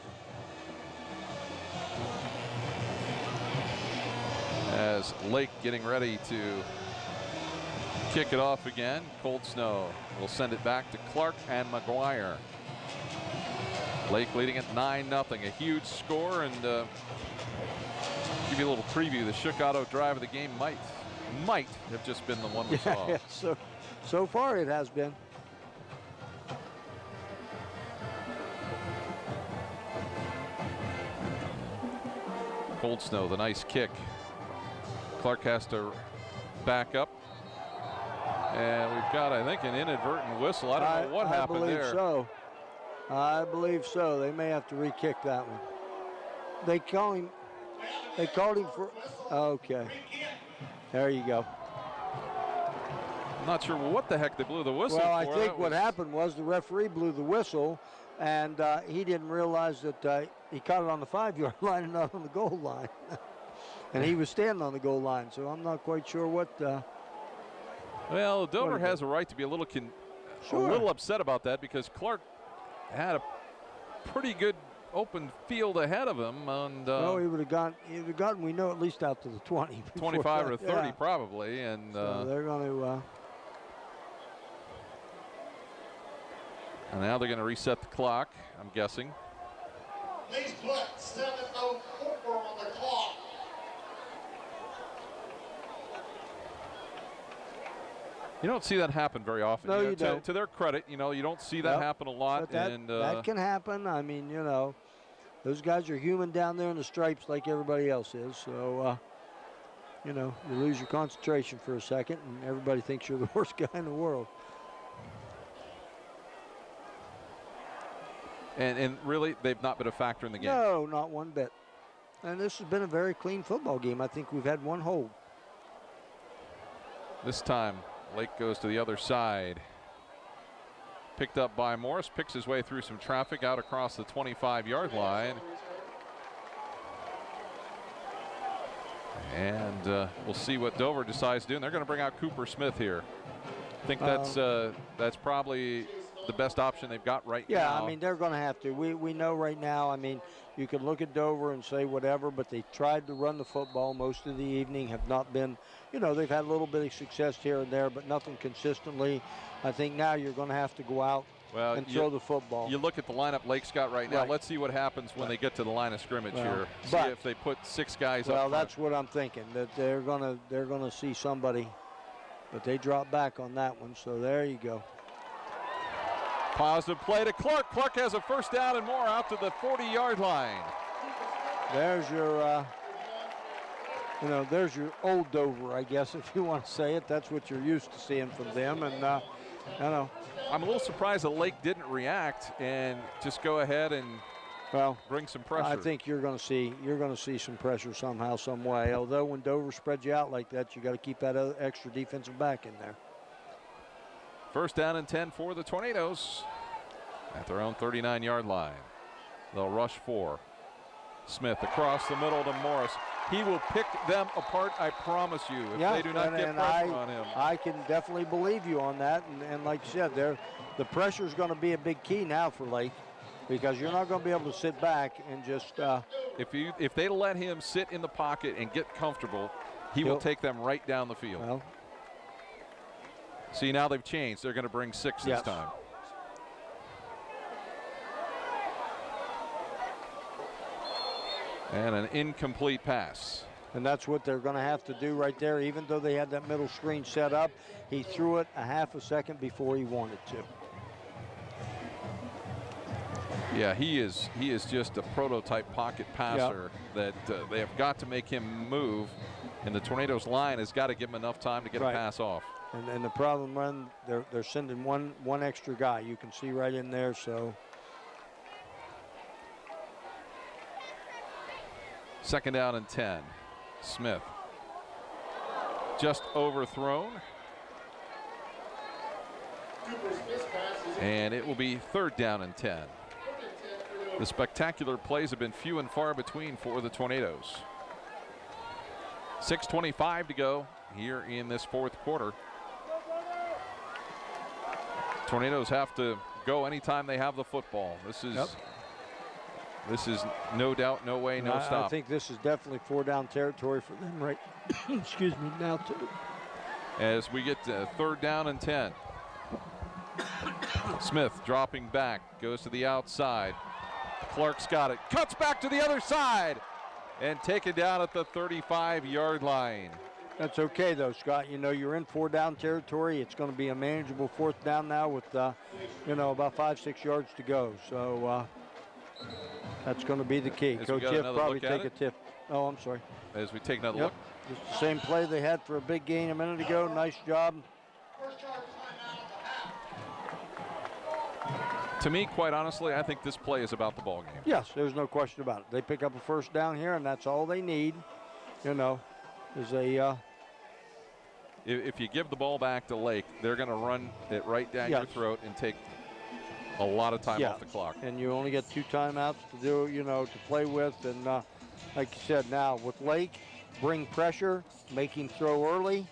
As Lake getting ready to kick it off again, Cold Snow will send it back to Clark and McGuire. Lake leading at 9-0, a huge score, and give you a little preview. The Shook Auto drive of the game might have just been the one we saw. Yeah, so far it has been. Cold Snow, the nice kick. Clark has to back up. And we've got, I think, an inadvertent whistle. I don't know what happened there. I believe so. They may have to re-kick that one. They called him for, okay. There you go. I'm not sure what the heck they blew the whistle for. Well, I think what happened was the referee blew the whistle, and he didn't realize that he caught it on the 5-yard line and not on the goal line. And he was standing on the goal line, so I'm not quite sure what. Well, Dover has a right to be a little upset about that because Clark had a pretty good open field ahead of him, and no, he would have gotten, we know, at least out to the 20. 25 or 30 probably, and so they're going to. And now they're going to reset the clock, I'm guessing. Please put 7:04 on the clock. You don't see that happen very often. No, you don't. To their credit, you don't see that happen a lot. But that can happen. I mean, those guys are human down there in the stripes like everybody else is. So, you lose your concentration for a second, and everybody thinks you're the worst guy in the world. And really, they've not been a factor in the game. No, not one bit. And this has been a very clean football game. I think we've had one hold. This time, Lake goes to the other side. Picked up by Morris, picks his way through some traffic out across the 25-yard line. And we'll see what Dover decides to do. And they're going to bring out Cooper Smith here. I think that's probably the best option they've got right now. Yeah, I mean, they're going to have to. We know right now, I mean, you can look at Dover and say whatever, but they tried to run the football most of the evening, have not been, they've had a little bit of success here and there, but nothing consistently. I think now you're going to have to go out and throw the football. You look at the lineup Lake's got right now. Let's see what happens when they get to the line of scrimmage here. See if they put 6 guys up. Well, that's what I'm thinking, that they're gonna see somebody, but they drop back on that one, so there you go. Positive play to Clark. Clark has a first down and more out to the 40-yard line. There's your, there's your old Dover, I guess, if you want to say it. That's what you're used to seeing from them. And, I'm a little surprised that Lake didn't react and just go ahead and bring some pressure. I think you're going to see some pressure somehow, some way. Although when Dover spreads you out like that, you got to keep that other extra defensive back in there. First down and 10 for the Tornadoes at their own 39-yard line. They'll rush 4. Smith across the middle to Morris. He will pick them apart, I promise you, if they do not get pressure on him. I can definitely believe you on that. And like you said, the pressure is going to be a big key now for Lake, because you're not going to be able to sit back and just. If they let him sit in the pocket and get comfortable, he will take them right down the field. Well, see, now they've changed. They're going to bring 6 this time. And an incomplete pass. And that's what they're going to have to do right there. Even though they had that middle screen set up, he threw it a half a second before he wanted to. Yeah, he is just a prototype pocket passer that they have got to make him move. And the Tornadoes line has got to give him enough time to get a pass off. And the problem run, they're sending one extra guy. You can see right in there, so. Second down and 10. Smith just overthrown. And it will be third down and 10. The spectacular plays have been few and far between for the Tornadoes. 6:25 to go here in this fourth quarter. Tornadoes have to go anytime they have the football. This is no doubt, no way, no stop. I think this is definitely 4-down territory for them right, excuse me, now too. As we get to third down and 10. Smith dropping back, goes to the outside. Clark's got it, cuts back to the other side, and taken down at the 35-yard line. That's okay, though, Scott. You know, you're in 4-down territory. It's going to be a manageable fourth down now with, about 5-6 yards to go. So that's going to be the key. As Coach Tiff probably take a tip. Oh, I'm sorry. As we take another look. Just the same play they had for a big gain a minute ago. Nice job. To me, quite honestly, I think this play is about the ball game. Yes, there's no question about it. They pick up a first down here, and that's all they need. You know, is a. If you give the ball back to Lake, they're going to run it right down your throat and take a lot of time off the clock. And you only get 2 timeouts to do, to play with. And like you said, now with Lake, bring pressure, make him throw early.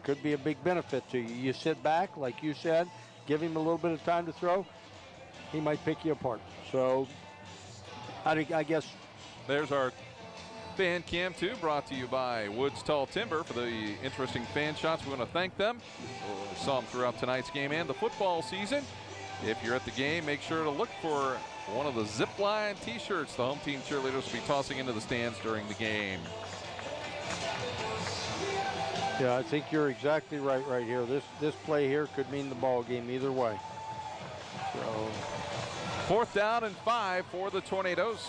Could be a big benefit to you. You sit back, like you said, give him a little bit of time to throw, he might pick you apart. So I guess. There's our fan cam too, brought to you by Woods Tall Timber for the interesting fan shots. We want to thank them. We saw them throughout tonight's game and the football season. If you're at the game, make sure to look for one of the Zipline t-shirts the home team cheerleaders will be tossing into the stands during the game. Yeah, I think you're exactly right here. This play here could mean the ball game either way. So, fourth down and 5 for the Tornadoes.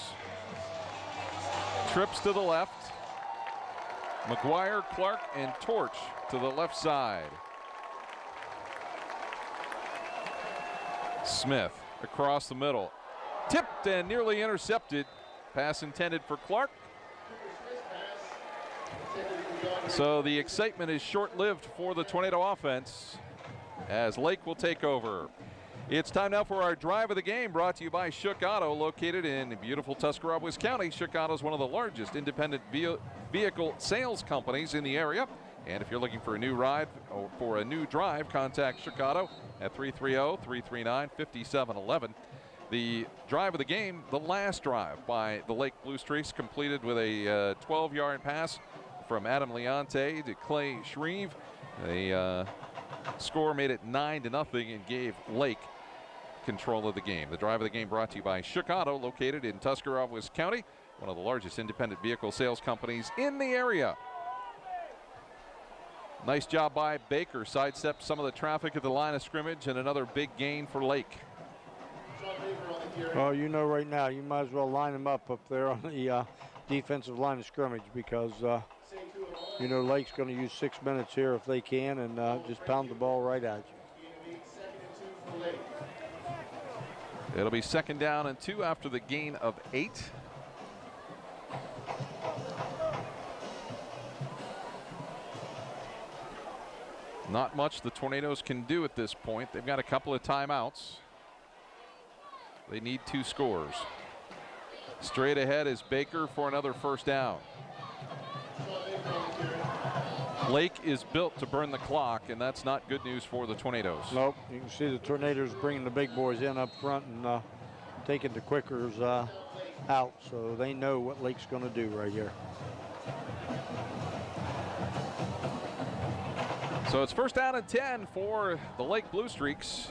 Trips to the left. McGuire, Clark, and Torch to the left side. Smith across the middle. Tipped and nearly intercepted. Pass intended for Clark. So the excitement is short-lived for the Tornado offense as Lake will take over. It's time now for our drive of the game, brought to you by Shook Auto, located in beautiful Tuscarawas County. Shook Auto is one of the largest independent vehicle sales companies in the area. And if you're looking for a new ride or for a new drive, contact Shook Auto at 330-339-5711. The drive of the game, the last drive by the Lake Blue Streaks, completed with a 12-yard pass from Adam Leonte to Clay Shreve. The score made it 9-0 and gave Lake control of the game. The drive of the game brought to you by Shook Auto, located in Tuscarawas County, one of the largest independent vehicle sales companies in the area. Nice job by Baker, sidestepped some of the traffic at the line of scrimmage, and another big gain for Lake. Well, right now, you might as well line them up there on the defensive line of scrimmage, because Lake's going to use 6 minutes here if they can, and just pound the ball right at you. It'll be 2nd down and 2 after the gain of 8. Not much the Tornadoes can do at this point. They've got a couple of timeouts. They need 2 scores. Straight ahead is Baker for another 1st down. Lake is built to burn the clock, and that's not good news for the Tornadoes. Nope. You can see the Tornadoes bringing the big boys in up front and taking the Quickers out, so they know what Lake's going to do right here. So it's 1st down and 10 for the Lake Blue Streaks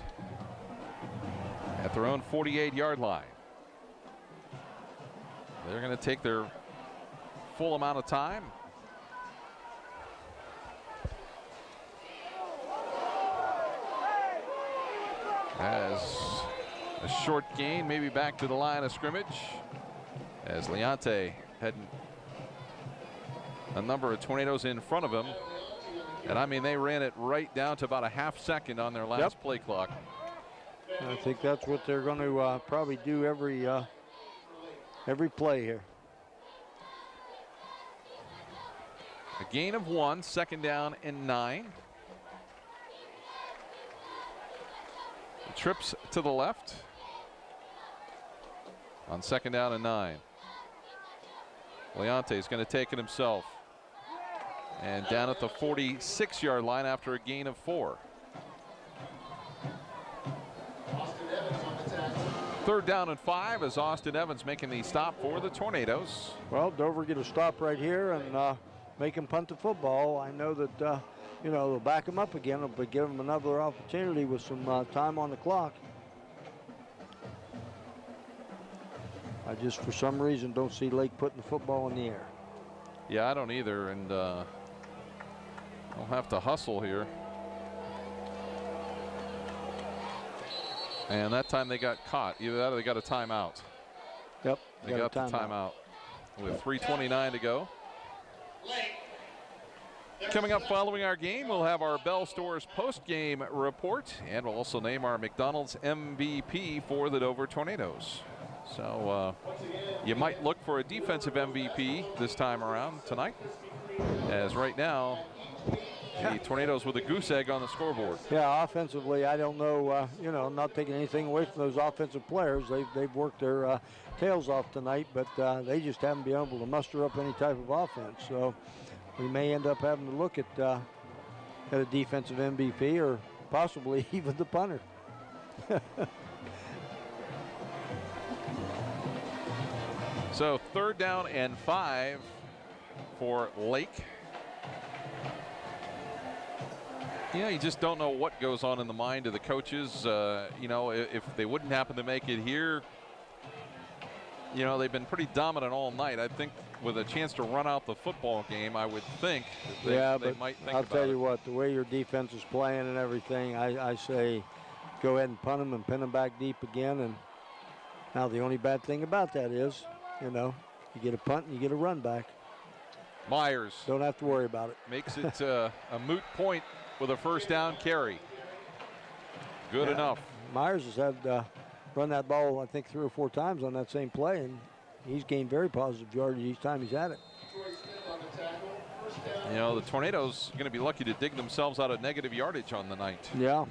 at their own 48-yard line. They're going to take their full amount of time. As a short gain, maybe back to the line of scrimmage, as Leonte had a number of Tornadoes in front of him. And I mean, they ran it right down to about a half second on their last play clock. I think that's what they're going to probably do every play here. A gain of 1, 2nd down and 9. Trips to the left on 2nd down and 9. Leonte is going to take it himself. And down at the 46-yard line after a gain of 4. 3rd down and 5 as Austin Evans making the stop for the Tornadoes. Well, Dover get a stop right here and make him punt the football. I know that, you know, they'll back him up again, but give him another opportunity with some time on the clock. I just, for some reason, don't see Lake putting the football in the air. Yeah, I don't either, and they'll have to hustle here. And that time they got caught. Either that or they got a timeout. Yep, they got the timeout with 3:29 to go. Coming up following our game, we'll have our Bell Stores post-game report, and we'll also name our McDonald's MVP for the Dover Tornadoes. So you might look for a defensive MVP this time around tonight, as right now the Tornadoes with a goose egg on the scoreboard. Yeah, offensively, I don't know, you know, not taking anything away from those offensive players. They've worked their tails off tonight, but they just haven't been able to muster up any type of offense. So we may end up having to look at a defensive MVP or possibly even the punter. So 3rd down and 5 for Lake. Yeah, you just don't know what goes on in the mind of the coaches. You know, if they wouldn't happen to make it here, you know, they've been pretty dominant all night. I think with a chance to run out the football game, I would think they might think I'll about tell you what, the way your defense is playing and everything, I say go ahead and punt them and pin them back deep again. And now the only bad thing about that is, you know, you get a punt and you get a run back. Myers. Don't have to worry about it. Makes it a moot point with a 1st down carry. Good enough. Myers has had run that ball, I think, 3 or 4 times on that same play, and he's gained very positive yardage each time he's at it. You know, the Tornadoes are going to be lucky to dig themselves out of negative yardage on the night. Yeah.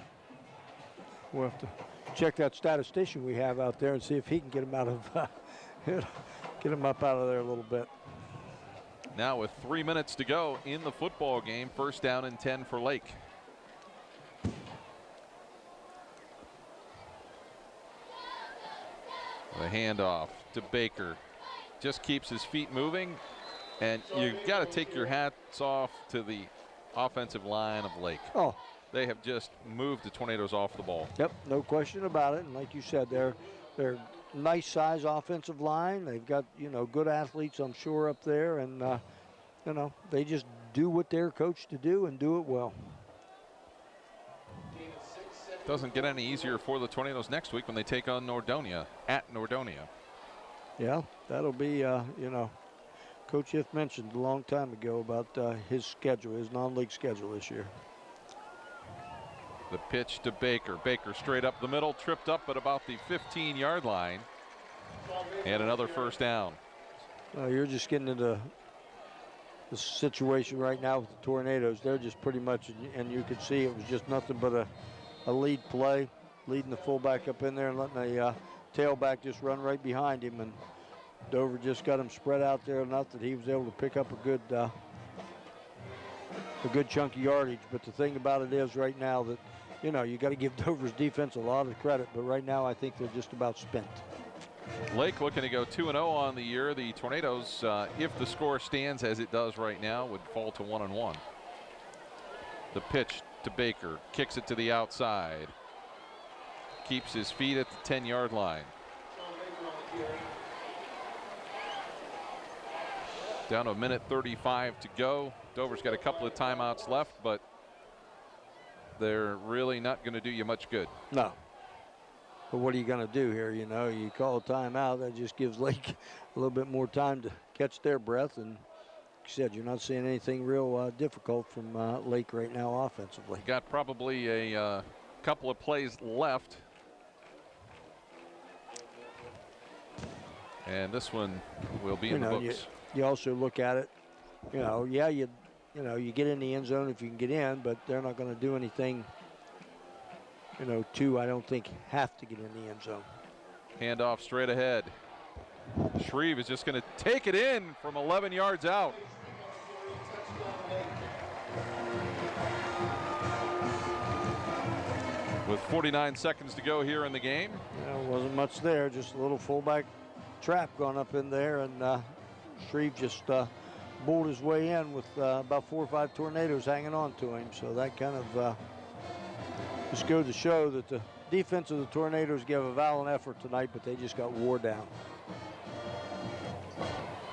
We'll have to check that statistician we have out there and see if he can get him out of, get him up out of there a little bit. Now with 3 minutes to go in the football game, 1st down and 10 for Lake. The handoff to Baker. Just keeps his feet moving. And you've got to take your hats off to the offensive line of Lake. Oh. They have just moved the Tornadoes off the ball. Yep, no question about it. And like you said, they're nice size offensive line. They've got, you know, good athletes, I'm sure, up there. And, you know, they just do what they're coached to do and do it well. Doesn't get any easier for the Tornadoes next week when they take on Nordonia at Nordonia. Yeah, that'll be, you know, Coach Hiff mentioned a long time ago about his schedule, his non-league schedule this year. The pitch to Baker. Baker straight up the middle, tripped up at about the 15-yard line. And another first down. You're just getting into the situation right now with the Tornadoes. They're just pretty much, and you could see it was just nothing but a lead play, leading the fullback up in there and letting a tailback just run right behind him. And Dover just got him spread out there enough that he was able to pick up a good chunk of yardage. But the thing about it is right now that, you know, you got to give Dover's defense a lot of credit, but right now I think they're just about spent. Lake looking to go 2-0 on the year. The Tornadoes, if the score stands as it does right now, would fall to 1-1. The pitch to Baker, kicks it to the outside. Keeps his feet at the 10-yard line. Down to a minute 35 to go. Dover's got a couple of timeouts left, but they're really not going to do you much good. No. But what are you going to do here? You know, you call a timeout, that just gives Lake a little bit more time to catch their breath. And like you said, you're not seeing anything real difficult from Lake right now offensively. Got probably a couple of plays left. And this one will be in the books. You also look at it, you know, yeah, you get in the end zone if you can get in, but they're not going to do anything, you know, I don't think, have to get in the end zone. Handoff straight ahead. Shreve is just going to take it in from 11 yards out. With 49 seconds to go here in the game. Yeah, wasn't much there, just a little fullback trap going up in there, and Shreve just bowled his way in with about 4 or 5 Tornadoes hanging on to him. So that kind of just goes to show that the defense of the Tornadoes gave a valiant effort tonight, but they just got wore down.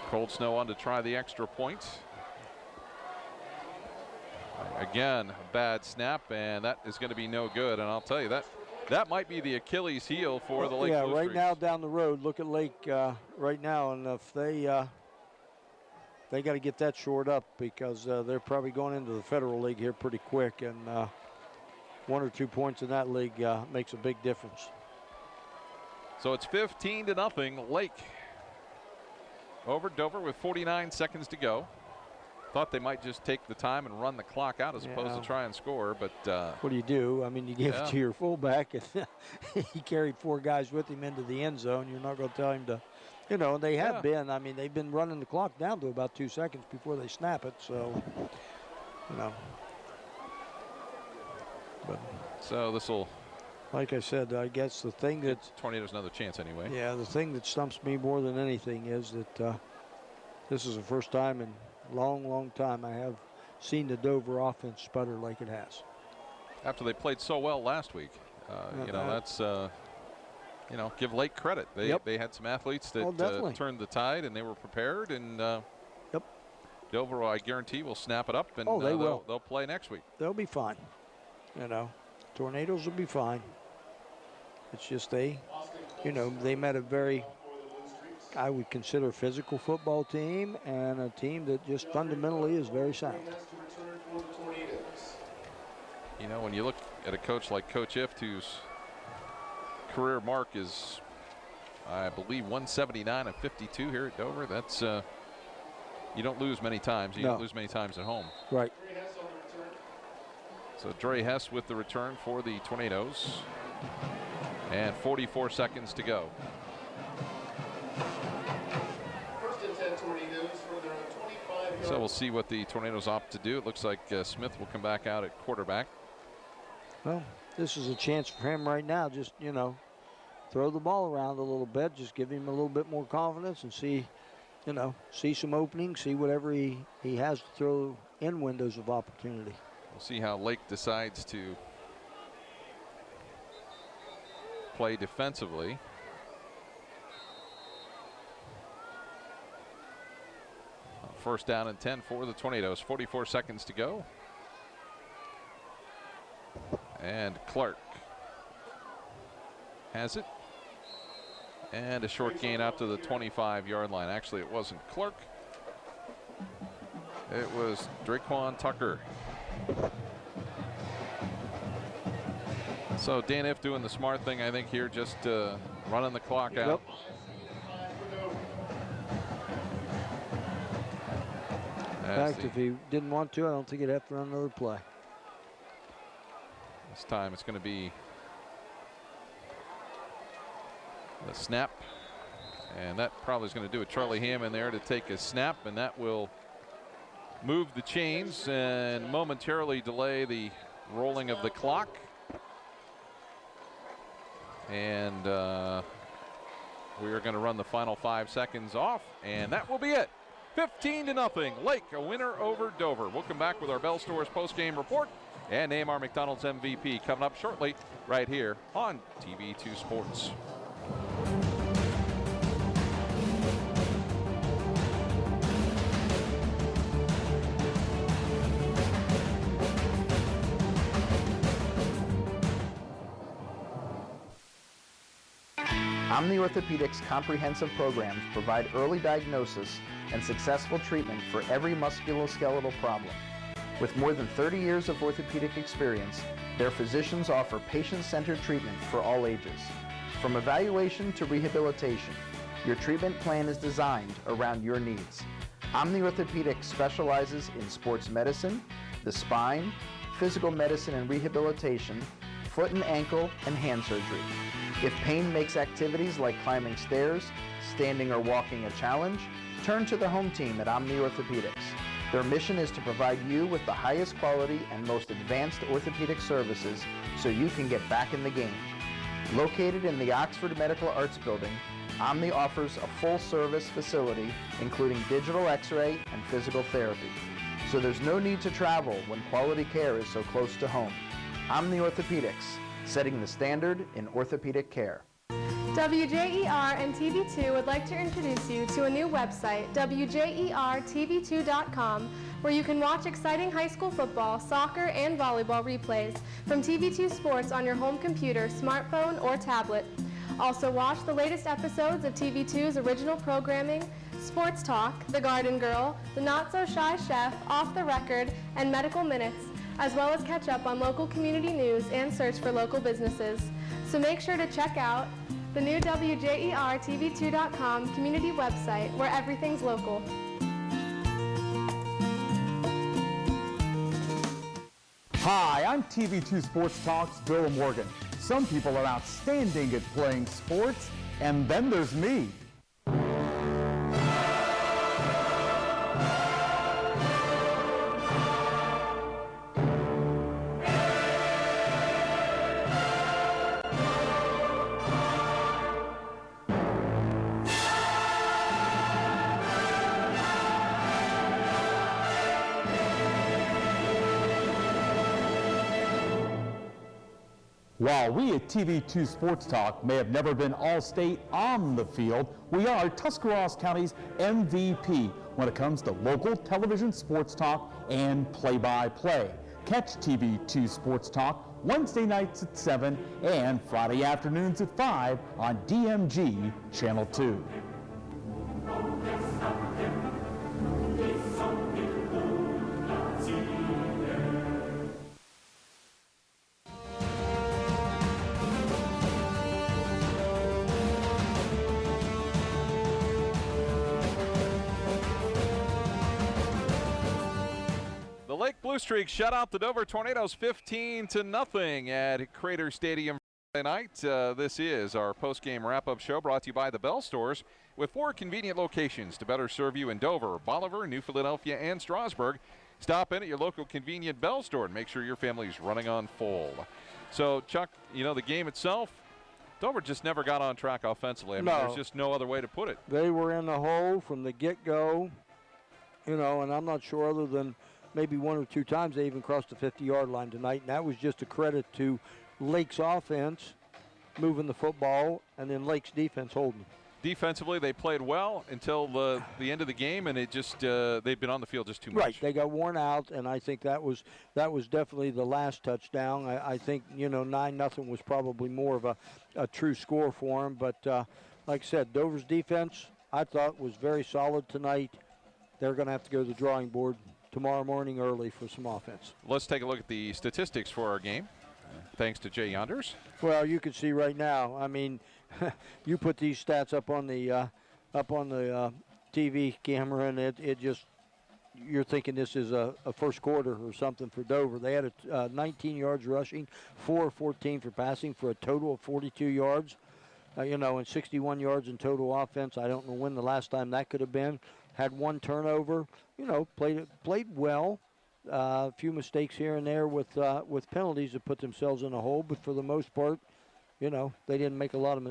Cold Snow on to try the extra point. Again, a bad snap, and that is going to be no good. And I'll tell you, that might be the Achilles heel for the Lake Blue right Streaks. now down the road, look at Lake right now, and if they got to get that shored up, because they're probably going into the Federal League here pretty quick, and 1 or 2 points in that league makes a big difference. So it's 15-0 Lake over Dover with 49 seconds to go. Thought they might just take the time and run the clock out as opposed to try and score, but what do you do? I mean, you give it to your fullback, and he carried 4 guys with him into the end zone. You're not going to tell him to, you know, they have been. I mean, they've been running the clock down to about 2 seconds before they snap it. So, you know. But so this will, like I said, I guess the thing that Tornadoes another chance anyway. Yeah, the thing that stumps me more than anything is that this is the first time in a long time I have seen the Dover offense sputter like it has. After they played so well last week, you know, that's you know, give Lake credit. They had some athletes that turned the tide, and they were prepared. And Dover, I guarantee, will snap it up, and they'll play next week. They'll be fine. You know, Tornadoes will be fine. It's just they met a very, I would consider, physical football team, and a team that just fundamentally is very sound. You know, when you look at a coach like Coach Ift, whose career mark is, I believe, 179 and 52 here at Dover, that's you don't lose many times. You don't lose many times at home. Right. So Dre Hess with the return for the Tornadoes, and 44 seconds to go. First and 10 Tornadoes for their 25-yard. So we'll see what the Tornadoes opt to do. It looks like Smith will come back out at quarterback. Well, this is a chance for him right now. Just, you know, throw the ball around a little bit. Just give him a little bit more confidence and see, you know, see some openings, see whatever he has to throw in windows of opportunity. We'll see how Lake decides to play defensively. First down and 10 for the Tornadoes. 44 seconds to go. And Clark has it. And a short gain out to the 25-yard line. Actually, it wasn't Clark. It was Draquan Tucker. So Dan If doing the smart thing, I think, here, just running the clock out. In fact, if he didn't want to, I don't think he'd have to run another play. This time it's going to be the snap. And that probably is going to do it. Charlie Hammond there to take a snap, and that will move the chains and momentarily delay the rolling of the clock. And we are going to run the final 5 seconds off, and that will be it. 15-0, Lake a winner over Dover. We'll come back with our Bell Stores post-game report and name our McDonald's MVP coming up shortly right here on TV2 Sports. Omni Orthopedics comprehensive programs provide early diagnosis and successful treatment for every musculoskeletal problem. With more than 30 years of orthopedic experience, their physicians offer patient-centered treatment for all ages. From evaluation to rehabilitation, your treatment plan is designed around your needs. Omni Orthopedics specializes in sports medicine, the spine, physical medicine and rehabilitation, foot and ankle, and hand surgery. If pain makes activities like climbing stairs, standing or walking a challenge, turn to the home team at Omni Orthopedics. Their mission is to provide you with the highest quality and most advanced orthopedic services so you can get back in the game. Located in the Oxford Medical Arts Building, Omni offers a full-service facility including digital x-ray and physical therapy. So there's no need to travel when quality care is so close to home. Omni Orthopedics, setting the standard in orthopedic care. WJER and TV2 would like to introduce you to a new website, WJERTV2.com, where you can watch exciting high school football, soccer, and volleyball replays from TV2 Sports on your home computer, smartphone, or tablet. Also watch the latest episodes of TV2's original programming, Sports Talk, The Garden Girl, The Not So Shy Chef, Off the Record, and Medical Minutes, as well as catch up on local community news and search for local businesses. So make sure to check out the new WJERTV2.com community website where everything's local. Hi, I'm TV2 Sports Talk's Bill Morgan. Some people are outstanding at playing sports, and then there's me. While we at TV2 Sports Talk may have never been all-state on the field, we are Tuscarawas County's MVP when it comes to local television sports talk and play-by-play. Catch TV2 Sports Talk Wednesday nights at 7 and Friday afternoons at 5 on DMG Channel 2. Lake Blue Streak shut out the Dover Tornadoes 15-0 at Crater Stadium Friday night. This is our post-game wrap-up show brought to you by the Bell Stores with 4 convenient locations to better serve you in Dover, Bolivar, New Philadelphia, and Strasburg. Stop in at your local convenient Bell Store and make sure your family's running on full. So, Chuck, you know, the game itself, Dover just never got on track offensively. I mean, there's just no other way to put it. They were in the hole from the get-go, you know, and I'm not sure other than maybe 1 or 2 times they even crossed the 50-yard line tonight, and that was just a credit to Lake's offense moving the football and then Lake's defense holding. Defensively, they played well until the end of the game, and it just they've been on the field just too much. Right, they got worn out, and I think that was definitely the last touchdown. I think, you know, 9-0 was probably more of a true score for them, but like I said, Dover's defense I thought was very solid tonight. They're going to have to go to the drawing board tomorrow morning early for some offense. Let's take a look at the statistics for our game. thanks to Jay Yonders. Well, you can see right now. I mean, you put these stats up on the TV camera, and it just, you're thinking this is a first quarter or something for Dover. They had 19 yards rushing, 4 of 14 for passing for a total of 42 yards, and 61 yards in total offense. I don't know when the last time that could have been. Had 1 turnover, played well. A few mistakes here and there with penalties that put themselves in a hole, but for the most part, they didn't make a lot of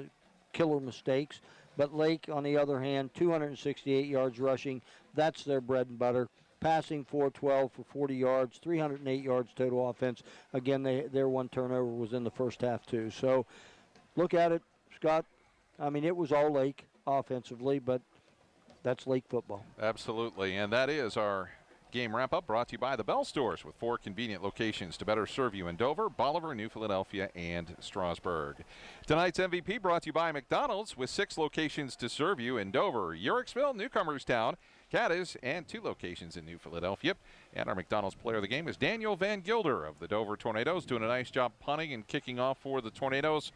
killer mistakes. But Lake, on the other hand, 268 yards rushing. That's their bread and butter. Passing 412 for 40 yards, 308 yards total offense. Again, their 1 turnover was in the first half too. So look at it, Scott. I mean, it was all Lake offensively, but that's Lake football. Absolutely, and that is our game wrap-up, brought to you by the Bell Stores, with 4 convenient locations to better serve you in Dover, Bolivar, New Philadelphia, and Strasburg. Tonight's MVP brought to you by McDonald's, with 6 locations to serve you in Dover, Yorksville, Newcomerstown, Cadiz, and 2 locations in New Philadelphia. And our McDonald's player of the game is Daniel Van Gilder of the Dover Tornadoes, doing a nice job punting and kicking off for the Tornadoes.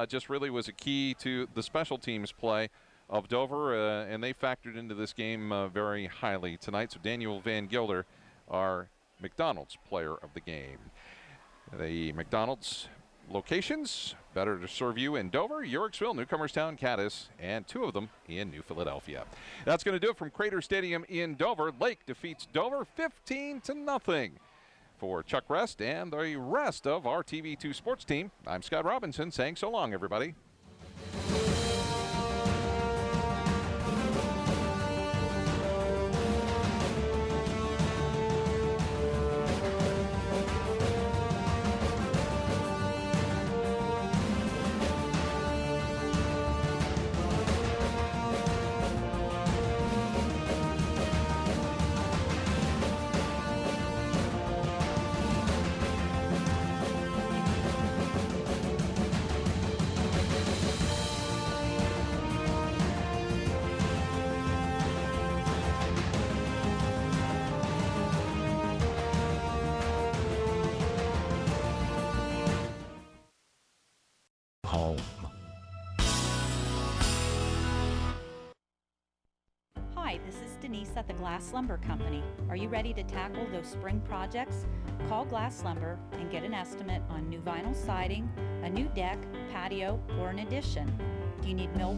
Just really was a key to the special teams play of Dover, and they factored into this game very highly tonight. So Daniel Van Gilder, our McDonald's player of the game. The McDonald's locations, better to serve you in Dover, Yorksville, Newcomerstown, Cadiz, and 2 of them in New Philadelphia. That's going to do it from Crater Stadium in Dover. Lake defeats Dover 15-0. For Chuck Rest and the rest of our TV2 sports team, I'm Scott Robinson saying so long, everybody. Hi, this is Denise at the Glass Lumber Company. Are you ready to tackle those spring projects? Call Glass Lumber and get an estimate on new vinyl siding, a new deck, patio, or an addition. Do you need millwork?